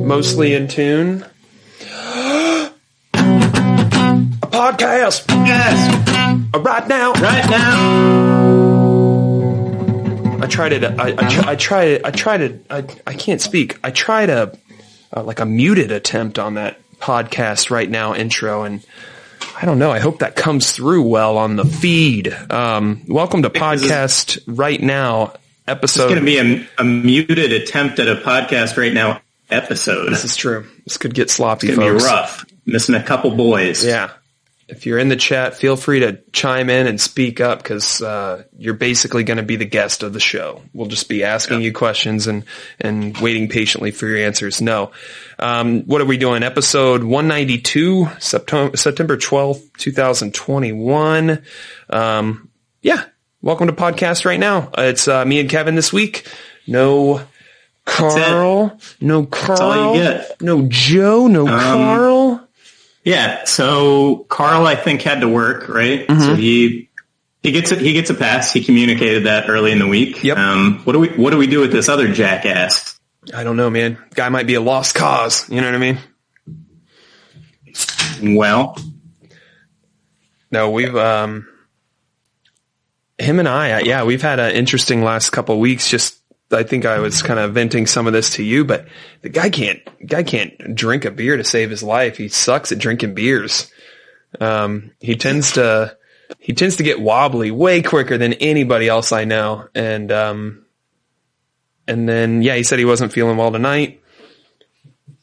Mostly in tune. A podcast. Yes. Right now. Right now. I tried it. I can't speak. I tried a muted attempt on that podcast right now intro, and I don't know. I hope that comes through well on the feed. Welcome to podcast right now episode. It's going to be a muted attempt at a podcast right now episode. This is true. This could get sloppy, it's folks. It's going to be rough. Missing a couple boys. Yeah. If you're in the chat, feel free to chime in and speak up because you're basically going to be the guest of the show. We'll just be asking you questions and waiting patiently for your answers. No. What are we doing? Episode 192, September 12th, 2021. Yeah. Welcome to podcast right now. It's me and Kevin this week. No Carl. No Carl. That's all you get. No Joe. No Carl. Yeah, so Carl, I think, had to work, right? Mm-hmm. So he gets a pass. He communicated that early in the week. Yep. What do we do with this other jackass? I don't know, man. Guy might be a lost cause. You know what I mean? Well, no, we've him and I, we've had an interesting last couple of weeks. Just I think I was kind of venting some of this to you, but the guy can't drink a beer to save his life. He sucks at drinking beers. He tends to get wobbly way quicker than anybody else I know. And then, he said he wasn't feeling well tonight.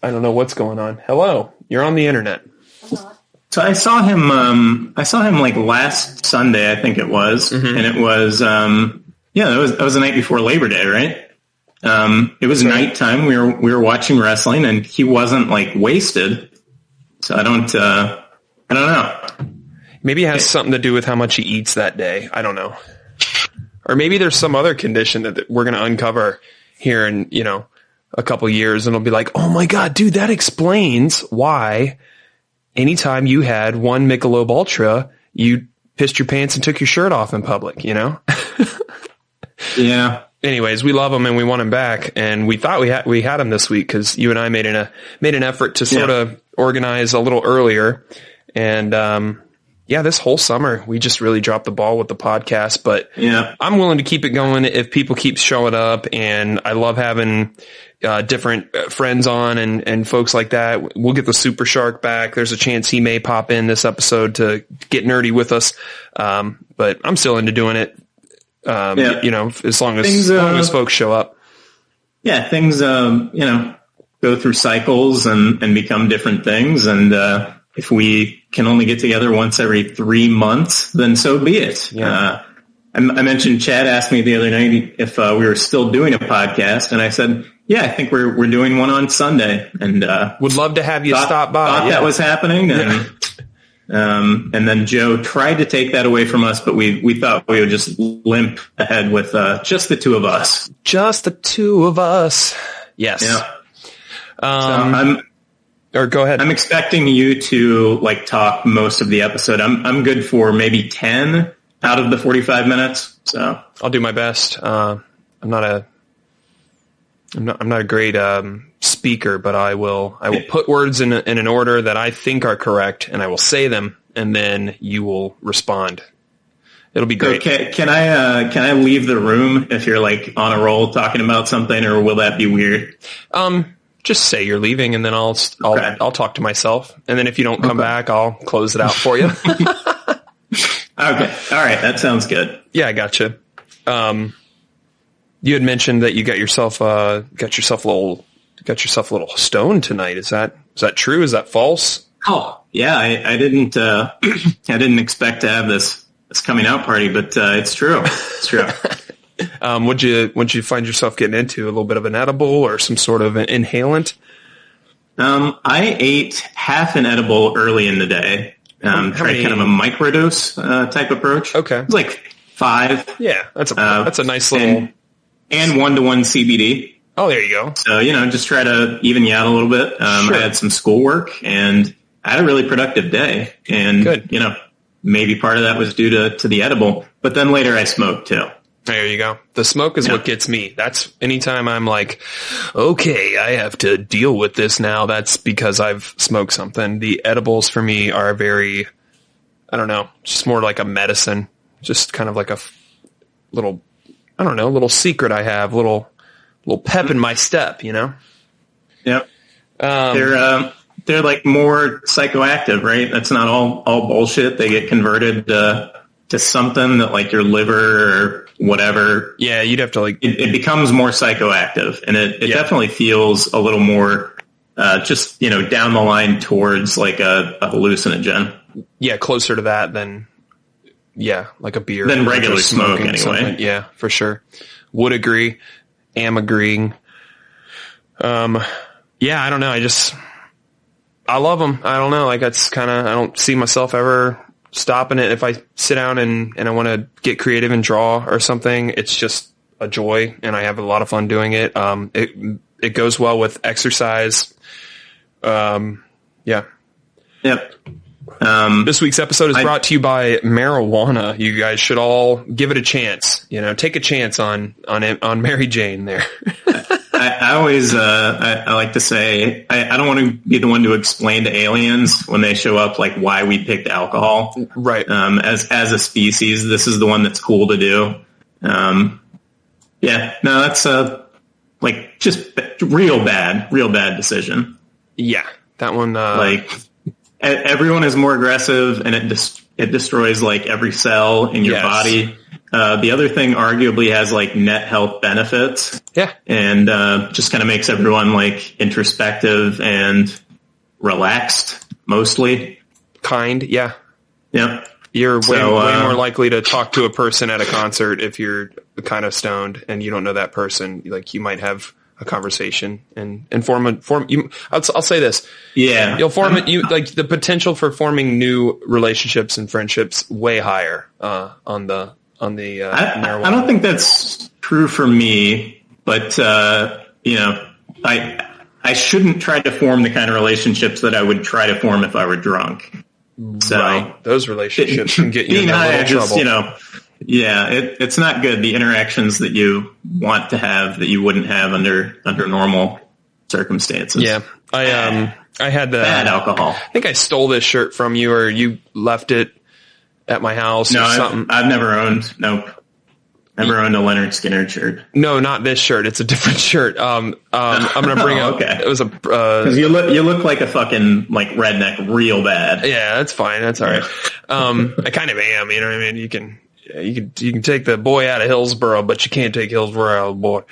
I don't know what's going on. Hello, you're on the internet. So I saw him like last Sunday, I think it was. Mm-hmm. And it was, that was the night before Labor Day, right? It was nighttime. We were watching wrestling, and he wasn't like wasted. So I don't know. Maybe it has something to do with how much he eats that day. I don't know. Or maybe there's some other condition that we're going to uncover here in, a couple years, and it'll be like, oh my God, dude, that explains why anytime you had one Michelob Ultra, you pissed your pants and took your shirt off in public, Yeah. Anyways, we love him and we want him back, and we thought we had him this week because you and I made an effort to sort of organize a little earlier, and this whole summer we just really dropped the ball with the podcast. But I'm willing to keep it going if people keep showing up, and I love having different friends on and folks like that. We'll get the Super Shark back. There's a chance he may pop in this episode to get nerdy with us, but I'm still into doing it. As long as folks show up. Yeah, things, go through cycles and become different things. And if we can only get together once every 3 months, then so be it. Yeah. I mentioned Chad asked me the other night if we were still doing a podcast, and I said, yeah, I think we're doing one on Sunday. And would love to have you stop by. Thought that was happening. And then Joe tried to take that away from us, but we thought we would just limp ahead with just the two of us. Just the two of us. Yes. Yeah. Or go ahead. I'm expecting you to talk most of the episode. I'm good for maybe 10 out of the 45 minutes. So I'll do my best. I'm not a great speaker, but I will put words in an order that I think are correct, and I will say them, and then you will respond. It'll be great. Okay, can I leave the room if you're on a roll talking about something, or will that be weird? Just say you're leaving, and then I'll talk to myself, and then if you don't come back, I'll close it out for you. Okay, all right, that sounds good. Yeah, I gotcha. You had mentioned that you got yourself a little stone tonight. Is that true? Is that false? Oh, yeah. I didn't I didn't expect to have this coming out party, but it's true. It's true. What'd you find yourself getting into? A little bit of an edible or some sort of an inhalant? I ate half an edible early in the day. Tried kind of a microdose type approach. Okay, it was 5. Yeah, that's a nice little. And 1-to-1 CBD. Oh, there you go. So, just try to even you out a little bit. Sure. I had some schoolwork, and I had a really productive day. And, good. Maybe part of that was due to the edible. But then later I smoked, too. There you go. The smoke is what gets me. That's anytime I'm like, okay, I have to deal with this now. That's because I've smoked something. The edibles for me are very, I don't know, just more like a medicine, just kind of like a little, I don't know, little secret I have, little pep in my step, you know? Yep. They're like more psychoactive, right? That's not all bullshit. They get converted to something that like your liver or whatever. Yeah, you'd have to like... It becomes more psychoactive, and it definitely feels a little more just, down the line towards like a hallucinogen. Yeah, closer to that than, like a beer. Than regular smoke, anyway. Something. Yeah, for sure. Would agree. Am agreeing. Yeah, I don't know. I love them. I don't know. Like it's kind of, I don't see myself ever stopping it. If I sit down and I want to get creative and draw or something, it's just a joy and I have a lot of fun doing it. It goes well with exercise. Yeah. Yep. This week's episode is brought to you by marijuana. You guys should all give it a chance. Take a chance on Mary Jane there. I always, I like to say, I don't want to be the one to explain to aliens when they show up, like why we picked alcohol. Right. As a species, this is the one that's cool to do. Yeah, no, that's, like just real bad decision. Yeah. That one, like everyone is more aggressive and it destroys like every cell in your body. The other thing arguably has like net health benefits. Yeah. And just kind of makes everyone like introspective and relaxed mostly. Kind. Yeah. Yep. You're way more likely to talk to a person at a concert if you're kind of stoned and you don't know that person. Like you might have a conversation and I'll say this. Yeah. You'll form it. Like the potential for forming new relationships and friendships way higher, on the marijuana. I don't think that's true for me, but, I shouldn't try to form the kind of relationships that I would try to form if I were drunk. So right. Those relationships can get you in a little trouble. It's not good. The interactions that you want to have that you wouldn't have under normal circumstances. Yeah. I had bad alcohol. I think I stole this shirt from you or you left it at my house or something. I've never owned. Nope. Never owned a Leonard Skinner shirt. No, not this shirt. It's a different shirt. I'm going to bring up. Okay. It was a, cause you look like a fucking like redneck real bad. Yeah, that's fine. That's all right. I kind of am, you know what I mean? You can take the boy out of Hillsboro, but you can't take Hillsboro out of the boy.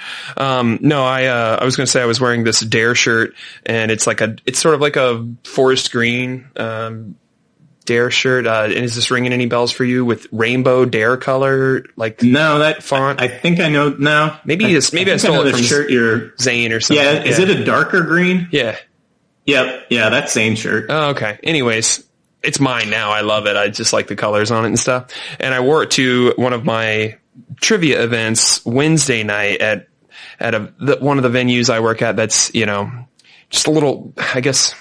No, I was going to say I was wearing this Dare shirt and it's sort of like a forest green, Dare shirt. And is this ringing any bells for you with rainbow Dare color? Like no, that font. I think I know. No, maybe I stole it from shirt. Zane or something. Yeah, is it a darker green? Yeah. Yep. Yeah, that's Zane's shirt. Oh, okay. Anyways, it's mine now. I love it. I just like the colors on it and stuff. And I wore it to one of my trivia events Wednesday night at one of the venues I work at. That's just a little, I guess,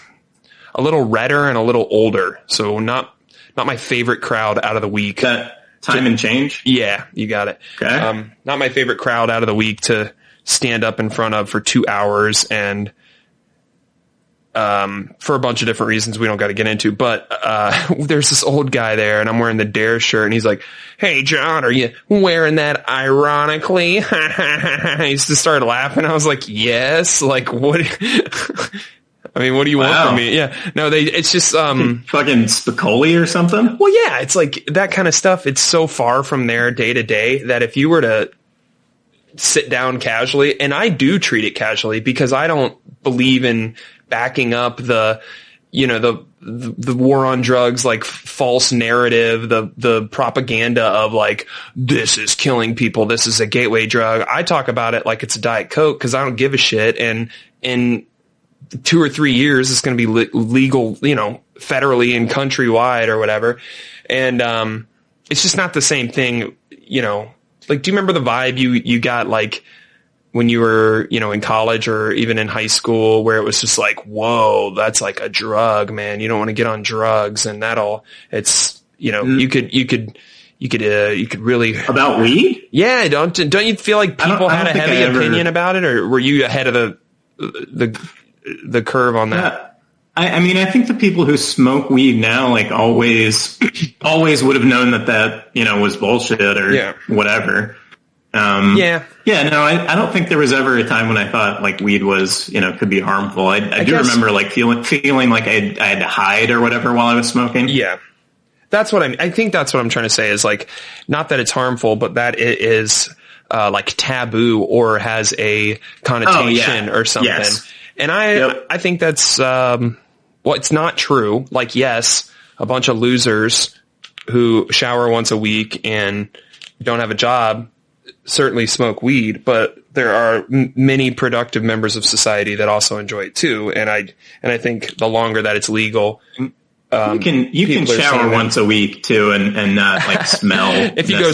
a little redder and a little older. So not my favorite crowd out of the week. That Time and Change? Yeah, you got it. Okay. Not my favorite crowd out of the week to stand up in front of for 2 hours and, for a bunch of different reasons we don't got to get into, but, there's this old guy there and I'm wearing the Dare shirt and he's like, "Hey John, are you wearing that ironically?" I used to start laughing. I was like, "Yes." Like, what? I mean, what do you want from me? Yeah. No, it's just, fucking Spicoli or something. Well, yeah, it's like that kind of stuff. It's so far from their day to day that if you were to sit down casually, and I do treat it casually because I don't believe in backing up the war on drugs, like false narrative, the propaganda of like, this is killing people. This is a gateway drug. I talk about it like it's a Diet Coke because I don't give a shit. And in 2 or 3 years, it's going to be legal, federally and countrywide or whatever. And, it's just not the same thing, like, do you remember the vibe you got like when you were, in college or even in high school where it was just like, whoa, that's like a drug, man. You don't want to get on drugs and it's, you could you could really about weed. Yeah, don't you feel like people had a heavy opinion about it, or were you ahead of the curve on that? I mean, I think the people who smoke weed now, like always would have known that was bullshit or whatever. No, I don't think there was ever a time when I thought like weed was, could be harmful. I do remember like feeling like I had to hide or whatever while I was smoking. Yeah. That's what I think that's what I'm trying to say is like, not that it's harmful, but that it is, like taboo or has a connotation or something. Yes. And I think that's, it's not true. Like, yes, a bunch of losers who shower once a week and don't have a job certainly smoke weed, but there are many productive members of society that also enjoy it too. And I think the longer that it's legal, you can shower once a week too and not like smell. If you go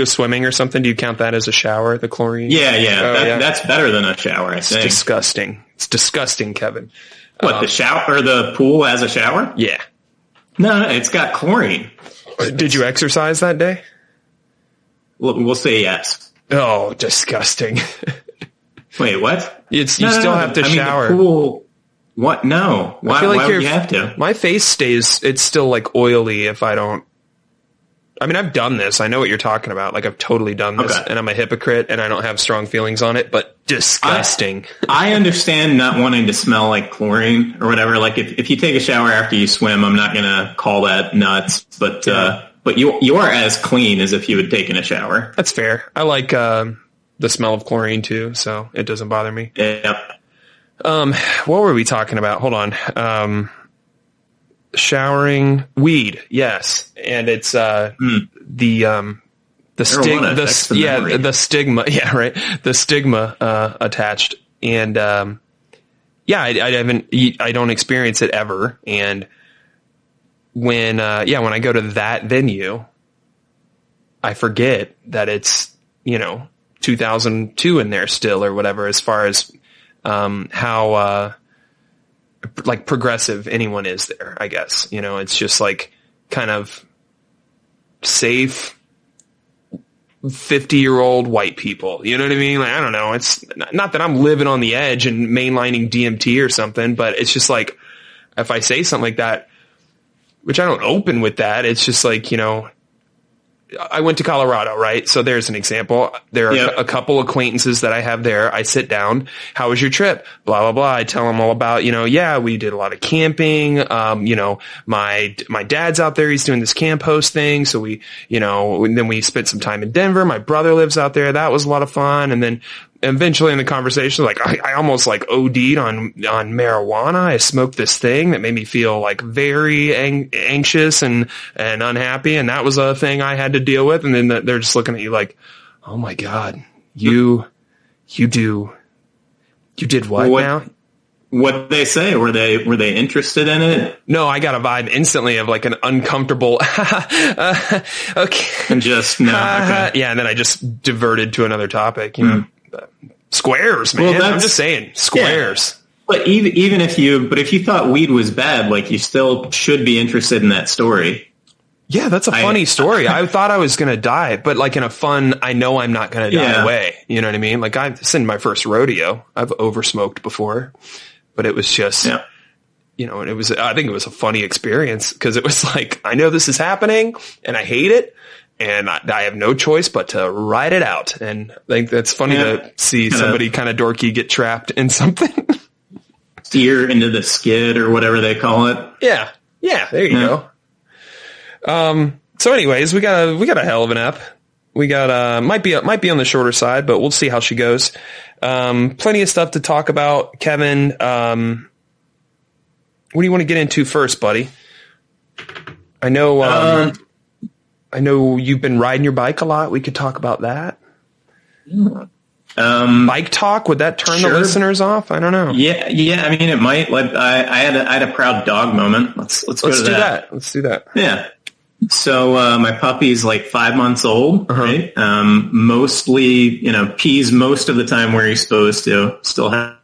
swimming or something, do you count that as a shower, the chlorine? Yeah. That's better than a shower, I think. It's disgusting, Kevin. What, the shower or the pool has a shower? Yeah. No, it's got chlorine. Did you exercise that day? We'll say yes. Oh, disgusting. Wait, what? You still have to shower. The pool, what? No. Why would you have to? My face it's still like oily if I don't. I mean, I've done this. I know what you're talking about. Like, I've totally done this, and I'm a hypocrite, and I don't have strong feelings on it, but disgusting. I understand not wanting to smell like chlorine or whatever. Like, if you take a shower after you swim, I'm not going to call that nuts, but you are as clean as if you had taken a shower. That's fair. I like the smell of chlorine, too, so it doesn't bother me. Yep. What were we talking about? Hold on. Showering, weed, yes, and it's the stigma, yeah, right, the stigma attached, and I don't experience it ever, and when I go to that venue, I forget that it's 2002 in there still or whatever, as far as how like progressive anyone is there, I guess. It's just like kind of safe 50-year-old white people. You know what I mean? Like, I don't know. It's not that I'm living on the edge and mainlining DMT or something, but it's just like, if I say something like that, which I don't open with that, it's just like, I went to Colorado, right? So there's an example. There are a couple acquaintances that I have there. I sit down. How was your trip? Blah, blah, blah. I tell them all about, we did a lot of camping. My dad's out there. He's doing this camp host thing. So we, and then we spent some time in Denver. My brother lives out there. That was a lot of fun. And then eventually in the conversation, like I almost like OD'd on marijuana. I smoked this thing that made me feel like very anxious and unhappy. And that was a thing I had to deal with. And then they're just looking at you like, oh my God, you did what now? What they say? Were they interested in it? No, I got a vibe instantly of like an uncomfortable, okay. And just, no, okay. Yeah. And then I just diverted to another topic, Squares, man. Well, I'm just saying, squares. Yeah. But if you thought weed was bad, like you still should be interested in that story. Yeah, that's a funny story. I thought I was going to die, but like in a fun, I know I'm not going to die way. You know what I mean? Like this isn't my first rodeo. I've oversmoked before, but it was just, and I think it was a funny experience because it was like, I know this is happening and I hate it. And I have no choice but to ride it out. And I think that's funny to see somebody kind of dorky get trapped in something. Steer into the skid or whatever they call it. Yeah. Yeah. There you go. So anyways, we got a hell of an app. We got, might be on the shorter side, but we'll see how she goes. Plenty of stuff to talk about. Kevin, what do you want to get into first, buddy? I know you've been riding your bike a lot. We could talk about that. Bike talk, would that turn the listeners off? I don't know. Yeah. I mean, it might. Like, I had a proud dog moment. Let's go to that. Let's do that. Yeah. So my puppy's like 5 months old, right? Mostly, pees most of the time where he's supposed to. Still have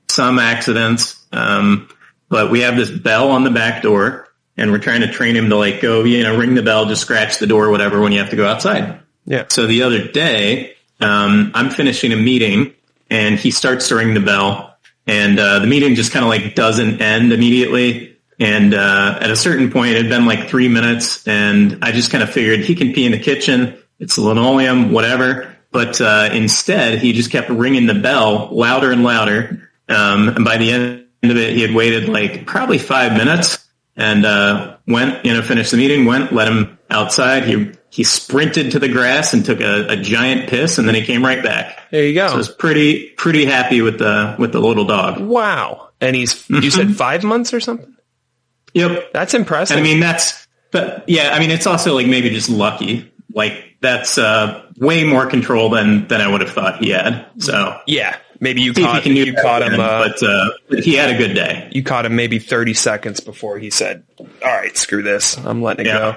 some accidents, but we have this bell on the back door. and we're trying to train him to like go, ring the bell, just scratch the door, whatever, when you have to go outside. Yeah. So the other day, I'm finishing a meeting and he starts to ring the bell, and the meeting just kind of like doesn't end immediately. And at a certain point, it had been like 3 minutes, and I just kind of figured he can pee in the kitchen. It's linoleum, whatever. But instead, he just kept ringing the bell louder and louder. And by the end of it, he had waited like probably 5 minutes, and went, finished the meeting, let him outside. He sprinted to the grass and took a giant piss, and then he came right back. There you go. So I was pretty happy with the little dog. Wow. And you said 5 months or something? Yep. That's impressive. And I mean, it's also like maybe just lucky. Like that's way more control than I would have thought he had. So yeah, maybe you caught him, but he had a good day. You caught him maybe 30 seconds before he said, "All right, screw this, I'm letting it go."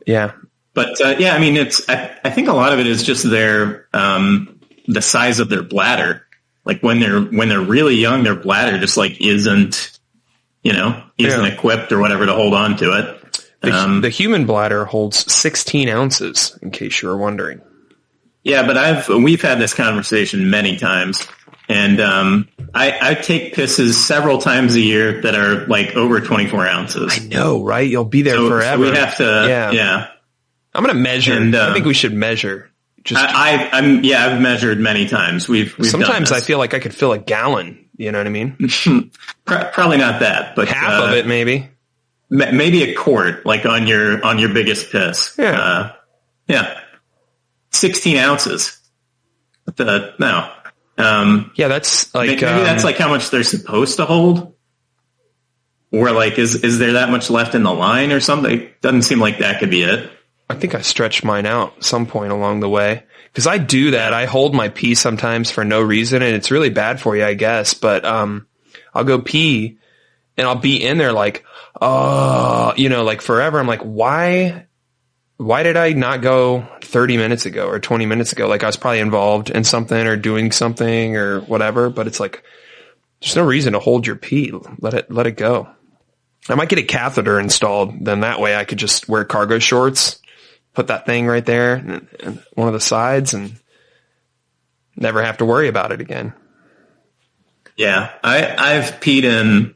Yeah, but I mean, I think a lot of it is just the size of their bladder. Like when they're really young, their bladder just like isn't equipped or whatever to hold on to it. The human bladder holds 16 ounces, in case you were wondering. Yeah, but we've had this conversation many times, and I take pisses several times a year that are like over 24 ounces. I know, right? You'll be there forever. So we have to, yeah. I'm going to measure. And, I think we should measure. I've measured many times. We've sometimes I feel like I could fill a gallon. You know what I mean? Probably not that, but half of it, maybe. Maybe a quart, like on your biggest piss. Yeah. 16 ounces. No. Yeah, that's like maybe that's like how much they're supposed to hold. Or like, is there that much left in the line or something? Doesn't seem like that could be it. I think I stretched mine out at some point along the way. Because I do that. I hold my pee sometimes for no reason, and it's really bad for you, I guess. But I'll go pee, and I'll be in there like, like forever. I'm like, why did I not go 30 minutes ago or 20 minutes ago? Like I was probably involved in something or doing something or whatever. But it's like, there's no reason to hold your pee. Let it go. I might get a catheter installed. Then that way I could just wear cargo shorts, put that thing right there and one of the sides, and never have to worry about it again. Yeah, I've peed in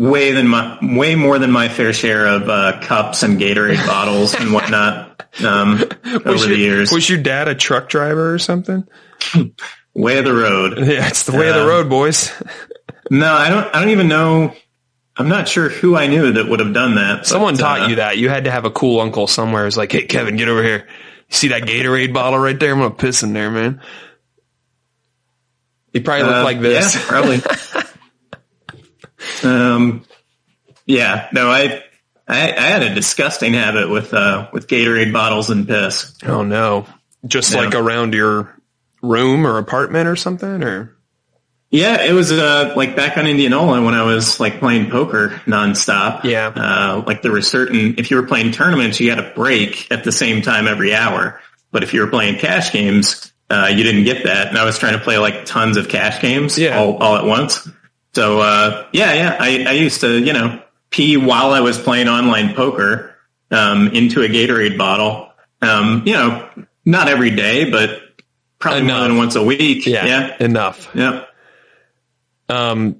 way more than my fair share of cups and Gatorade bottles and whatnot over the years. Was your dad a truck driver or something? Way of the road. Yeah, it's the way of the road, boys. No, I don't even know. I'm not sure who I knew that would have done that. Someone taught you that. You had to have a cool uncle somewhere who's like, "Hey, Kevin, get over here. You see that Gatorade bottle right there? I'm going to piss in there, man." He probably looked like this. Yeah, probably. No, I had a disgusting habit with Gatorade bottles and piss. Oh no. Just like around your room or apartment or something, or? Yeah, it was like back on Indianola when I was like playing poker nonstop. Yeah. Like there were if you were playing tournaments, you had a break at the same time every hour. But if you were playing cash games, you didn't get that. And I was trying to play like tons of cash games all at once. So, I used to, pee while I was playing online poker, into a Gatorade bottle. Not every day, but probably more than once a week. Yeah. Enough. Yeah. To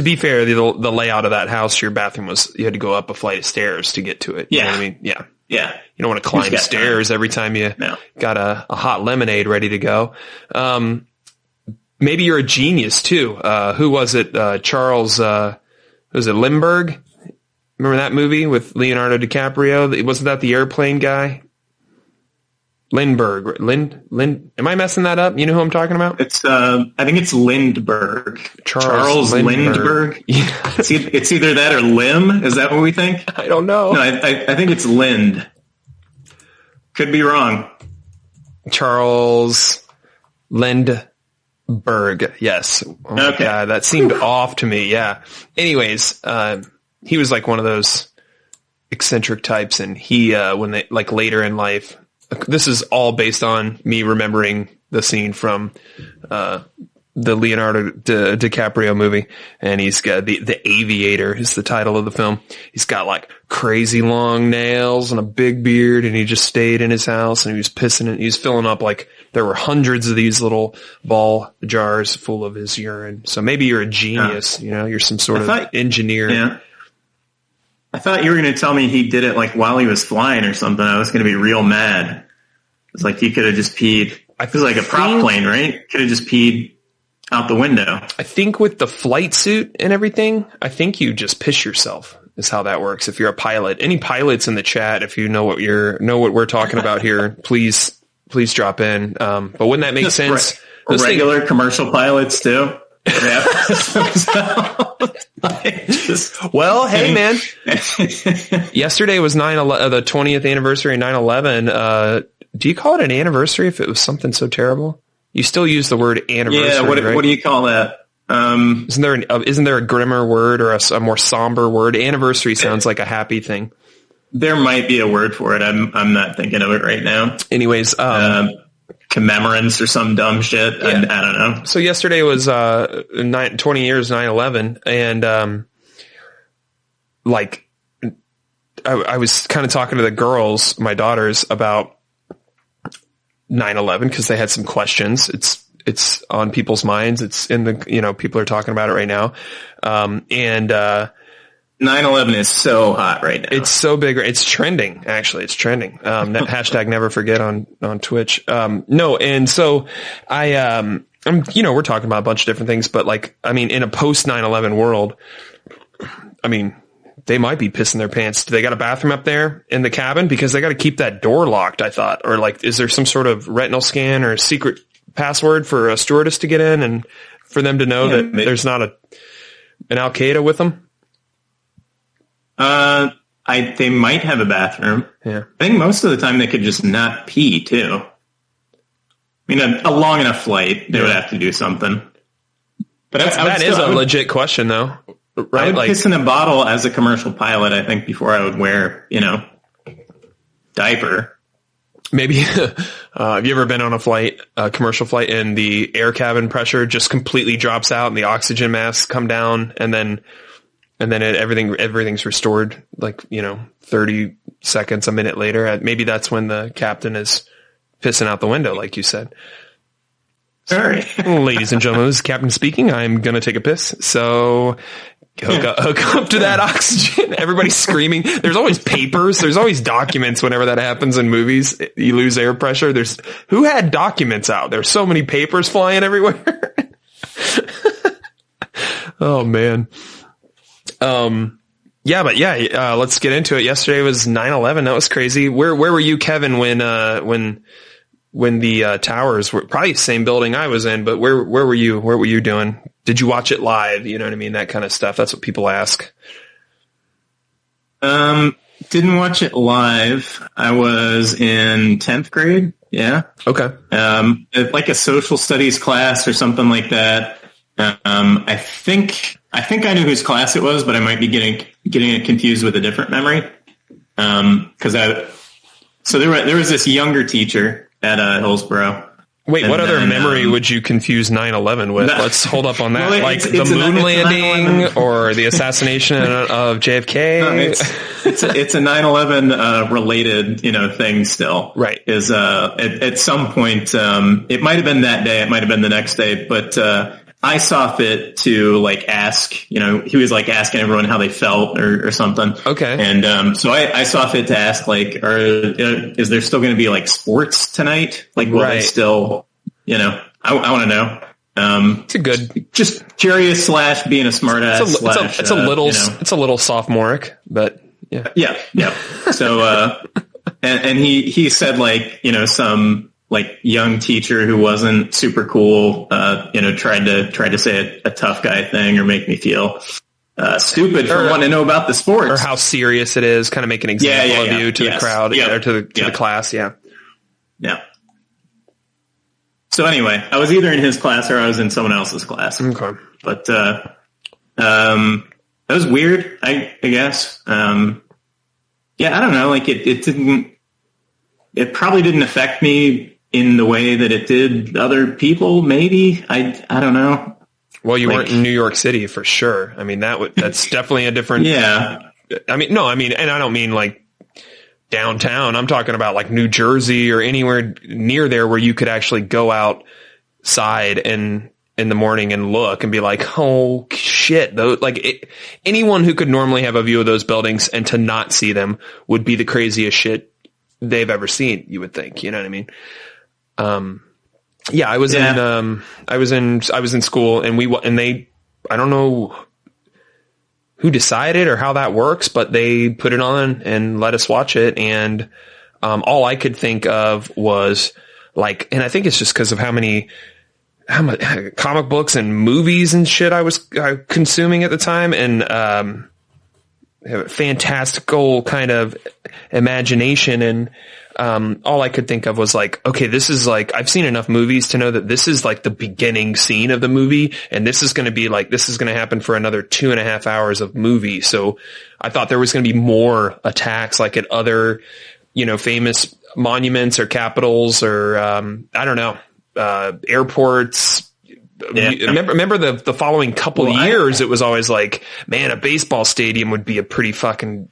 be fair, the layout of that house, your bathroom you had to go up a flight of stairs to get to it. You know what I mean? Yeah. Yeah. You don't want to climb stairs every time you got a hot lemonade ready to go. Maybe you're a genius too. Who was it? Charles, was it Lindbergh? Remember that movie with Leonardo DiCaprio? Wasn't that the airplane guy? Lindbergh. Am I messing that up? You know who I'm talking about? It's, I think it's Lindbergh. Charles Lindbergh. Yeah. It's either that or Lim. Is that what we think? I don't know. No, I think it's Lind. Could be wrong. Charles Lindbergh. Yes. Oh okay. God, that seemed off to me. Yeah. Anyways, he was like one of those eccentric types, and he, when they like later in life, this is all based on me remembering the scene from Leonardo DiCaprio movie, and he's got the Aviator is the title of the film. He's got like crazy long nails and a big beard, and he just stayed in his house and he was pissing it. He was filling up like there were hundreds of these little ball jars full of his urine. So maybe you're a genius, you're some sort of engineer. Yeah. I thought you were going to tell me he did it like while he was flying or something. I was going to be real mad. It's like he could have just peed. It was like a prop plane, right? Could have just peed out the window. I think with the flight suit and everything, I think you just piss yourself is how that works. If you're a pilot, any pilots in the chat, if you know what we're talking about here, please drop in. But wouldn't that make sense? Regular commercial pilots too. Yeah. Well, hey man, yesterday was the 20th anniversary of 9/11. Do you call it an anniversary if it was something so terrible? You still use the word anniversary, right? What do you call that? Isn't there a grimmer word or a more somber word? Anniversary sounds like a happy thing. There might be a word for it. I'm not thinking of it right now. Anyways, commemorance or some dumb shit. Yeah. I don't know. So yesterday was 20 years 9/11, and I was kind of talking to the girls, my daughters, about 9/11 because they had some questions. It's on people's minds. It's in the, people are talking about it right now. 9/11 is so hot right now. It's so big. It's trending. Actually, it's trending. Hashtag never forget on Twitch. No. And so we're talking about a bunch of different things, but in a post 9/11 world, they might be pissing their pants. Do they got a bathroom up there in the cabin? Because they got to keep that door locked, I thought. Or is there some sort of retinal scan or secret password for a stewardess to get in and for them to know that there's not an Al-Qaeda with them? They might have a bathroom. Yeah. I think most of the time they could just not pee too. A long enough flight, they would have to do something. But that is a legit question though. Right? I would piss in a bottle as a commercial pilot, I think, before I would wear, diaper. Maybe, have you ever been on a commercial flight, and the air cabin pressure just completely drops out and the oxygen masks come down, and then everything's restored 30 seconds, a minute later. Maybe that's when the captain is pissing out the window, like you said. Sorry. Ladies and gentlemen, this is Captain speaking. I'm going to take a piss. So hook up to that oxygen. Everybody's screaming. There's always papers. There's always documents whenever that happens in movies. You lose air pressure. Who had documents out? There's so many papers flying everywhere. Oh man. Let's get into it. Yesterday was 9/11. That was crazy. Where were you, Kevin, when the towers were probably the same building I was in, but where were you? What were you doing? Did you watch it live? You know what I mean? That kind of stuff. That's what people ask. Didn't watch it live. I was in 10th grade. Yeah. Okay. Like a social studies class or something like that. I think I knew whose class it was, but I might be getting it confused with a different memory. So there was this younger teacher at Hillsborough. Wait, what other memory would you confuse 9/11 with? Let's hold up on that. Well, the moon landing or the assassination of JFK? No, it's a 9/11 related, thing still. Right. Is at some point, it might have been that day, it might have been the next day, but I saw fit to ask, he was asking everyone how they felt or something. Okay. And so I saw fit to ask is there still going to be sports tonight? Will they still, I want to know. It's a good, just curious / being a smart ass. It's a little sophomoric, but yeah. Yeah. So, and he said some young teacher who wasn't super cool, tried to say a tough guy thing or make me feel stupid for wanting to know about the sports or how serious it is. Kind of make an example of you to the crowd or to the class. Yeah. Yeah. So anyway, I was either in his class or I was in someone else's class. Okay. But that was weird, I guess. I don't know. It probably didn't affect me in the way that it did other people. Maybe I don't know. Well, you weren't in New York City for sure. I mean, that's definitely a different. Yeah. I mean, no, I mean, and I don't mean like downtown. I'm talking about like New Jersey or anywhere near there where you could actually go outside and in the morning and look and be like, oh shit, though, anyone who could normally have a view of those buildings and to not see them would be the craziest shit they've ever seen, you would think. You know what I mean? I was in school and I don't know who decided or how that works, but they put it on and let us watch it. And, all I could think of was like, and I think it's just because of how much comic books and movies and shit I was consuming at the time. And, fantastical kind of imagination. And, all I could think of was like, okay, this is like, I've seen enough movies to know that this is like the beginning scene of the movie. And this is going to happen for another 2.5 hours of movie. So I thought there was going to be more attacks like at other, famous monuments or capitals or, I don't know, airports. Yeah. Remember the following couple years, it was always like, man, a baseball stadium would be a pretty fucking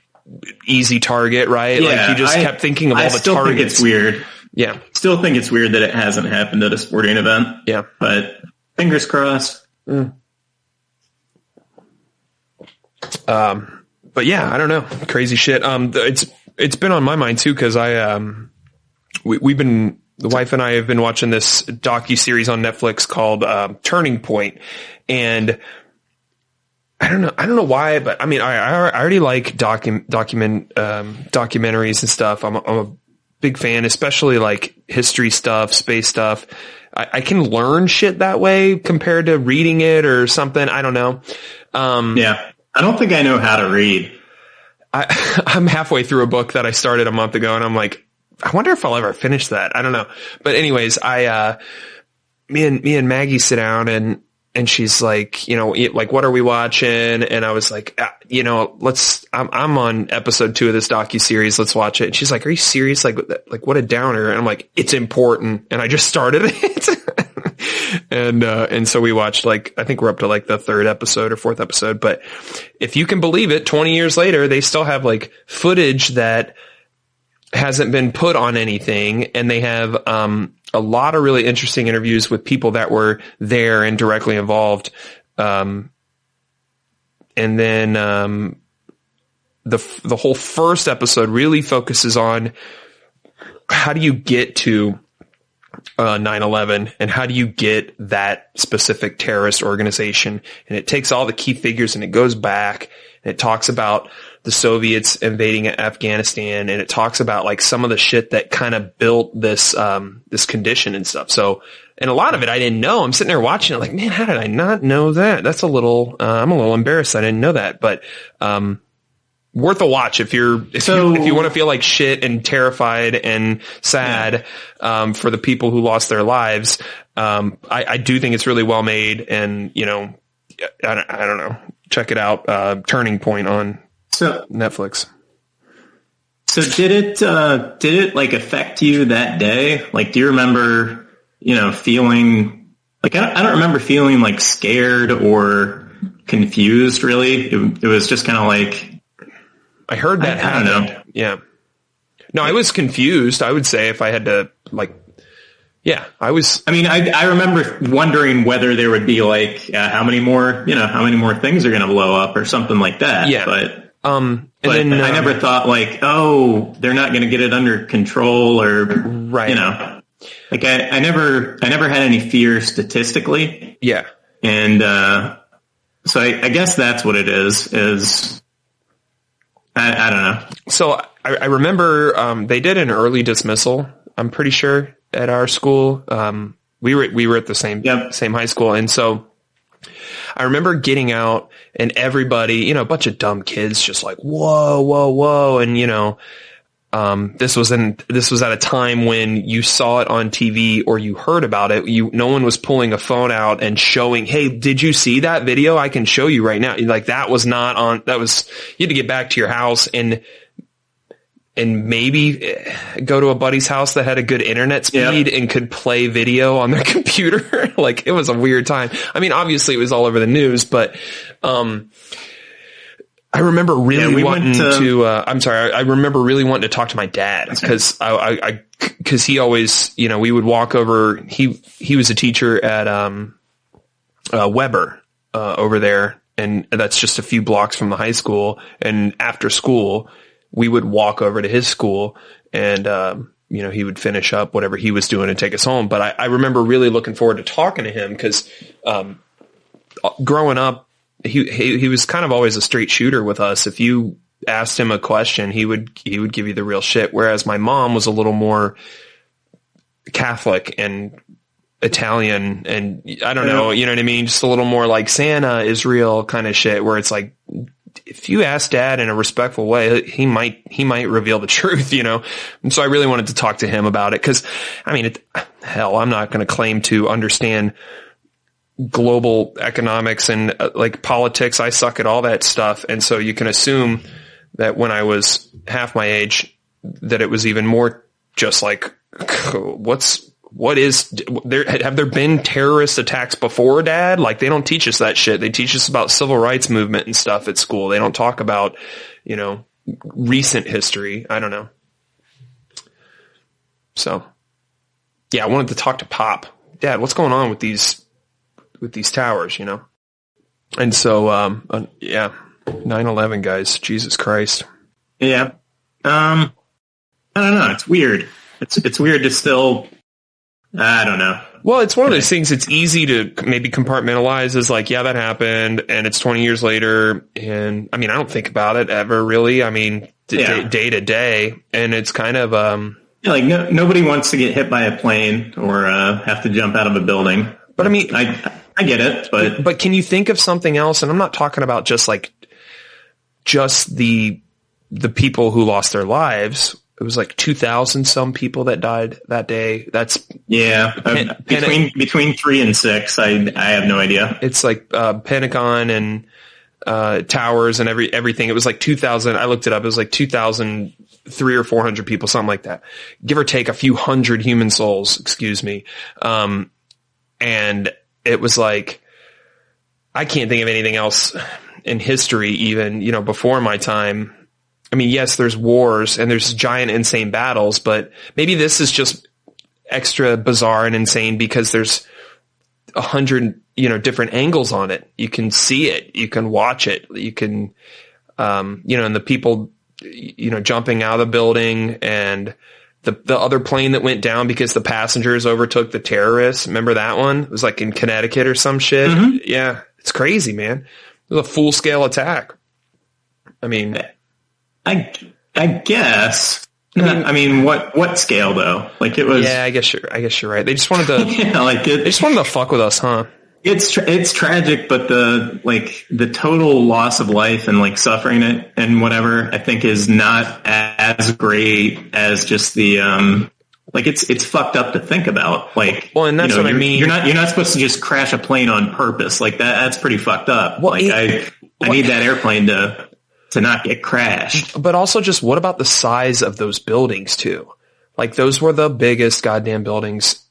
easy target, right? Yeah, like you just kept thinking of all the targets. I still think it's weird. Yeah. Still think it's weird that it hasn't happened at a sporting event. Yeah. But fingers crossed. But yeah, I don't know. Crazy shit. It's been on my mind too, cause the wife and I have been watching this docuseries on Netflix called, Turning Point. And I don't know why, but I mean, I already like documentaries and stuff. I'm a big fan, especially like history stuff, space stuff. I can learn shit that way compared to reading it or something. I don't know. Yeah. I don't think I know how to read. I'm halfway through a book that I started a month ago and I'm like, I wonder if I'll ever finish that. I don't know. But anyways, me and Maggie sit down and she's like, like, what are we watching? And I was like, I'm on episode 2 of this docuseries. Let's watch it. And she's like, are you serious? Like what a downer. And I'm like, it's important. And I just started it. And so we watched I think we're up to like the 3rd episode or 4th episode. But if you can believe it, 20 years later, they still have like footage that hasn't been put on anything. And they have, a lot of really interesting interviews with people that were there and directly involved. And then, the whole first episode really focuses on how do you get to 9/11 and how do you get that specific terrorist organization? And it takes all the key figures and it goes back and it talks about the Soviets invading Afghanistan, and it talks about like some of the shit that kind of built this condition and stuff. So, and a lot of it I didn't know. I'm sitting there watching it like, man, how did I not know that? That's I'm a little embarrassed I didn't know that, but, worth a watch if you want to feel like shit and terrified and sad, for the people who lost their lives. I do think it's really well made, and, I don't know, check it out. Turning Point on Netflix. So did it like affect you that day? Like, do you remember, feeling like, I don't remember feeling like scared or confused really. It was just kind of like, I heard that happened. I don't know. Yeah. No, I was confused. I would say if I had to I was. I mean, I remember wondering whether there would be like how many more things are going to blow up or something like that. Yeah. But I never thought like, oh, they're not going to get it under control or right. Like I never had any fear statistically. Yeah. And so I guess that's what it is. I don't know. So I remember they did an early dismissal, I'm pretty sure, at our school. We were at the same high school. And so I remember getting out and everybody, a bunch of dumb kids just like, whoa, whoa, whoa. And, this was at a time when you saw it on TV or you heard about it. No one was pulling a phone out and showing, hey, did you see that video? I can show you right now. Like that was not on, you had to get back to your house and maybe go to a buddy's house that had a good internet speed and could play video on their computer. Like, it was a weird time. I mean, obviously it was all over the news, but, I remember really wanting to, I remember really wanting to talk to my dad because cause he always, you know, we would walk over, he was a teacher at, Weber, over there. And that's just a few blocks from the high school. And after school, we would walk over to his school and, you know, he would finish up whatever he was doing and take us home. But I remember really looking forward to talking to him because, growing up, he was kind of always a straight shooter with us. If you asked him a question, he would give you the real shit. Whereas my mom was a little more Catholic and Italian and I don't know, you know what I mean? Just a little more like Santa is real kind of shit where it's like, if you ask dad in a respectful way, he might reveal the truth, you know? And so I really wanted to talk to him about it. Cause I mean, hell, I'm not going to claim to understand global economics and like politics. I suck at all that stuff. And so you can assume that when I was half my age, that it was even more just like, have there been terrorist attacks before, Dad? Like, they don't teach us that shit. They teach us about civil rights movement and stuff at school. They don't talk about, you know, recent history. I don't know. So yeah, I wanted to talk to Pop. Dad, what's going on with these towers, you know? And so, 9/11 guys, Jesus Christ. Yeah. I don't know. It's weird. It's weird to still, I don't know. Well, it's one of those things it's easy to maybe compartmentalize as like, yeah, that happened and it's 20 years later. And I mean, I don't think about it ever really. I mean, day to day. And it's kind of, like nobody wants to get hit by a plane or, have to jump out of a building. But I mean, I get it, but can you think of something else? And I'm not talking about just the people who lost their lives. It was like 2,000 some people that died that day. That's between 3 and 6. I have no idea. It's like Pentagon and towers and everything. It was like 2,000. I looked it up. It was like 2,300 or 400 people, something like that. Give or take a few hundred human souls. Excuse me. And it was like, I can't think of anything else in history, even, you know, before my time. I mean, yes, there's wars and there's giant, insane battles, but maybe this is just extra bizarre and insane because there's 100, you know, different angles on it. You can see it, you can watch it, you can, you know, and the people, you know, jumping out of the building and the other plane that went down because the passengers overtook the terrorists. Remember that one? It was like in Connecticut or some shit. Mm-hmm. Yeah. It's crazy, man. It was a full scale attack. I mean, I guess. I mean, what scale though? Like it was. Yeah, I guess you're right. They just wanted to. They just wanted to fuck with us, huh? It's tragic, but the total loss of life and like suffering it and whatever, I think is not as great as just the like it's fucked up to think about. Like, well, and that's what I mean. You're not supposed to just crash a plane on purpose. Like that's pretty fucked up. Well, like I need that airplane to not get crashed. But also just what about the size of those buildings too? Like those were the biggest goddamn buildings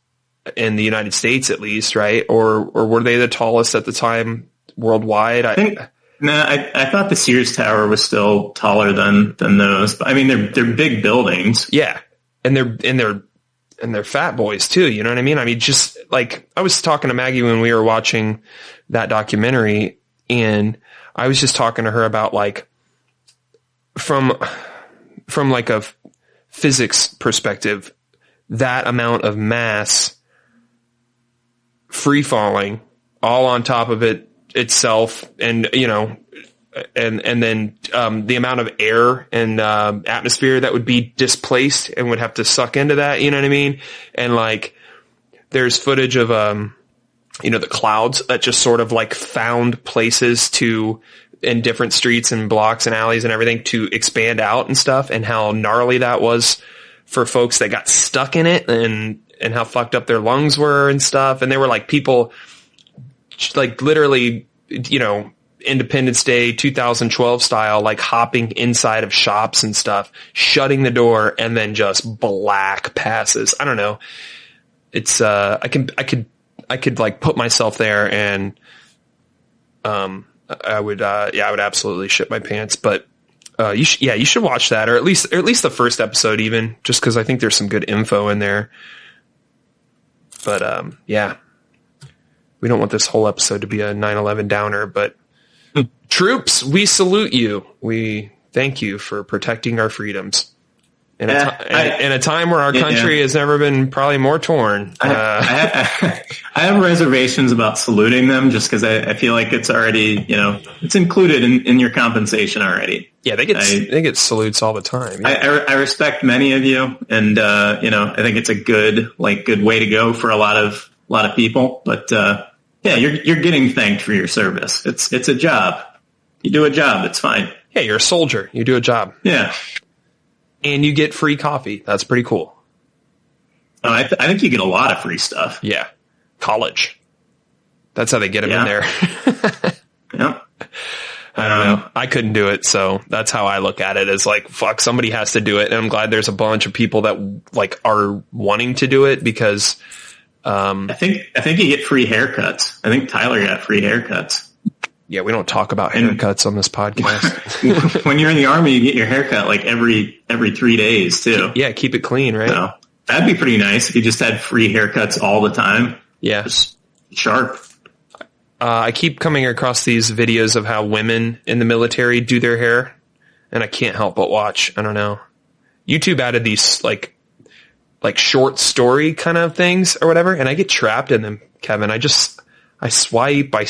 in the United States, at least, right? Or were they the tallest at the time worldwide? I thought the Sears Tower was still taller than those. But I mean, they're big buildings. Yeah, and they're fat boys too. You know what I mean? I mean, just like I was talking to Maggie when we were watching that documentary, and I was just talking to her about like from like a physics perspective, that amount of mass free falling all on top of itself and, you know, and then, the amount of air and, atmosphere that would be displaced and would have to suck into that, you know what I mean? And like, there's footage of, you know, the clouds that just sort of like found places in different streets and blocks and alleys and everything to expand out and stuff, and how gnarly that was for folks that got stuck in it and how fucked up their lungs were and stuff. And they were like people like literally, you know, Independence Day 2012 style, like hopping inside of shops and stuff, shutting the door, and then just black passes. I don't know. It's I could like put myself there, and I would absolutely shit my pants. But you should watch that, or at least the first episode, even just because I think there's some good info in there. But we don't want this whole episode to be a 9/11 downer, but troops, we salute you. We thank you for protecting our freedoms in a time where our country has never been probably more torn. I have reservations about saluting them just because I feel like it's already, it's included in your compensation already. Yeah, they get salutes all the time. Yeah. I respect many of you, and I think it's a good way to go for a lot of people. But you're getting thanked for your service. It's a job. You do a job. It's fine. Yeah, you're a soldier. You do a job. Yeah. And you get free coffee. That's pretty cool. Oh, I think you get a lot of free stuff. Yeah. College. That's how they get them in there. Yeah. I don't know. I couldn't do it. So that's how I look at it, is like, fuck, somebody has to do it. And I'm glad there's a bunch of people that like are wanting to do it, because I think you get free haircuts. I think Tyler got free haircuts. Yeah, we don't talk about haircuts on this podcast. When you're in the Army, you get your haircut like every 3 days too. Yeah, keep it clean, right? So that'd be pretty nice if you just had free haircuts all the time. Yeah. Just sharp. I keep coming across these videos of how women in the military do their hair, and I can't help but watch. I don't know. YouTube added these like short story kind of things or whatever, and I get trapped in them, Kevin. I swipe, I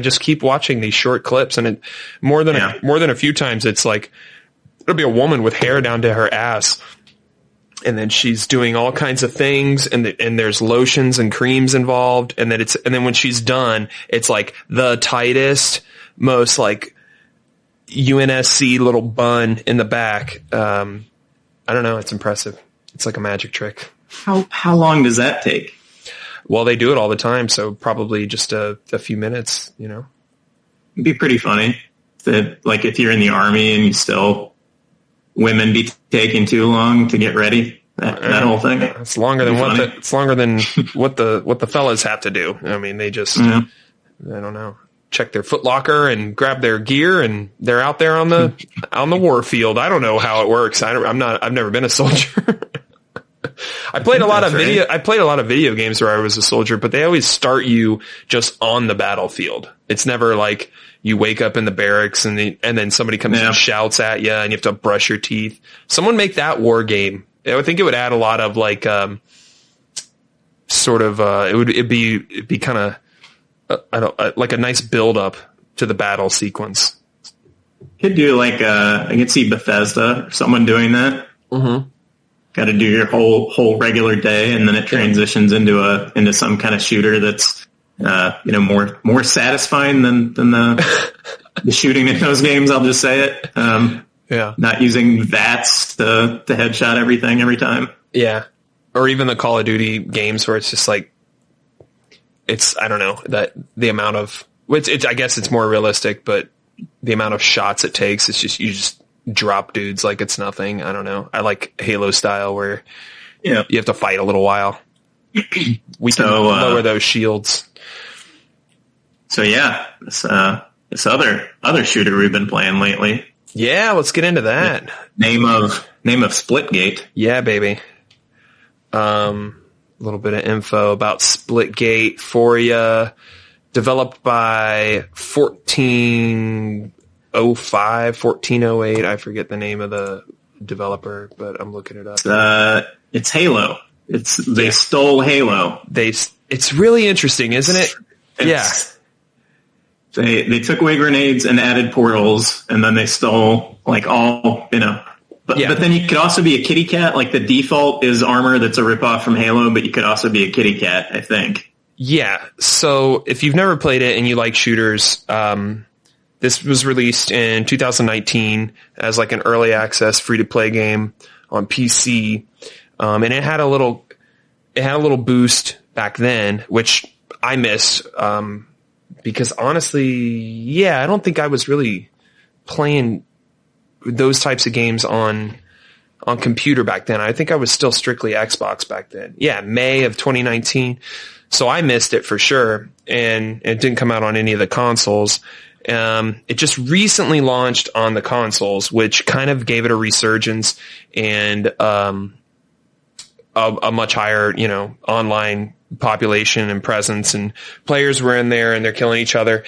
just keep watching these short clips, and more than a few times it's like it'll be a woman with hair down to her ass, and then she's doing all kinds of things, and there's lotions and creams involved, and then when she's done, it's like the tightest, most like UNSC little bun in the back. I don't know, it's impressive. It's like a magic trick. How long does that take? Well, they do it all the time, so probably just a few minutes, It'd be pretty funny that, like, if you're in the Army and you still women be taking too long to get ready. That whole thing. It's longer than what the fellas have to do. I mean, they just I don't know, check their Foot Locker and grab their gear, and they're out there on the war field. I don't know how it works. I've never been a soldier. I played a lot of video games where I was a soldier, but they always start you just on the battlefield. It's never like you wake up in the barracks and then somebody comes and shouts at you and you have to brush your teeth. Someone make that war game. I think it would add a lot of like, it'd be kind of, like a nice build up to the battle sequence. Could do like, I could see Bethesda or someone doing that. Mm-hmm. Got to do your whole regular day, and then it transitions into some kind of shooter that's more satisfying than the shooting in those games. I'll just say it. Not using VATS to headshot everything every time. Yeah, or even the Call of Duty games where it's just like I don't know, that the amount of I guess it's more realistic, but the amount of shots it takes, it's just you just drop dudes like it's nothing. I don't know. I like Halo style where you have to fight a little while. We can lower those shields. So this other shooter we've been playing lately. Yeah, let's get into that. Name of Splitgate. Yeah, baby. A little bit of info about Splitgate for you. Developed by 1408. I forget the name of the developer, but I'm looking it up. It's Halo. They stole Halo. It's really interesting, isn't it? They took away grenades and added portals, and then they stole like all, But then you could also be a kitty cat. Like the default is armor that's a ripoff from Halo, but you could also be a kitty cat, I think. Yeah. So if you've never played it and you like shooters, this was released in 2019 as like an early access free to play game on PC. And it had a little boost back then, which I missed. because honestly, yeah, I don't think I was really playing those types of games on computer back then. I think I was still strictly Xbox back then. Yeah, May of 2019. So I missed it for sure, and it didn't come out on any of the consoles. It just recently launched on the consoles, which kind of gave it a resurgence and a much higher, online population and presence, and players were in there and they're killing each other.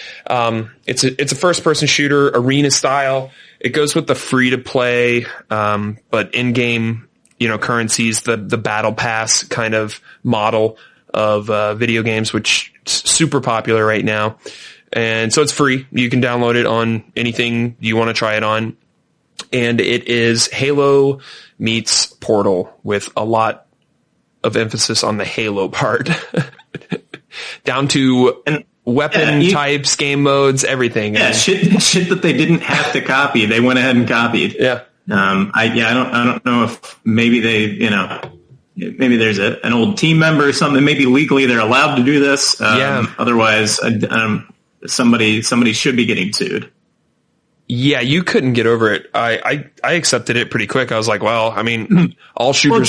It's a first person shooter, arena style. It goes with the free to play, but in-game, currencies, the battle pass kind of model of video games, which is super popular right now. And so it's free. You can download it on anything you want to try it on. And it is Halo meets Portal with a lot of emphasis on the Halo part. Down to weapon types, game modes, everything. Yeah, shit that they didn't have to copy. They went ahead and copied. Yeah. I don't know if maybe they, maybe there's an old team member or something. Maybe legally they're allowed to do this. Otherwise, somebody should be getting sued. Yeah, you couldn't get over it. I accepted it pretty quick. I was like, well, I mean, all shooters. Well,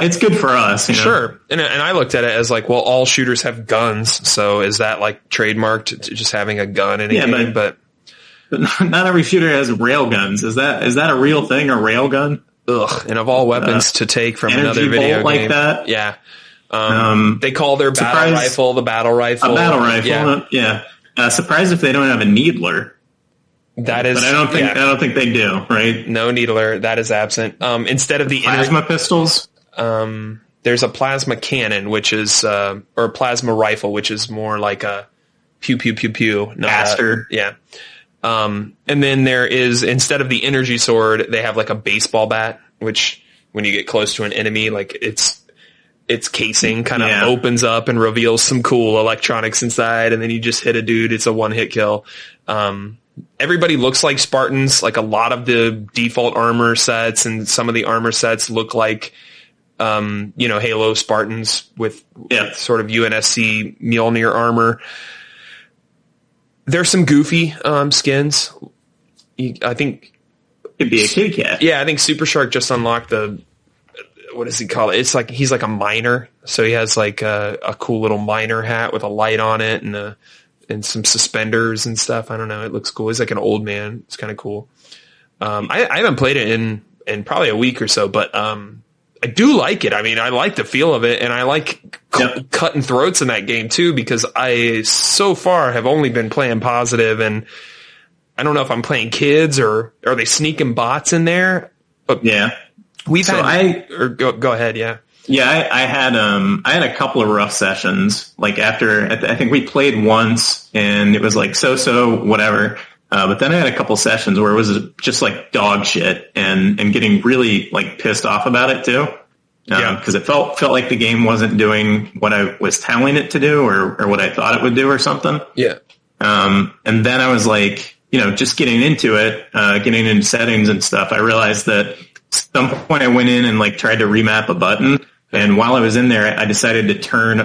it's good for us. Sure. And I looked at it as like, well, all shooters have guns. So is that like trademarked to just having a gun in a game? But not every shooter has rail guns. Is that a real thing? A rail gun? Ugh. And of all weapons to take from another video game like that. Yeah. They call their battle rifle the battle rifle. A battle rifle. Yeah. Surprised if they don't have a needler. That is, but I don't think they do, right? No needler. That is absent. Instead of the plasma pistols, there's a plasma cannon, which is, or a plasma rifle, which is more like a pew pew pew pew. Faster. Yeah. And then there is, instead of the energy sword, they have like a baseball bat, which when you get close to an enemy, like its casing kind of opens up and reveals some cool electronics inside, and then you just hit a dude. It's a one-hit kill. Everybody looks like Spartans. Like a lot of the default armor sets and some of the armor sets look like, Halo Spartans with sort of UNSC Mjolnir armor. There's some goofy skins. I think it'd be a kitty cat. Yeah, I think Super Shark just unlocked what does he call it? It's like he's like a miner, so he has like a cool little miner hat with a light on it and some suspenders and stuff. I don't know. It looks cool. He's like an old man. It's kind of cool. I haven't played it in probably a week or so, but I do like it. I mean, I like the feel of it, and I like cutting throats in that game too, because I so far have only been playing positive, and I don't know if I'm playing kids or are they sneaking bots in there. But go ahead. Yeah. Yeah, I had a couple of rough sessions. Like I think we played once and it was like so whatever. But then I had a couple sessions where it was just like dog shit and getting really like pissed off about it too. Because it felt like the game wasn't doing what I was telling it to do or what I thought it would do or something. Yeah. And then I was like, just getting into it, getting into settings and stuff. I realized that at some point I went in and like tried to remap a button. And while I was in there, I decided to turn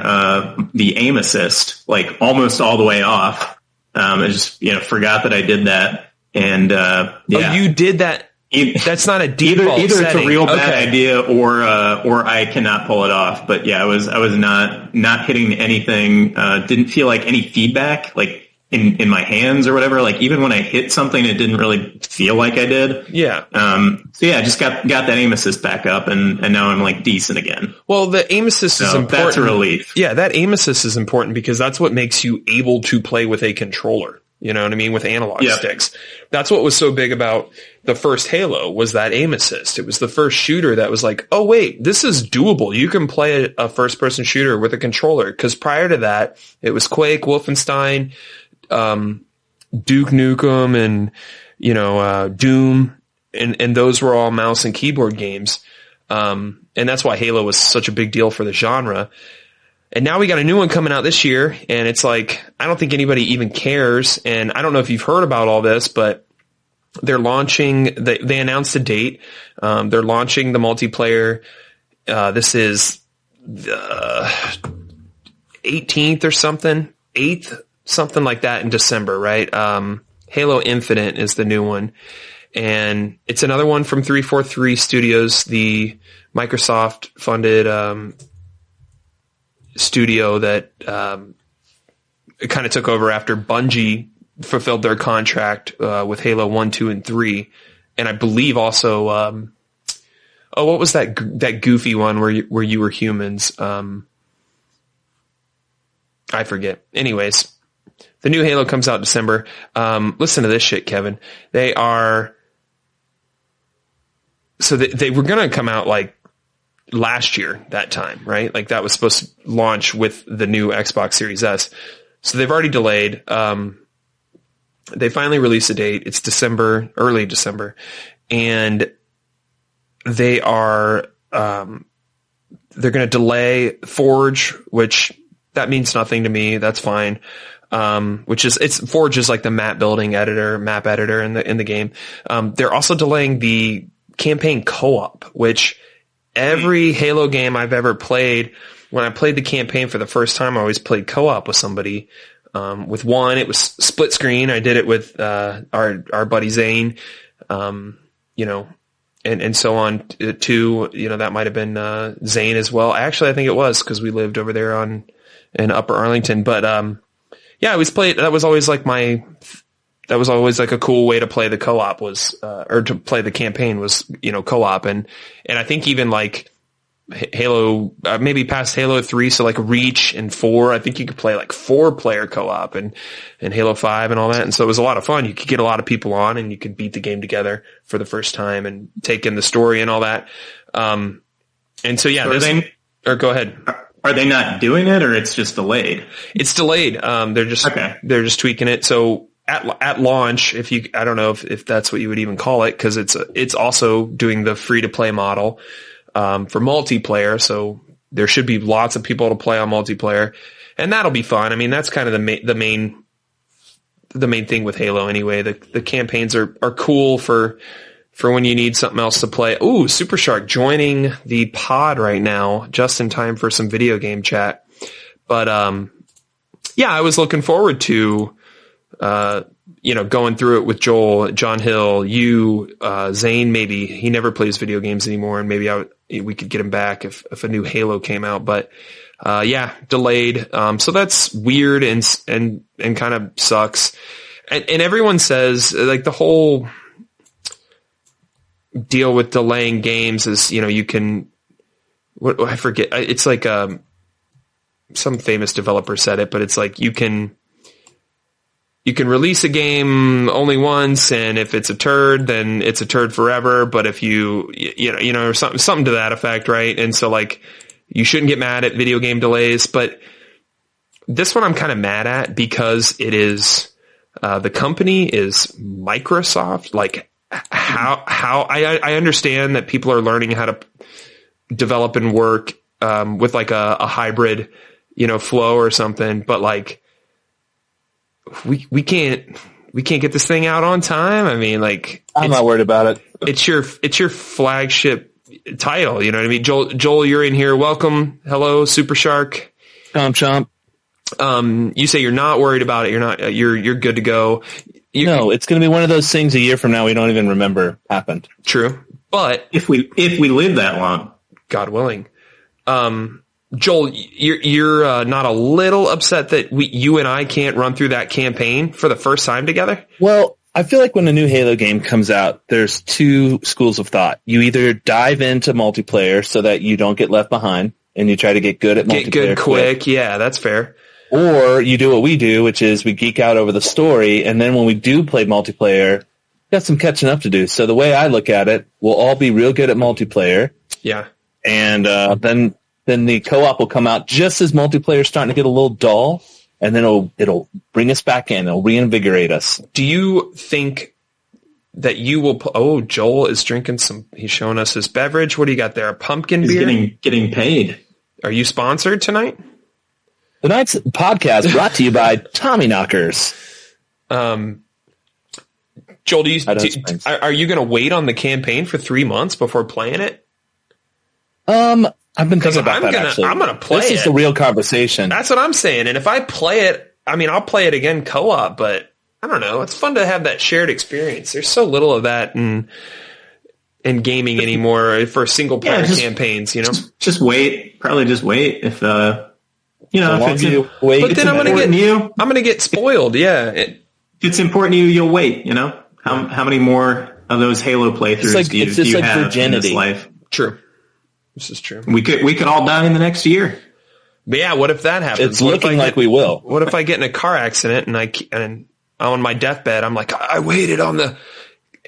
the aim assist like almost all the way off. I just forgot that I did that, and Oh, you did that. That's not a default either setting. It's a real bad idea, or I cannot pull it off. But yeah, I was not hitting anything. Didn't feel like any feedback, like in my hands or whatever. Like even when I hit something, it didn't really feel like I did. Yeah. So yeah, I just got that aim assist back up, and now I'm like decent again. Well, the aim assist is important. That's a relief. Yeah, that aim assist is important because that's what makes you able to play with a controller. You know what I mean? With analog sticks. That's what was so big about the first Halo, was that aim assist. It was the first shooter that was like, oh wait, this is doable. You can play a first person shooter with a controller. Because prior to that, it was Quake, Wolfenstein, Duke Nukem, and Doom, and those were all mouse and keyboard games. And that's why Halo was such a big deal for the genre. And now we got a new one coming out this year, and it's like, I don't think anybody even cares. And I don't know if you've heard about all this, but they're launching, they announced a date. They're launching the multiplayer. This is the 18th or something, 8th, something like that in December, right? Halo Infinite is the new one. And it's another one from 343 Studios, the Microsoft funded studio that it kind of took over after Bungie fulfilled their contract with Halo 1, 2, and 3. And I believe also, what was that goofy one where you were humans? I forget. Anyways, the new Halo comes out December. Listen to this shit, Kevin. They are... So they were going to come out like last year, that time, right? Like that was supposed to launch with the new Xbox Series S. So they've already delayed. They finally released a date. It's December, early December. And they are, they're going to delay Forge, which that means nothing to me. That's fine. Forge is like the map editor in the game. They're also delaying the campaign co-op, which every Halo game I've ever played, when I played the campaign for the first time, I always played co-op with somebody. With one, it was split screen. I did it with our buddy Zane, and so on. Two, that might have been Zane as well. Actually, I think it was because we lived over there in Upper Arlington. But I always played. That was always like a cool way to play the co-op or to play the campaign was, co-op. And I think even like Halo, maybe past Halo 3, so like Reach and 4, I think you could play like 4-player co-op and Halo 5 and all that. And so it was a lot of fun. You could get a lot of people on and you could beat the game together for the first time and take in the story and all that. And so, yeah, go ahead. Are they not doing it or it's just delayed? It's delayed. They're just tweaking it. So, at launch, I don't know if that's what you would even call it, because it's also doing the free to play model for multiplayer. So there should be lots of people to play on multiplayer, and that'll be fun. I mean, that's kind of the main thing with Halo anyway. The campaigns are cool for when you need something else to play. Ooh, Super Shark joining the pod right now, just in time for some video game chat. But I was looking forward to going through it with Joel, John Hill, you, Zane. Maybe he never plays video games anymore, and maybe we could get him back if a new Halo came out. But delayed. So that's weird and kind of sucks. And everyone says like the whole deal with delaying games is you can. I forget. It's like some famous developer said it, but it's like you can release a game only once, and if it's a turd, then it's a turd forever. But if or something to that effect, right? And so like you shouldn't get mad at video game delays, but this one I'm kind of mad at because it is the company is Microsoft. Like how I understand that people are learning how to develop and work with like a hybrid flow or something, but like we can't get this thing out on time. I mean, like I'm not worried about it. It's your flagship title. You know what I mean? Joel, you're in here. Welcome. Hello, Super Shark. Chomp. You say you're not worried about it. You're not. You're good to go. No, it's going to be one of those things a year from now we don't even remember happened. True, but if we live that long, God willing. Joel, you're not a little upset that you and I can't run through that campaign for the first time together? Well, I feel like when a new Halo game comes out, there's two schools of thought. You either dive into multiplayer so that you don't get left behind and you try to get good at multiplayer. Get good quick. Yeah, that's fair. Or you do what we do, which is we geek out over the story, and then when we do play multiplayer, got some catching up to do. So the way I look at it, we'll all be real good at multiplayer. Yeah. And then the co-op will come out just as multiplayer is starting to get a little dull, and then it'll bring us back in. It'll reinvigorate us. Do you think that you will... Joel is drinking he's showing us his beverage. What do you got there? A pumpkin beer? He's getting paid. Are you sponsored tonight? Tonight's podcast brought to you by Tommy Knockers. Joel, are you going to wait on the campaign for 3 months before playing it? I've been thinking about that, actually. I'm going to play it. This is the real conversation. That's what I'm saying. And if I play it I mean, I'll play it again co-op, but I don't know. It's fun to have that shared experience. There's so little of that in gaming anymore for single player campaigns, you know? Just wait. Probably just wait. If, you know, if it's wait, but then I'm going to get spoiled. Yeah. If it's important to you, you'll wait, you know? How many more of those Halo playthroughs do you have virginity. In this life? True. This is true. We could all die in the next year. But yeah, what if that happens? It's looking like we will. What if I get in a car accident and I'm on my deathbed? I'm like, I waited on the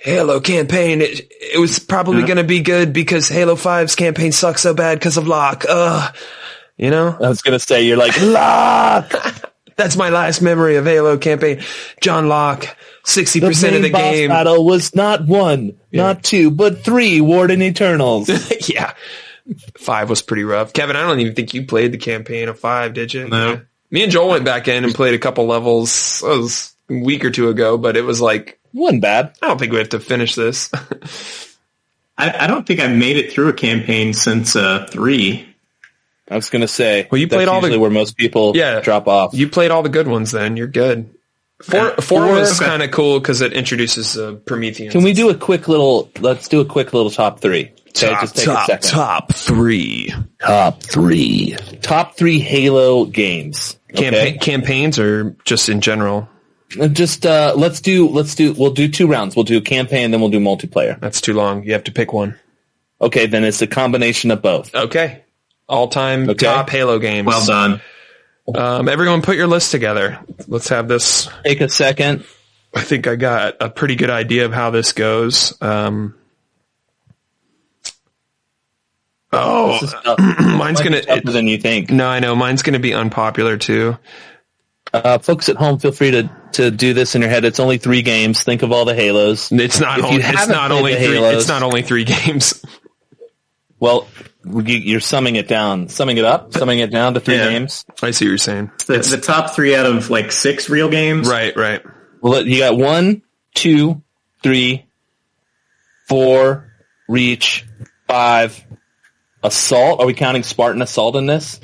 Halo campaign. It was probably going to be good because Halo 5's campaign sucks so bad because of Locke. You know? I was going to say, you're like, Locke! That's my last memory of Halo campaign. John Locke, 60% of the game. The battle was not 1, not 2, but 3 Warden Eternals. Yeah. 5 was pretty rough. Kevin, I don't even think you played the campaign of 5, did you? No. Me and Joel went back in and played a couple levels. It was a week or two ago, but it was like... Wasn't bad. I don't think we have to finish this. I don't think I've made it through a campaign since 3. I was going to say, well, you played all where most people drop off. You played all the good ones then. You're good. 4 was kind of cool because it introduces Prometheus. Can we do let's do a quick little top 3. Okay, just take a second. Top 3. Top 3 Halo games. Okay? Campaigns or just in general? Just, we'll do 2 rounds. We'll do campaign, then we'll do multiplayer. That's too long. You have to pick one. Okay, then it's a combination of both. Okay. All-time top Halo games. Well done. Everyone put your list together. Let's have this. Take a second. I think I got a pretty good idea of how this goes. Mine's tougher than you think. No, I know. Mine's going to be unpopular too. Folks at home, feel free to do this in your head. It's only 3 games. Think of all the Halos. It's not only 3 games. Well, you're summing it down. Summing it down to 3 games. I see what you're saying. The top 3 out of like 6 real games. Right. Well, you got 1, 2, 3, 4, Reach, 5, Assault. Are we counting Spartan Assault in this?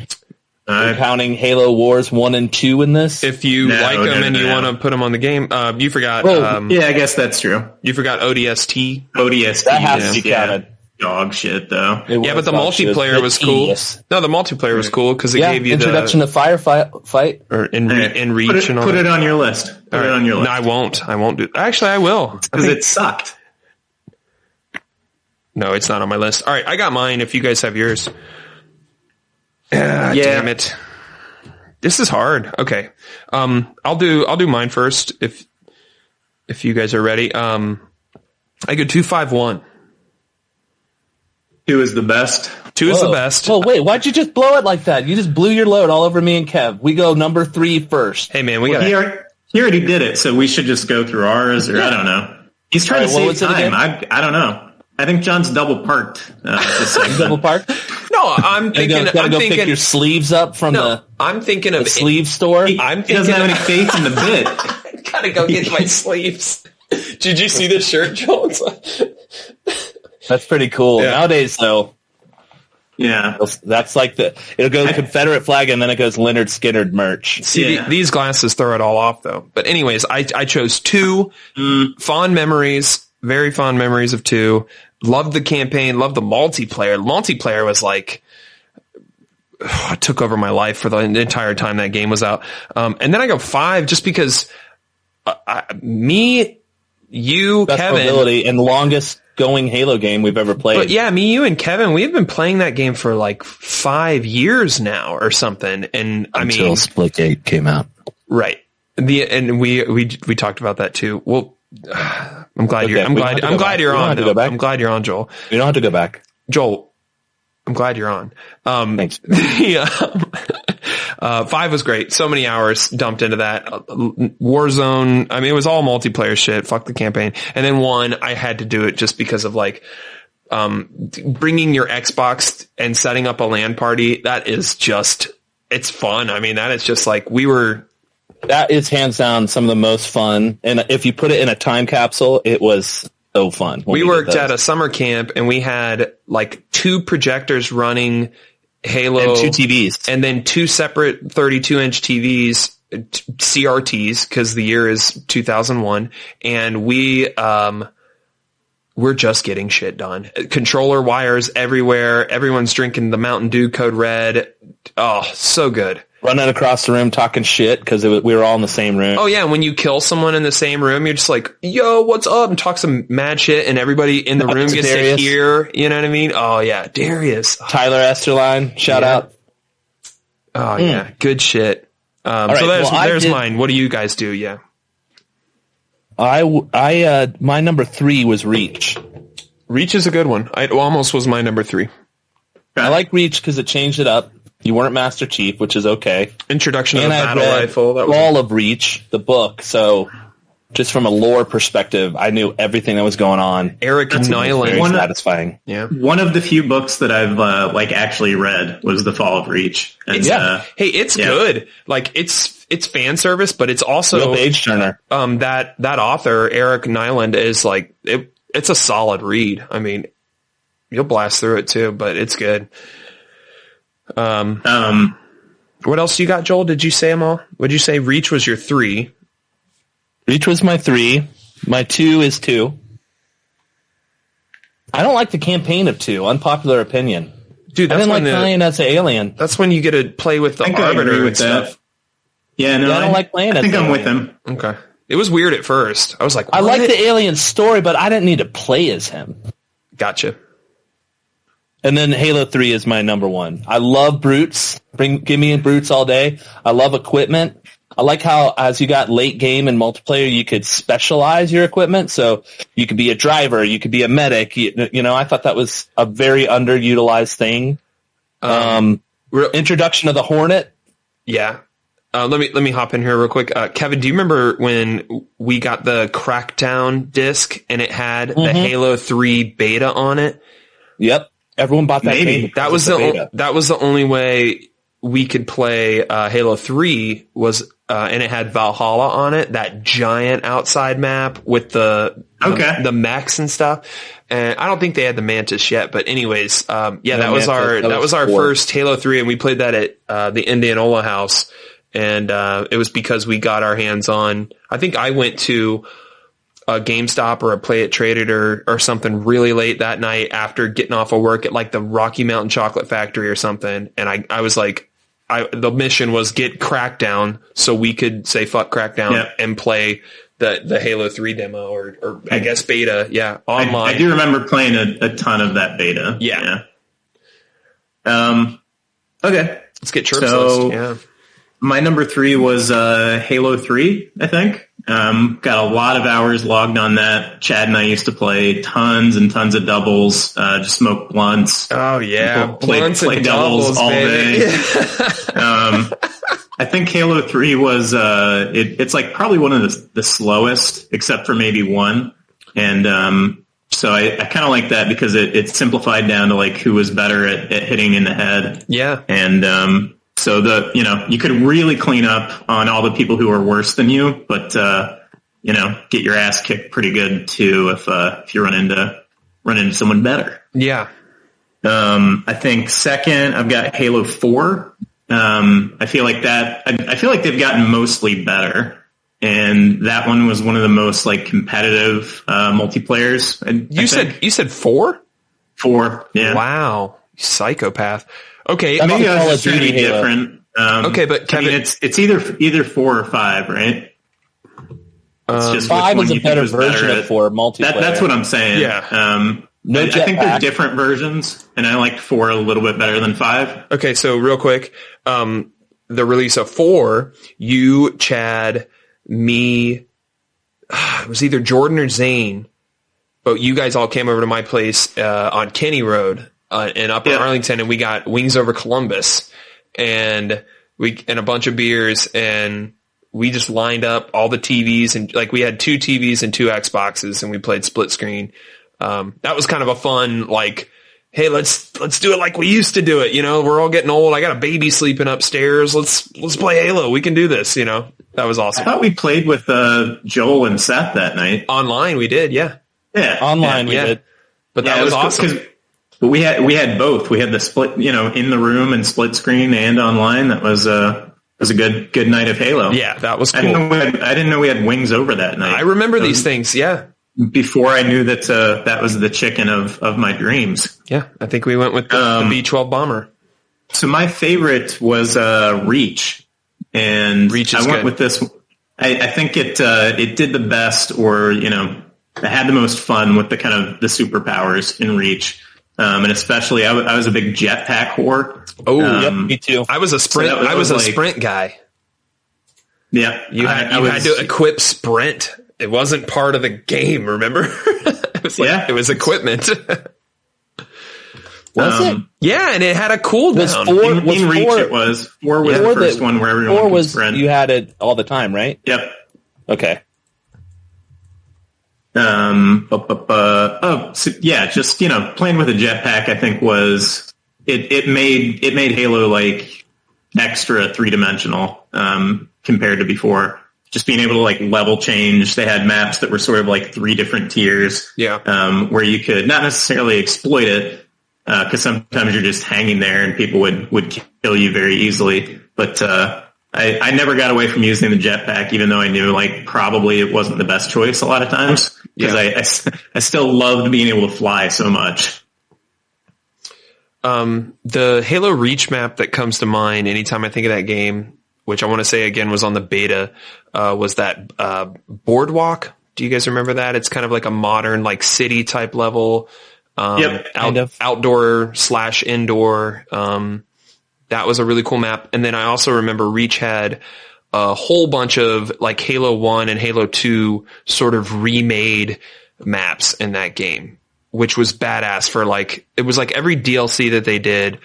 Are we counting Halo Wars 1 and 2 in this? If you like them and you want to put them on the game, you forgot. Yeah, I guess that's true. You forgot ODST. That has to be counted. Dog shit, though. Yeah, but the multiplayer was cool. No, the multiplayer was cool because it gave you introduction to firefight or in Reach and all. Put it on your list. Put it on your list. No, I won't. I won't do. Actually, I will because it sucked. No, it's not on my list. All right, I got mine. If you guys have yours. Damn it. This is hard. Okay. I'll do mine first if you guys are ready. I go 2-5-1. 2 is the best. 2 is the best. Oh, wait, why'd you just blow it like that? You just blew your load all over me and Kev. We go number 3 first. Hey man, he already did it, so we should just go through ours, or I don't know. He's trying to save time. I don't know. I think John's double parked. Double parked? No, I'm thinking. Gotta go pick your sleeves up from I'm thinking of the sleeve store. He doesn't have any faith in the bit. Gotta go get my sleeves. Did you see this shirt, Joel? That's pretty cool. Yeah. Nowadays, though. Yeah. That's like it'll go Confederate flag and then it goes Leonard Skinner merch. See, these glasses throw it all off, though. But anyways, I chose 2 fond memories, very fond memories of 2. Loved the campaign, loved the multiplayer. The multiplayer was like, it took over my life for the entire time that game was out. And then I go 5 just because you, best Kevin. Mobility and longest going Halo game we've ever played. But yeah, me, you, and Kevin, we've been playing that game for like 5 years now or something. And until Splitgate came out. Right. And we talked about that too. Well, I'm glad you're on. I'm glad you're on, Joel. You don't have to go back. Joel, I'm glad you're on. Thanks. 5 was great. So many hours dumped into that. Warzone. I mean, it was all multiplayer shit. Fuck the campaign. And then 1, I had to do it just because of like, bringing your Xbox and setting up a LAN party. That is just, it's fun. I mean, that is just like that is hands down some of the most fun. And if you put it in a time capsule, it was so fun. We worked at a summer camp and we had like 2 projectors running Halo and 2 TVs, and then 2 separate 32-inch TVs CRTs because the year is 2001, and we're just getting shit done. Controller wires everywhere. Everyone's drinking the Mountain Dew Code Red. Oh, so good. Running across the room talking shit because we were all in the same room. Oh yeah, when you kill someone in the same room, you're just like, yo, what's up? And talk some mad shit, and everybody in the room gets Darius. to hear, you know what I mean? Oh yeah, Darius. Tyler Esterline, shout out. Oh yeah, good shit. right, So there's well, mine. What do you guys do? Yeah. My number 3 was Reach. Reach is a good one. It almost was my number 3. I like Reach because it changed it up. You weren't Master Chief, which is okay. Introduction And of the I battle read rifle. That was all of Reach, the book. So just from a lore perspective, I knew everything that was going on. Eric Nyland. Very satisfying. Yeah. One of the few books that I've actually read was The Fall of Reach. And, It's good. Like it's fan service, but it's also Real page turner. That author Eric Nyland is like it's a solid read. I mean, you'll blast through it too, but it's good. What else you got, Joel? Did you say them all? Would you say Reach was your 3? Reach was my 3. My 2 is 2. I don't like the campaign of 2. Unpopular opinion. Dude, I that's didn't like playing as an alien. That's when you get to play with the Arbiter and stuff. Yeah, no, I don't like playing as I think an I'm alien. with him. Okay. It was weird at first. I was like, I like what? the alien story, but I didn't need to play as him. Gotcha. And then Halo 3 is my number 1. I love brutes. Give me brutes all day. I love equipment. I like how as you got late game and multiplayer, you could specialize your equipment. So you could be a driver, you could be a medic. You know, I thought that was a very underutilized thing. Introduction of the Hornet. Yeah. Let me hop in here real quick. Kevin, do you remember when we got the Crackdown disc and it had the Halo 3 beta on it? Yep. Everyone bought that. Maybe. That was the only way we could play Halo 3 was and it had Valhalla on it, that giant outside map with the mechs and stuff. And I don't think they had the Mantis yet, but anyways, that was our first Halo 3, and we played that at the Indianola house. And it was because we got our hands on, I think I went to a GameStop or a Play It Trade It or something really late that night after getting off of work at like the Rocky Mountain Chocolate Factory or something. And I was like, the mission was get Crackdown so we could say fuck Crackdown and play the Halo 3 demo or I guess beta. Yeah. Online. I do remember playing a ton of that beta. Yeah. Okay. Let's get Churp's list. Yeah. My number 3 was Halo 3, I think. Got a lot of hours logged on that. Chad and I used to play tons and tons of doubles, just smoke blunts. Oh, yeah. Play doubles all day. I think Halo 3 was, it's like probably one of the slowest, except for maybe 1. And so I kind of like that because it simplified down to like who was better at hitting in the head. Yeah. And so you could really clean up on all the people who are worse than you, but get your ass kicked pretty good too if you run into someone better. Yeah. I think second, I've got Halo 4. I feel like they've gotten mostly better, and that one was one of the most like competitive multiplayers. You said 4? 4, yeah. Wow, psychopath. Okay, maybe I Call was of trying to Duty be different. Okay, but Kevin, it's either 4 or 5, right? It's just 5 is a better version of 4 multiplayer. That's what I'm saying. Yeah. I think they're different versions, and I liked 4 a little bit better than 5. Okay, so real quick, the release of 4, you, Chad, me, it was either Jordan or Zane, but you guys all came over to my place on Kenny Road in Upper Arlington, and we got Wings Over Columbus, and a bunch of beers, and we just lined up all the TVs, and like we had 2 TVs and 2 Xboxes, and we played split screen. That was kind of a fun, like, hey, let's do it like we used to do it. We're all getting old. I got a baby sleeping upstairs. Let's play Halo. We can do this. That was awesome. I thought we played with Joel and Seth that night. Online, we did. Yeah. Yeah. Online, we did. But that was awesome. But we had both. We had the split, in the room and split screen and online. That was was a good night of Halo. Yeah, that was cool. I didn't know we had wings over that night. I remember these things. Yeah. Before I knew that that was the chicken of my dreams. Yeah, I think we went with the B-12 bomber. So my favorite was Reach, and Reach is I went good. with this. I think it did the best, or it had the most fun with the kind of the superpowers in Reach, and especially I was a big jetpack whore. Oh, yep, me too. I was a sprint. So that I was a like, sprint guy. Yeah, You had to equip sprint. It wasn't part of the game, remember? It was it was equipment. Was it? Yeah, and it had a cooldown. In Reach, it was. 4 was the first one where everyone could sprint. You had it all the time, right? Yep. Okay. So, yeah, just playing with a jetpack, I think was it made Halo like extra 3-dimensional compared to before. Just being able to like level change. They had maps that were sort of like 3 different tiers. Yeah. Where you could not necessarily exploit it, because sometimes you're just hanging there and people would kill you very easily. But I never got away from using the jetpack, even though I knew like probably it wasn't the best choice a lot of times, because I still loved being able to fly so much. The Halo Reach map that comes to mind anytime I think of that game, which I want to say again was on the beta, was that Boardwalk. Do you guys remember that? It's kind of like a modern like city type level. Outdoor/indoor. That was a really cool map. And then I also remember Reach had a whole bunch of like Halo 1 and Halo 2 sort of remade maps in that game, which was badass for like, it was like every DLC that they did.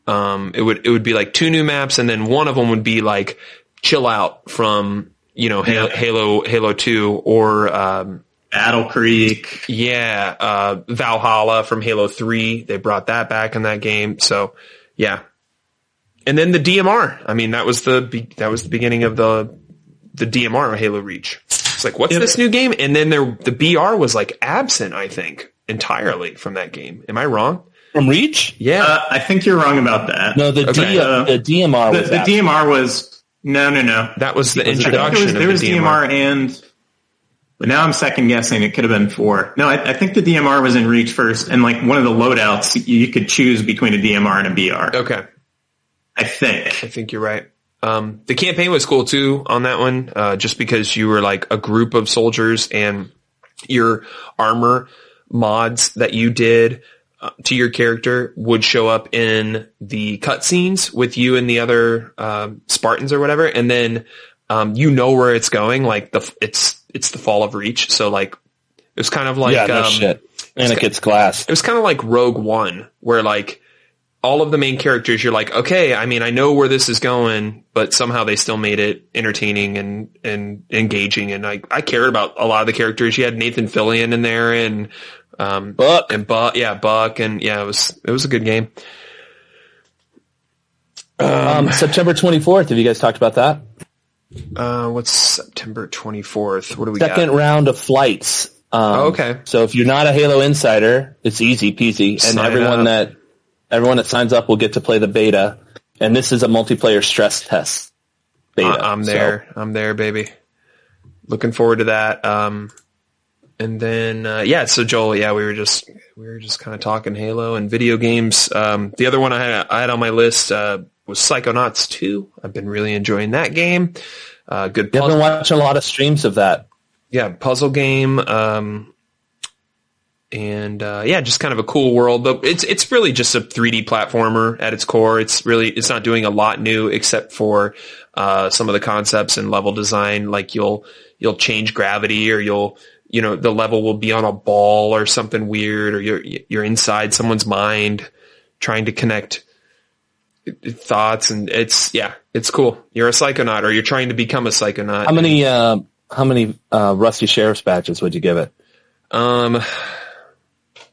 It would be like 2 new maps, and then one of them would be like Chill Out from, Halo 2 or, Battle Creek. Yeah. Valhalla from Halo 3. They brought that back in that game. So yeah. And then the DMR. I mean, that was the beginning of the DMR of Halo Reach. It's like, what's this new game? And then the BR was like absent, I think, entirely from that game. Am I wrong? From Reach? Yeah. I think you're wrong about that. No, the DMR was the DMR was no. That was the introduction there was of the DMR and. But now I'm second guessing. It could have been 4. No, I think the DMR was in Reach first, and like one of the loadouts, you could choose between a DMR and a BR. Okay. I think you're right. The campaign was cool too on that one, just because you were like a group of soldiers and your armor mods that you did to your character would show up in the cutscenes with you and the other Spartans or whatever, and then where it's going. Like it's the fall of Reach, so like it was kind of like shit. And it gets glass. It was kind of like Rogue One, where like all of the main characters, you're like, okay, I mean, I know where this is going, but somehow they still made it entertaining and engaging. And I cared about a lot of the characters. You had Nathan Fillion in there and Buck, and Buck, and yeah, it was a good game. September 24th. Have you guys talked about that? What's September 24th? What do we Second got? round of flights. Okay. So if you're not a Halo insider, it's easy peasy, and everyone that signs up will get to play the beta. And this is a multiplayer stress test beta. I'm there, baby. Looking forward to that. And then so Joel, we were just kind of talking Halo and video games. The other one I had on my list was Psychonauts 2. I've been really enjoying that game. Good puzzle. I've been watching a lot of streams of that. Yeah, puzzle game. Just kind of a cool world. But it's really just a 3D platformer at its core. It's not doing a lot new except for some of the concepts and level design. Like you'll change gravity, or the level will be on a ball or something weird, or you're inside someone's mind trying to connect thoughts, and it's cool. You're a psychonaut, or you're trying to become a psychonaut. How many Rusty Sheriff's badges would you give it?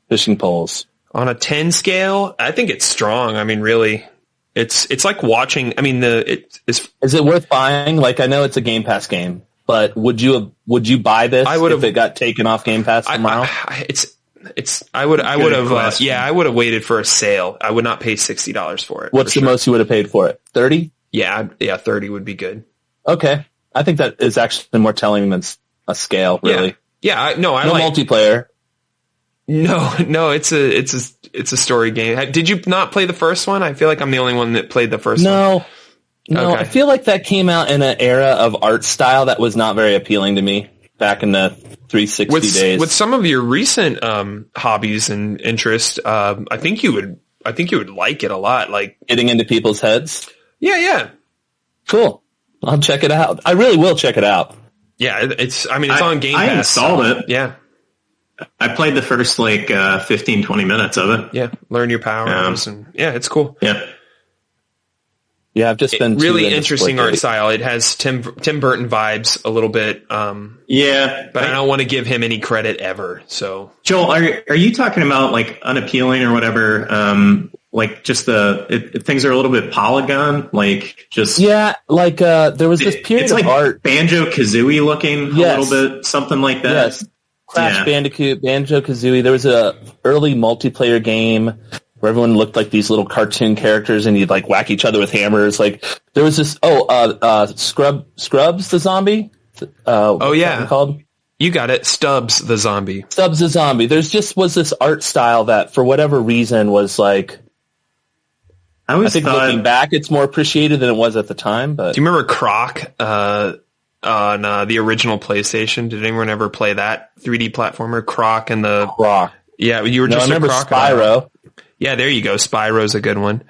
Fishing poles. On a 10 scale, I think it's strong. I mean, really, it's like watching. I mean, is it worth buying? Like, I know it's a Game Pass game, but would you buy this if it got taken off Game Pass tomorrow? I would have waited for a sale. I would not pay $60 for it. What's the most you would have paid for it? 30? Yeah, 30 would be good. Okay. I think that is actually more telling than a scale, really. Yeah. No multiplayer. No, it's a story game. Did you not play the first one? I feel like I'm the only one that played the first one. No, okay. I feel like that came out in an era of art style that was not very appealing to me back in the 360 days. With some of your recent hobbies and interests, I think you would like it a lot. Like getting into people's heads. Yeah. Cool. I'll check it out. I really will check it out. Yeah, it's on Game Pass. I installed it. Yeah. I played the first 15, 20 minutes of it. Yeah, learn your powers, and it's cool. Yeah, I've just been really interesting art style. It has Tim Burton vibes a little bit. But I don't want to give him any credit ever. So, Joel, are you talking about like unappealing or whatever? Like just things are a little bit polygon, like just there was this period it's of like art, Banjo-Kazooie looking a little bit, something like that. Yes. Crash Bandicoot, Banjo-Kazooie. There was a early multiplayer game where everyone looked like these little cartoon characters and you'd like whack each other with hammers. Like there was this, Scrubs the zombie. Oh yeah. Called? You got it. Stubbs the zombie. Stubbs the zombie. There's just was this art style that for whatever reason was like, I think looking back, it's more appreciated than it was at the time. But do you remember Croc on the original PlayStation? Did anyone ever play that 3D platformer, Croc and the Croc? Yeah, you were just I remember Croc. Spyro. Yeah, there you go. Spyro's a good one.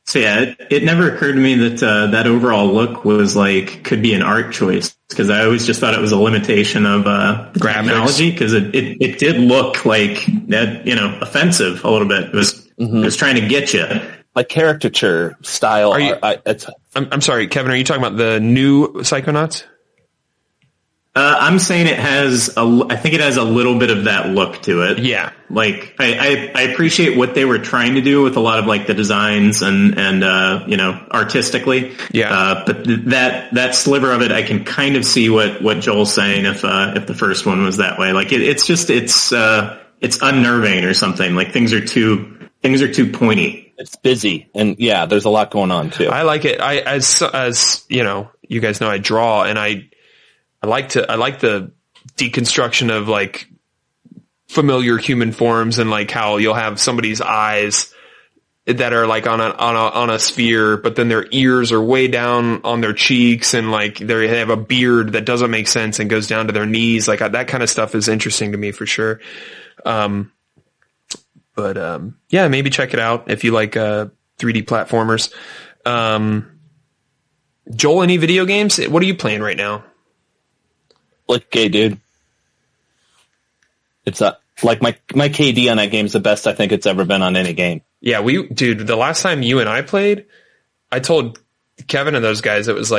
So yeah, it never occurred to me that that overall look was could be an art choice, because I always just thought it was a limitation of technology, because it did look like that, offensive a little bit. It was trying to get you. Like caricature style. I'm sorry, Kevin, are you talking about the new Psychonauts? I'm saying I think it has a little bit of that look to it. Yeah. Like, I appreciate what they were trying to do with a lot of the designs and artistically. Yeah. But that sliver of it, I can kind of see what Joel's saying if the first one was that way. Like it's unnerving or something. Like things are too pointy. It's busy, and there's a lot going on too. I like it. As you guys know, I draw, and I like the deconstruction of familiar human forms, and how you'll have somebody's eyes that are on a sphere, but then their ears are way down on their cheeks, and they have a beard that doesn't make sense and goes down to their knees. That kind of stuff is interesting to me for sure. But maybe check it out if you like 3D platformers. Joel, any video games? What are you playing right now? Okay, dude. It's my KD on that game is the best I think it's ever been on any game. Yeah, the last time you and I played, I told Kevin and those guys it was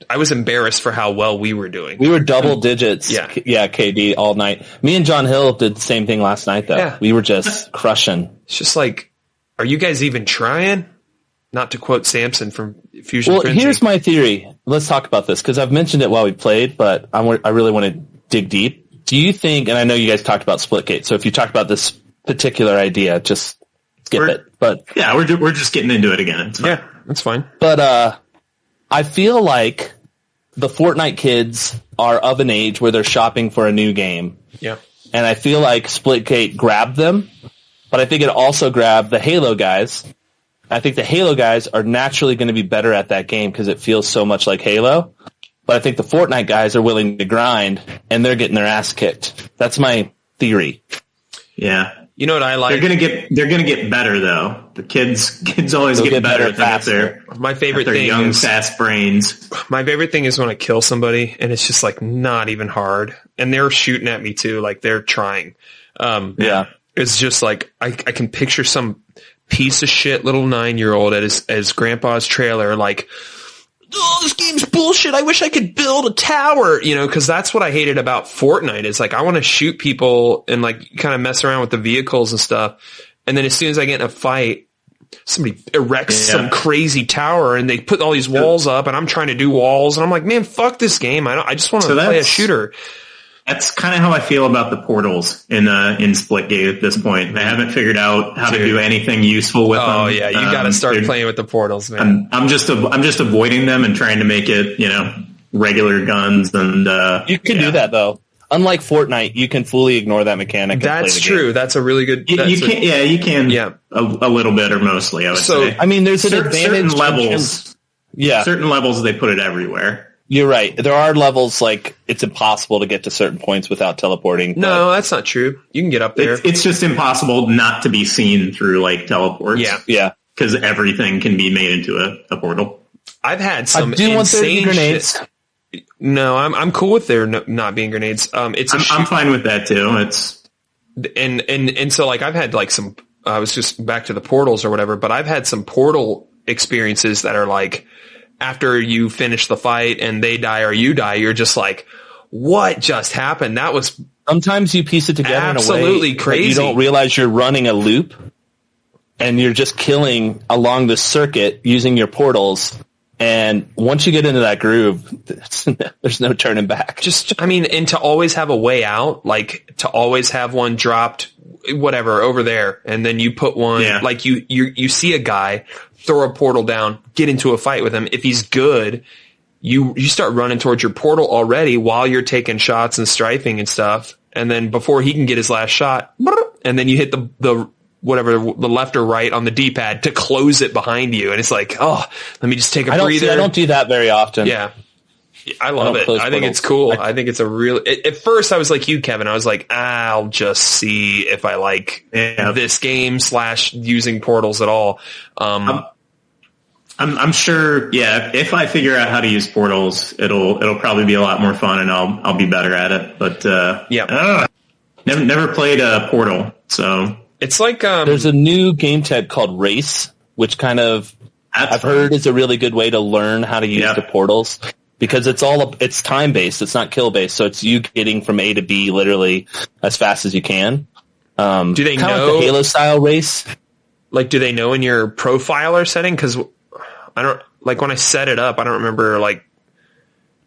I was embarrassed for how well we were doing. We were double digits. Yeah, KD all night. Me and John Hill did the same thing last night, though. Yeah. We were just crushing. It's just are you guys even trying? Not to quote Samson from Fusion Well, Frenzy. Here's my theory. Let's talk about this, because I've mentioned it while we played, but I really want to dig deep. Do you think, and I know you guys talked about Splitgate, so if you talked about this particular idea, just skip it. But yeah, we're just getting into it again. It's fine. Yeah, that's fine. But I feel like the Fortnite kids are of an age where they're shopping for a new game. Yeah. And I feel like Splitgate grabbed them, but I think it also grabbed the Halo guys. I think the Halo guys are naturally going to be better at that game because it feels so much like Halo. But I think the Fortnite guys are willing to grind, and they're getting their ass kicked. That's my theory. Yeah. You know what I like? They're gonna get better though. The kids always get better faster. My favorite thing young is fast brains. My favorite thing is when I kill somebody and it's just not even hard, and they're shooting at me too, they're trying. It's just I can picture some piece of shit little 9-year-old at his grandpa's trailer oh, this game's bullshit. I wish I could build a tower, because that's what I hated about Fortnite is I want to shoot people and kind of mess around with the vehicles and stuff. And then as soon as I get in a fight, somebody erects some crazy tower and they put all these walls up and I'm trying to do walls and I'm like, man, fuck this game. I just want to play a shooter. That's kind of how I feel about the portals in Splitgate at this point. I haven't figured out how to do anything useful with them. Oh yeah, you got to start playing with the portals, man. I'm just avoiding them and trying to make it, regular guns and. You can do that though. Unlike Fortnite, you can fully ignore that mechanic. That's true. That's a really good. You can. Yeah, a little bit or mostly. I would say. I mean, there's an advantage. Certain levels. Yeah, certain levels they put it everywhere. You're right. There are levels like it's impossible to get to certain points without teleporting. No, that's not true. You can get up there. It's just impossible not to be seen through like teleports. Yeah. Because everything can be made into a portal. I've had some insane grenades. Shit. No, I'm cool with there not being grenades. I'm fine with that too. It's and so like I've had like some. I was just back to the portals or whatever, but I've had some portal experiences that are like after you finish the fight and they die or you die, you're just like, what just happened? That was sometimes you piece it together absolutely in a way crazy. You don't realize you're running a loop and you're just killing along the circuit using your portals. And once you get into that groove, there's no turning back. And to always have a way out, like to always have one dropped, whatever, over there. And then you put one, like you see a guy, throw a portal down, get into a fight with him. If he's good, you start running towards your portal already while you're taking shots and strafing and stuff. And then before he can get his last shot, and then you hit the left or right on the D-pad to close it behind you. And it's like, oh, let me just take a breather. I don't do that very often. Yeah. I love it. I think it's cool. I think it's a real, at first I was like you, Kevin. I was like, I'll just see if I like this game / using portals at all. I'm sure. Yeah. If I figure out how to use portals, it'll probably be a lot more fun and I'll be better at it. But, never played a Portal. So. It's like there's a new game type called Race, which kind of I've heard is a really good way to learn how to use the portals because it's time based. It's not kill based, so it's you getting from A to B literally as fast as you can. Do they know like the Halo style race? Like, do they know in your profiler setting? Because I don't like when I set it up. I don't remember like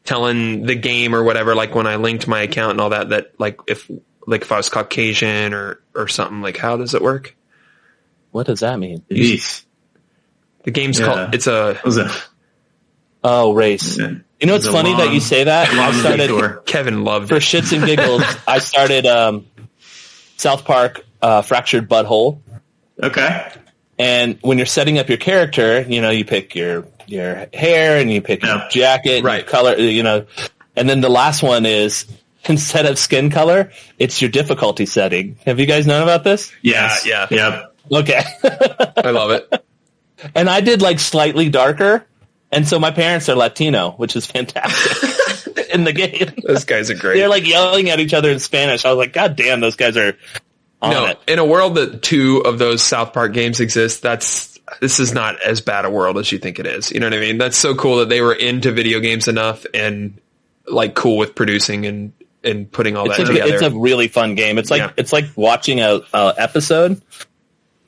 telling the game or whatever. Like when I linked my account and all that like if I was Caucasian or something, like how does it work? What does that mean? The game's called, it's a... Race. Yeah. You know, it's funny that you say that. I started, Kevin loved for it. shits and giggles, I started South Park Fractured Butthole. Okay. And when you're setting up your character, you pick your hair and you pick your jacket, and your color, and then the last one is... Instead of skin color, it's your difficulty setting. Have you guys known about this? Yes. Yeah. Yep. Okay. I love it. And I did like slightly darker. And so my parents are Latino, which is fantastic in the game. Those guys are great. They're like yelling at each other in Spanish. I was like, God damn, those guys are on it. In a world that 2 of those South Park games exist, this is not as bad a world as you think it is. You know what I mean? That's so cool that they were into video games enough and like cool with producing and putting all that together. It's a really fun game. It's like watching a episode,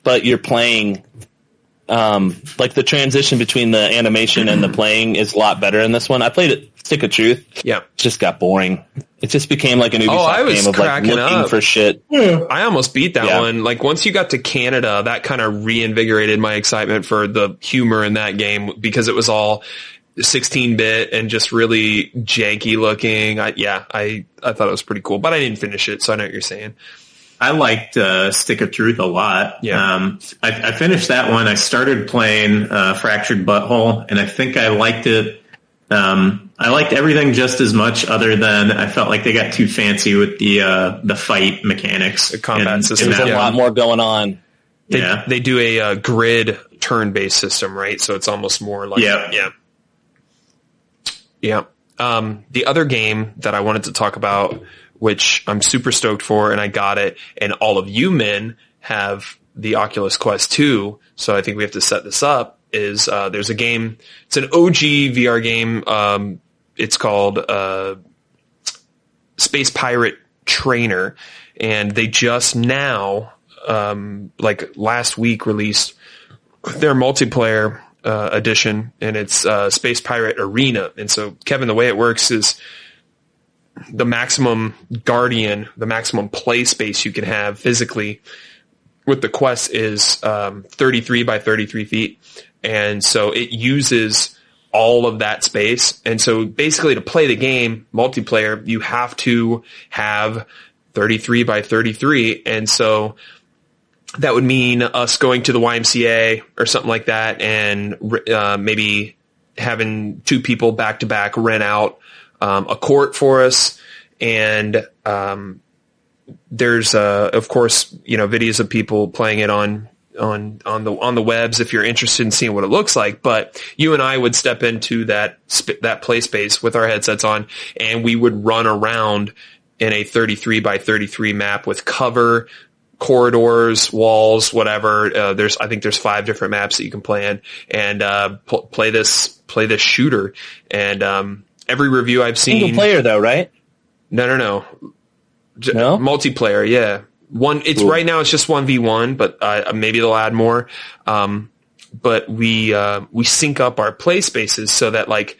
but you're playing. Like the transition between the animation and the playing is a lot better in this one. I played it Stick of Truth. Yeah, it just got boring. It just became like an Ubisoft game of like looking for shit. I almost beat that one. Like once you got to Canada, that kind of reinvigorated my excitement for the humor in that game because it was all 16-bit and just really janky looking. I thought it was pretty cool, but I didn't finish it, so I know what you're saying. I liked Stick of Truth a lot. Yeah. I finished that one. I started playing Fractured Butthole, and I think I liked it. I liked everything just as much, other than I felt like they got too fancy with the fight mechanics, the combat system. There's a lot more going on. They do a grid turn-based system, right? So it's almost more like Yeah. The other game that I wanted to talk about, which I'm super stoked for, and I got it, and all of you men have the Oculus Quest 2, so I think we have to set this up, is there's a game, it's an OG VR game, it's called Space Pirate Trainer, and they just now, like last week, released their multiplayer edition, and it's Space Pirate Arena. And so, Kevin, the way it works is the maximum guardian, the maximum play space you can have physically with the Quest is 33 by 33 feet. And so it uses all of that space. And so basically to play the game multiplayer, you have to have 33 by 33. And so that would mean us going to the YMCA or something like that and maybe having two people back to back rent out a court for us. And there's of course, videos of people playing it on the webs if you're interested in seeing what it looks like. But you and I would step into that play space with our headsets on, and we would run around in a 33 by 33 map with cover, corridors, walls, whatever. I think there's 5 different maps that you can play in, and play this shooter. And every review I've seen, single player though, right? No. No? Multiplayer, yeah. It's cool. Right now it's just 1v1, but maybe they'll add more. But we sync up our play spaces so that like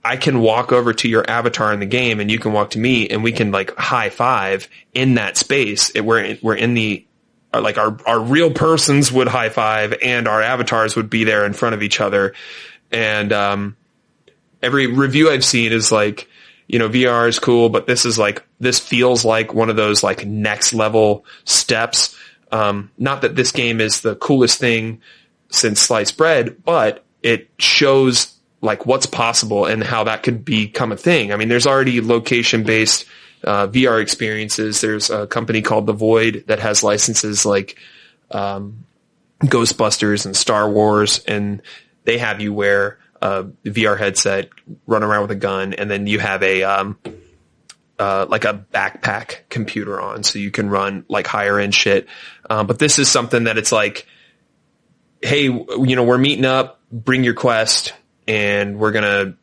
I can walk over to your avatar in the game and you can walk to me, and we can like high five in that space. We're in the like our real persons would high five, and our avatars would be there in front of each other. And every review I've seen is like, VR is cool, but this feels like one of those like next level steps. Not that this game is the coolest thing since sliced bread, but it shows like what's possible and how that could become a thing. I mean, there's already location-based VR experiences. There's a company called The Void that has licenses like Ghostbusters and Star Wars, and they have you wear a VR headset, run around with a gun, and then you have a like a backpack computer on, so you can run like higher end shit. But this is something that it's like, hey, we're meeting up, bring your Quest, and we're gonna,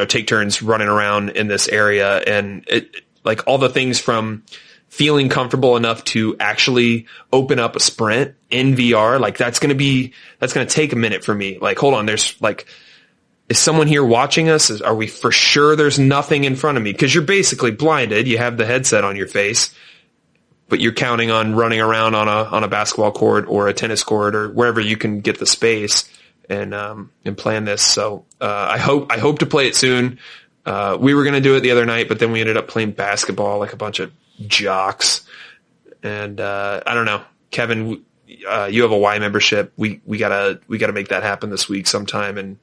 take turns running around in this area. And it, like all the things from feeling comfortable enough to actually open up a sprint in VR, like that's gonna take a minute for me. Like, hold on, there's like, is someone here watching us? Are we for sure there's nothing in front of me? Because you're basically blinded. You have the headset on your face, but you're counting on running around on a basketball court or a tennis court or wherever you can get the space and playing this. So I hope to play it soon. We were going to do it the other night, but then we ended up playing basketball like a bunch of jocks. And I don't know, Kevin, you have a Y membership. We gotta make that happen this week sometime. And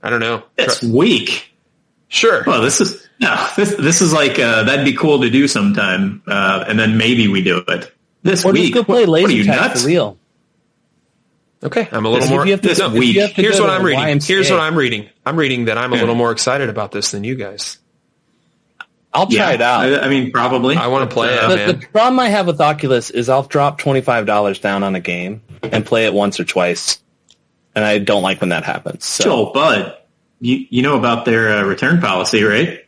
I don't know. This week? Sure. Well, this is like that'd be cool to do sometime, and then maybe we do it this or week. Just go play laser tag nuts? For real. Okay, I'm a little more. This week. Here's what I'm reading. Here's what I'm reading. I'm reading that I'm a little more excited about this than you guys. I'll try it out. I mean, probably. I want to play it, man. The problem I have with Oculus is I'll drop $25 down on a game and play it once or twice. And I don't like when that happens. So. Joel, Bud, you know about their return policy, right?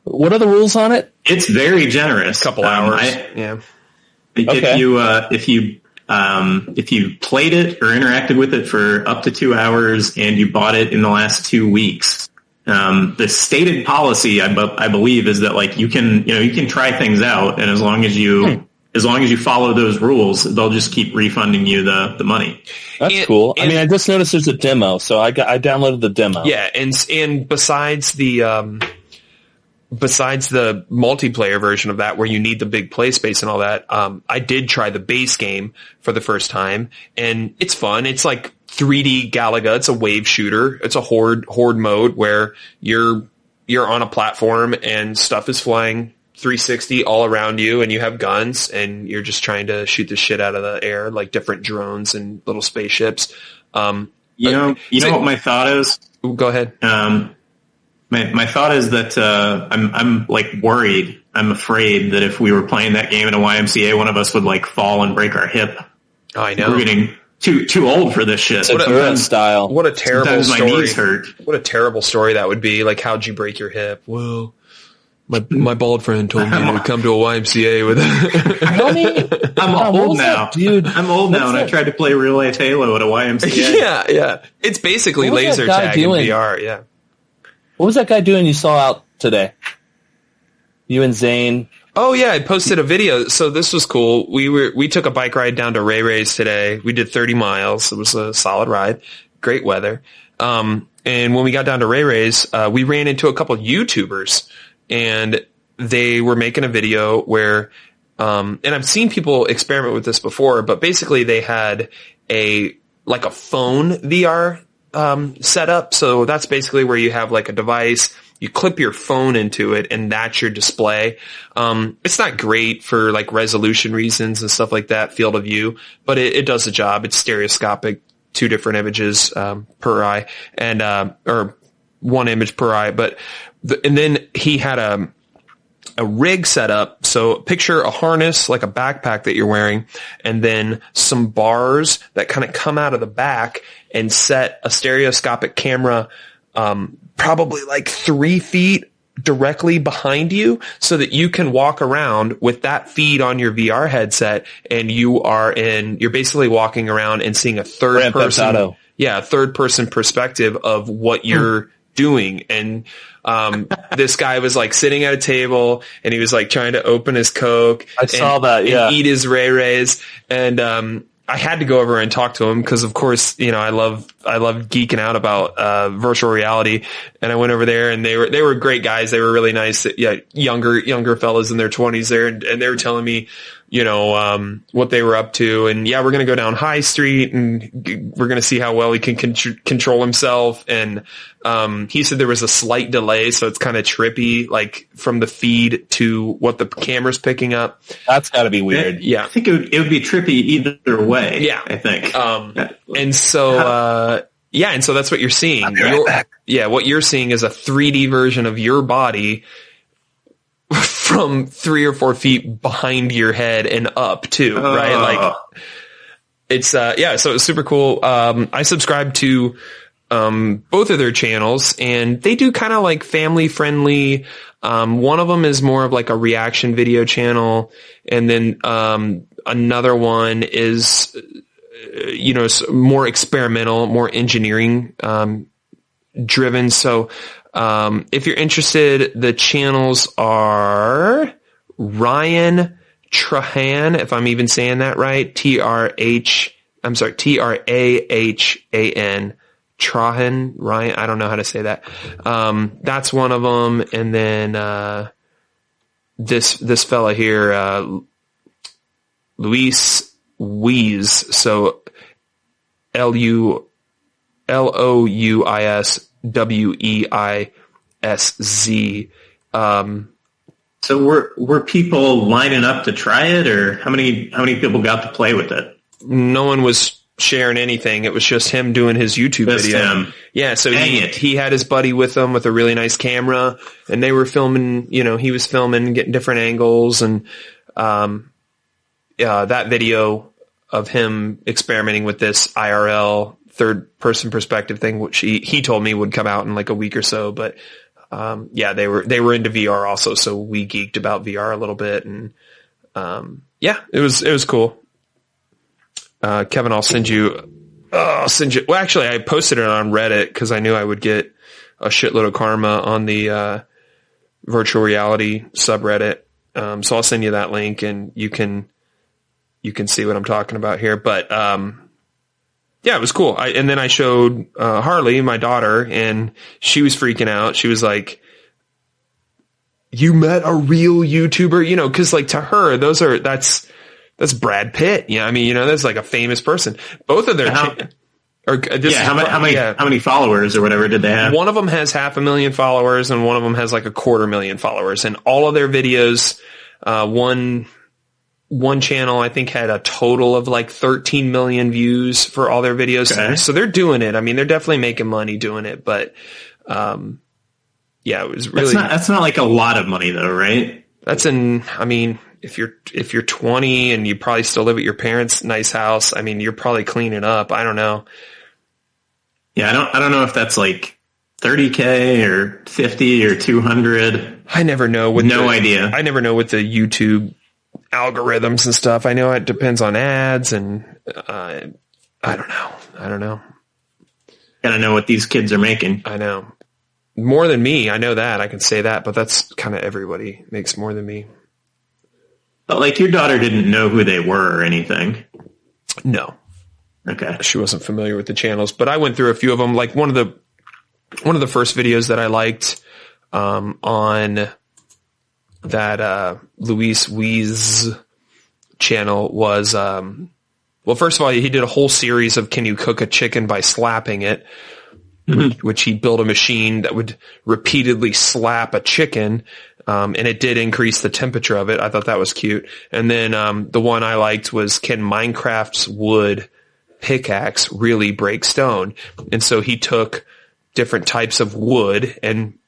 What are the rules on it? It's very generous. Couple hours. Yeah. If you played it or interacted with it for up to 2 hours and you bought it in the last 2 weeks, the stated policy, I believe, is that like you can try things out, and as long as you follow those rules, they'll just keep refunding you the money. That's cool. I mean, I just noticed there's a demo, so I downloaded the demo. Yeah, and besides the multiplayer version of that, where you need the big play space and all that, I did try the base game for the first time, and it's fun. It's like 3D Galaga. It's a wave shooter. It's a horde mode where you're on a platform and stuff is flying 360 all around you, and you have guns, and you're just trying to shoot the shit out of the air, like different drones and little spaceships. You know what my thought is? Go ahead. My thought is that I'm like worried. I'm afraid that if we were playing that game in a YMCA, one of us would like fall and break our hip. Oh, I know. We're getting too old for this shit. Style. What a terrible Sometimes story. My knees hurt. What a terrible story that would be. Like, how'd you break your hip? Well, my bald friend told me to come to a YMCA with I'm old now. Dude, I'm old now, and I tried to play real life Halo at a YMCA. Yeah. It's basically laser tag in VR, yeah. What was that guy doing you saw out today? You and Zane. Oh yeah, I posted a video. So this was cool. We took a bike ride down to Ray Ray's today. We did 30 miles. It was a solid ride. Great weather. And when we got down to Ray Ray's, we ran into a couple YouTubers, and they were making a video where, and I've seen people experiment with this before, but basically they had a phone VR setup. So that's basically where you have like a device. You clip your phone into it, and that's your display. It's not great for like resolution reasons and stuff like that, field of view, but it does the job. It's stereoscopic, 2 different images per eye, and or 1 image per eye. But and then he had a rig set up. So picture a harness, like a backpack that you're wearing, and then some bars that kind of come out of the back and set a stereoscopic camera, probably like 3 feet directly behind you, so that you can walk around with that feed on your VR headset, and you're basically walking around and seeing a third person perspective of what you're doing. And this guy was like sitting at a table, and he was like trying to open his Coke. I saw that, yeah. And eat his Ray Rays. And I had to go over and talk to him because, of course, you know, I love geeking out about virtual reality. And I went over there, and they were great guys. They were really nice. Yeah, younger fellas in their 20s there, and they were telling me, you know, what they were up to. And yeah, we're going to go down High Street, and we're going to see how well he can control himself. And he said there was a slight delay, so it's kind of trippy, like from the feed to what the camera's picking up. That's got to be weird. Yeah, I think it would be trippy either way. Yeah, I think. And so and so that's what you're seeing. What you're seeing is a 3D version of your body from 3 or 4 feet behind your head and up too, right? Like it's, so it's super cool. I subscribe to, both of their channels, and they do kind of like family friendly. One of them is more of like a reaction video channel. And then, another one is, you know, more experimental, more engineering, driven. So, if you're interested, the channels are Ryan Trahan, if I'm even saying that right, Trahan, Trahan, Ryan, I don't know how to say that. That's one of them. And then, this fella here, Luis Weiss, so Louis Weissz. So were people lining up to try it, or how many people got to play with it? No one was sharing anything. It was just him doing his YouTube video. Him. Yeah, so he had his buddy with him with a really nice camera, and they were filming, you know, he was filming, getting different angles, and that video of him experimenting with this IRL third person perspective thing, which he told me would come out in like a week or so. But they were into VR also, so we geeked about VR a little bit, and it was cool. Kevin, I'll send you. Well, actually, I posted it on Reddit because I knew I would get a shitload of karma on the virtual reality subreddit. So I'll send you that link, and you can see what I'm talking about here. But it was cool. And then I showed Harley, my daughter, and she was freaking out. She was like, "You met a real YouTuber?" You know, because like to her, that's Brad Pitt. Yeah, I mean, you know, that's like a famous person. Both of their how many followers or whatever did they have? One of them has 500,000 followers, and one of them has like 250,000 followers. And all of their videos, one channel I think had a total of like 13 million views for all their videos. Okay. So they're doing it. I mean, they're definitely making money doing it. But it was really that's not like a lot of money though, right? If you're 20 and you probably still live at your parents' nice house, I mean, you're probably cleaning up. I don't know. Yeah, I don't know if that's like 30K or 50 or 200. I never know. Idea. I never know what the YouTube algorithms and stuff. I know it depends on ads, and I don't know. Gotta know what these kids are making. I know. more than me. I know that. I can say that, but that's kind of everybody makes more than me. But like your daughter didn't know who they were or anything. No. Okay. She wasn't familiar with the channels, but I went through a few of them. Like one of the first videos that I liked on that Luis Wees channel was well, first of all, he did a whole series of can you cook a chicken by slapping it, which he built a machine that would repeatedly slap a chicken. And it did increase the temperature of it. I thought that was cute. And then the one I liked was can Minecraft's wood pickaxe really break stone? And so he took different types of wood and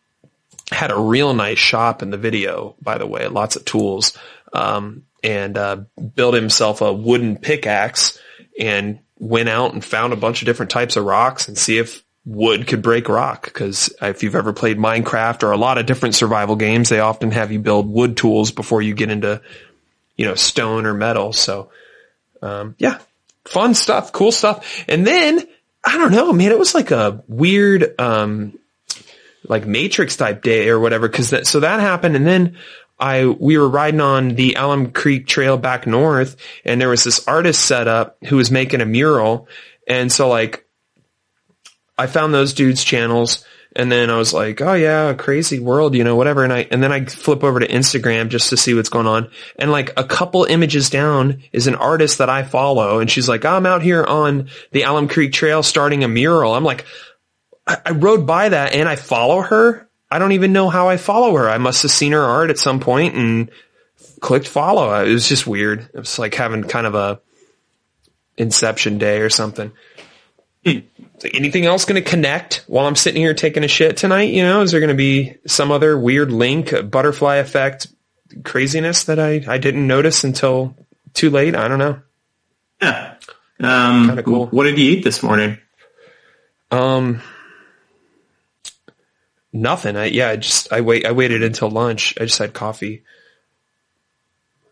had a real nice shop in the video, by the way, lots of tools, and built himself a wooden pickaxe and went out and found a bunch of different types of rocks and see if wood could break rock. Because if you've ever played Minecraft or a lot of different survival games, they often have you build wood tools before you get into, stone or metal. So, yeah, fun stuff, cool stuff. And then, I don't know, man, it was like a weird, like Matrix type day or whatever. So that happened. And then we were riding on the Alum Creek Trail back north, and there was this artist set up who was making a mural. And so like, I found those dudes' channels, and then I was like, oh yeah, crazy world, whatever. And then I flip over to Instagram just to see what's going on. And like a couple images down is an artist that I follow, and she's like, I'm out here on the Alum Creek Trail starting a mural. I'm like, I rode by that and I follow her. I don't even know how I follow her. I must have seen her art at some point and clicked follow. It was just weird. It was like having kind of a Inception day or something. So anything else going to connect while I'm sitting here taking a shit tonight? Is there going to be some other weird link, butterfly effect craziness that I didn't notice until too late? I don't know. Yeah. Kind of cool. What did you eat this morning? Nothing. I waited until lunch. I just had coffee.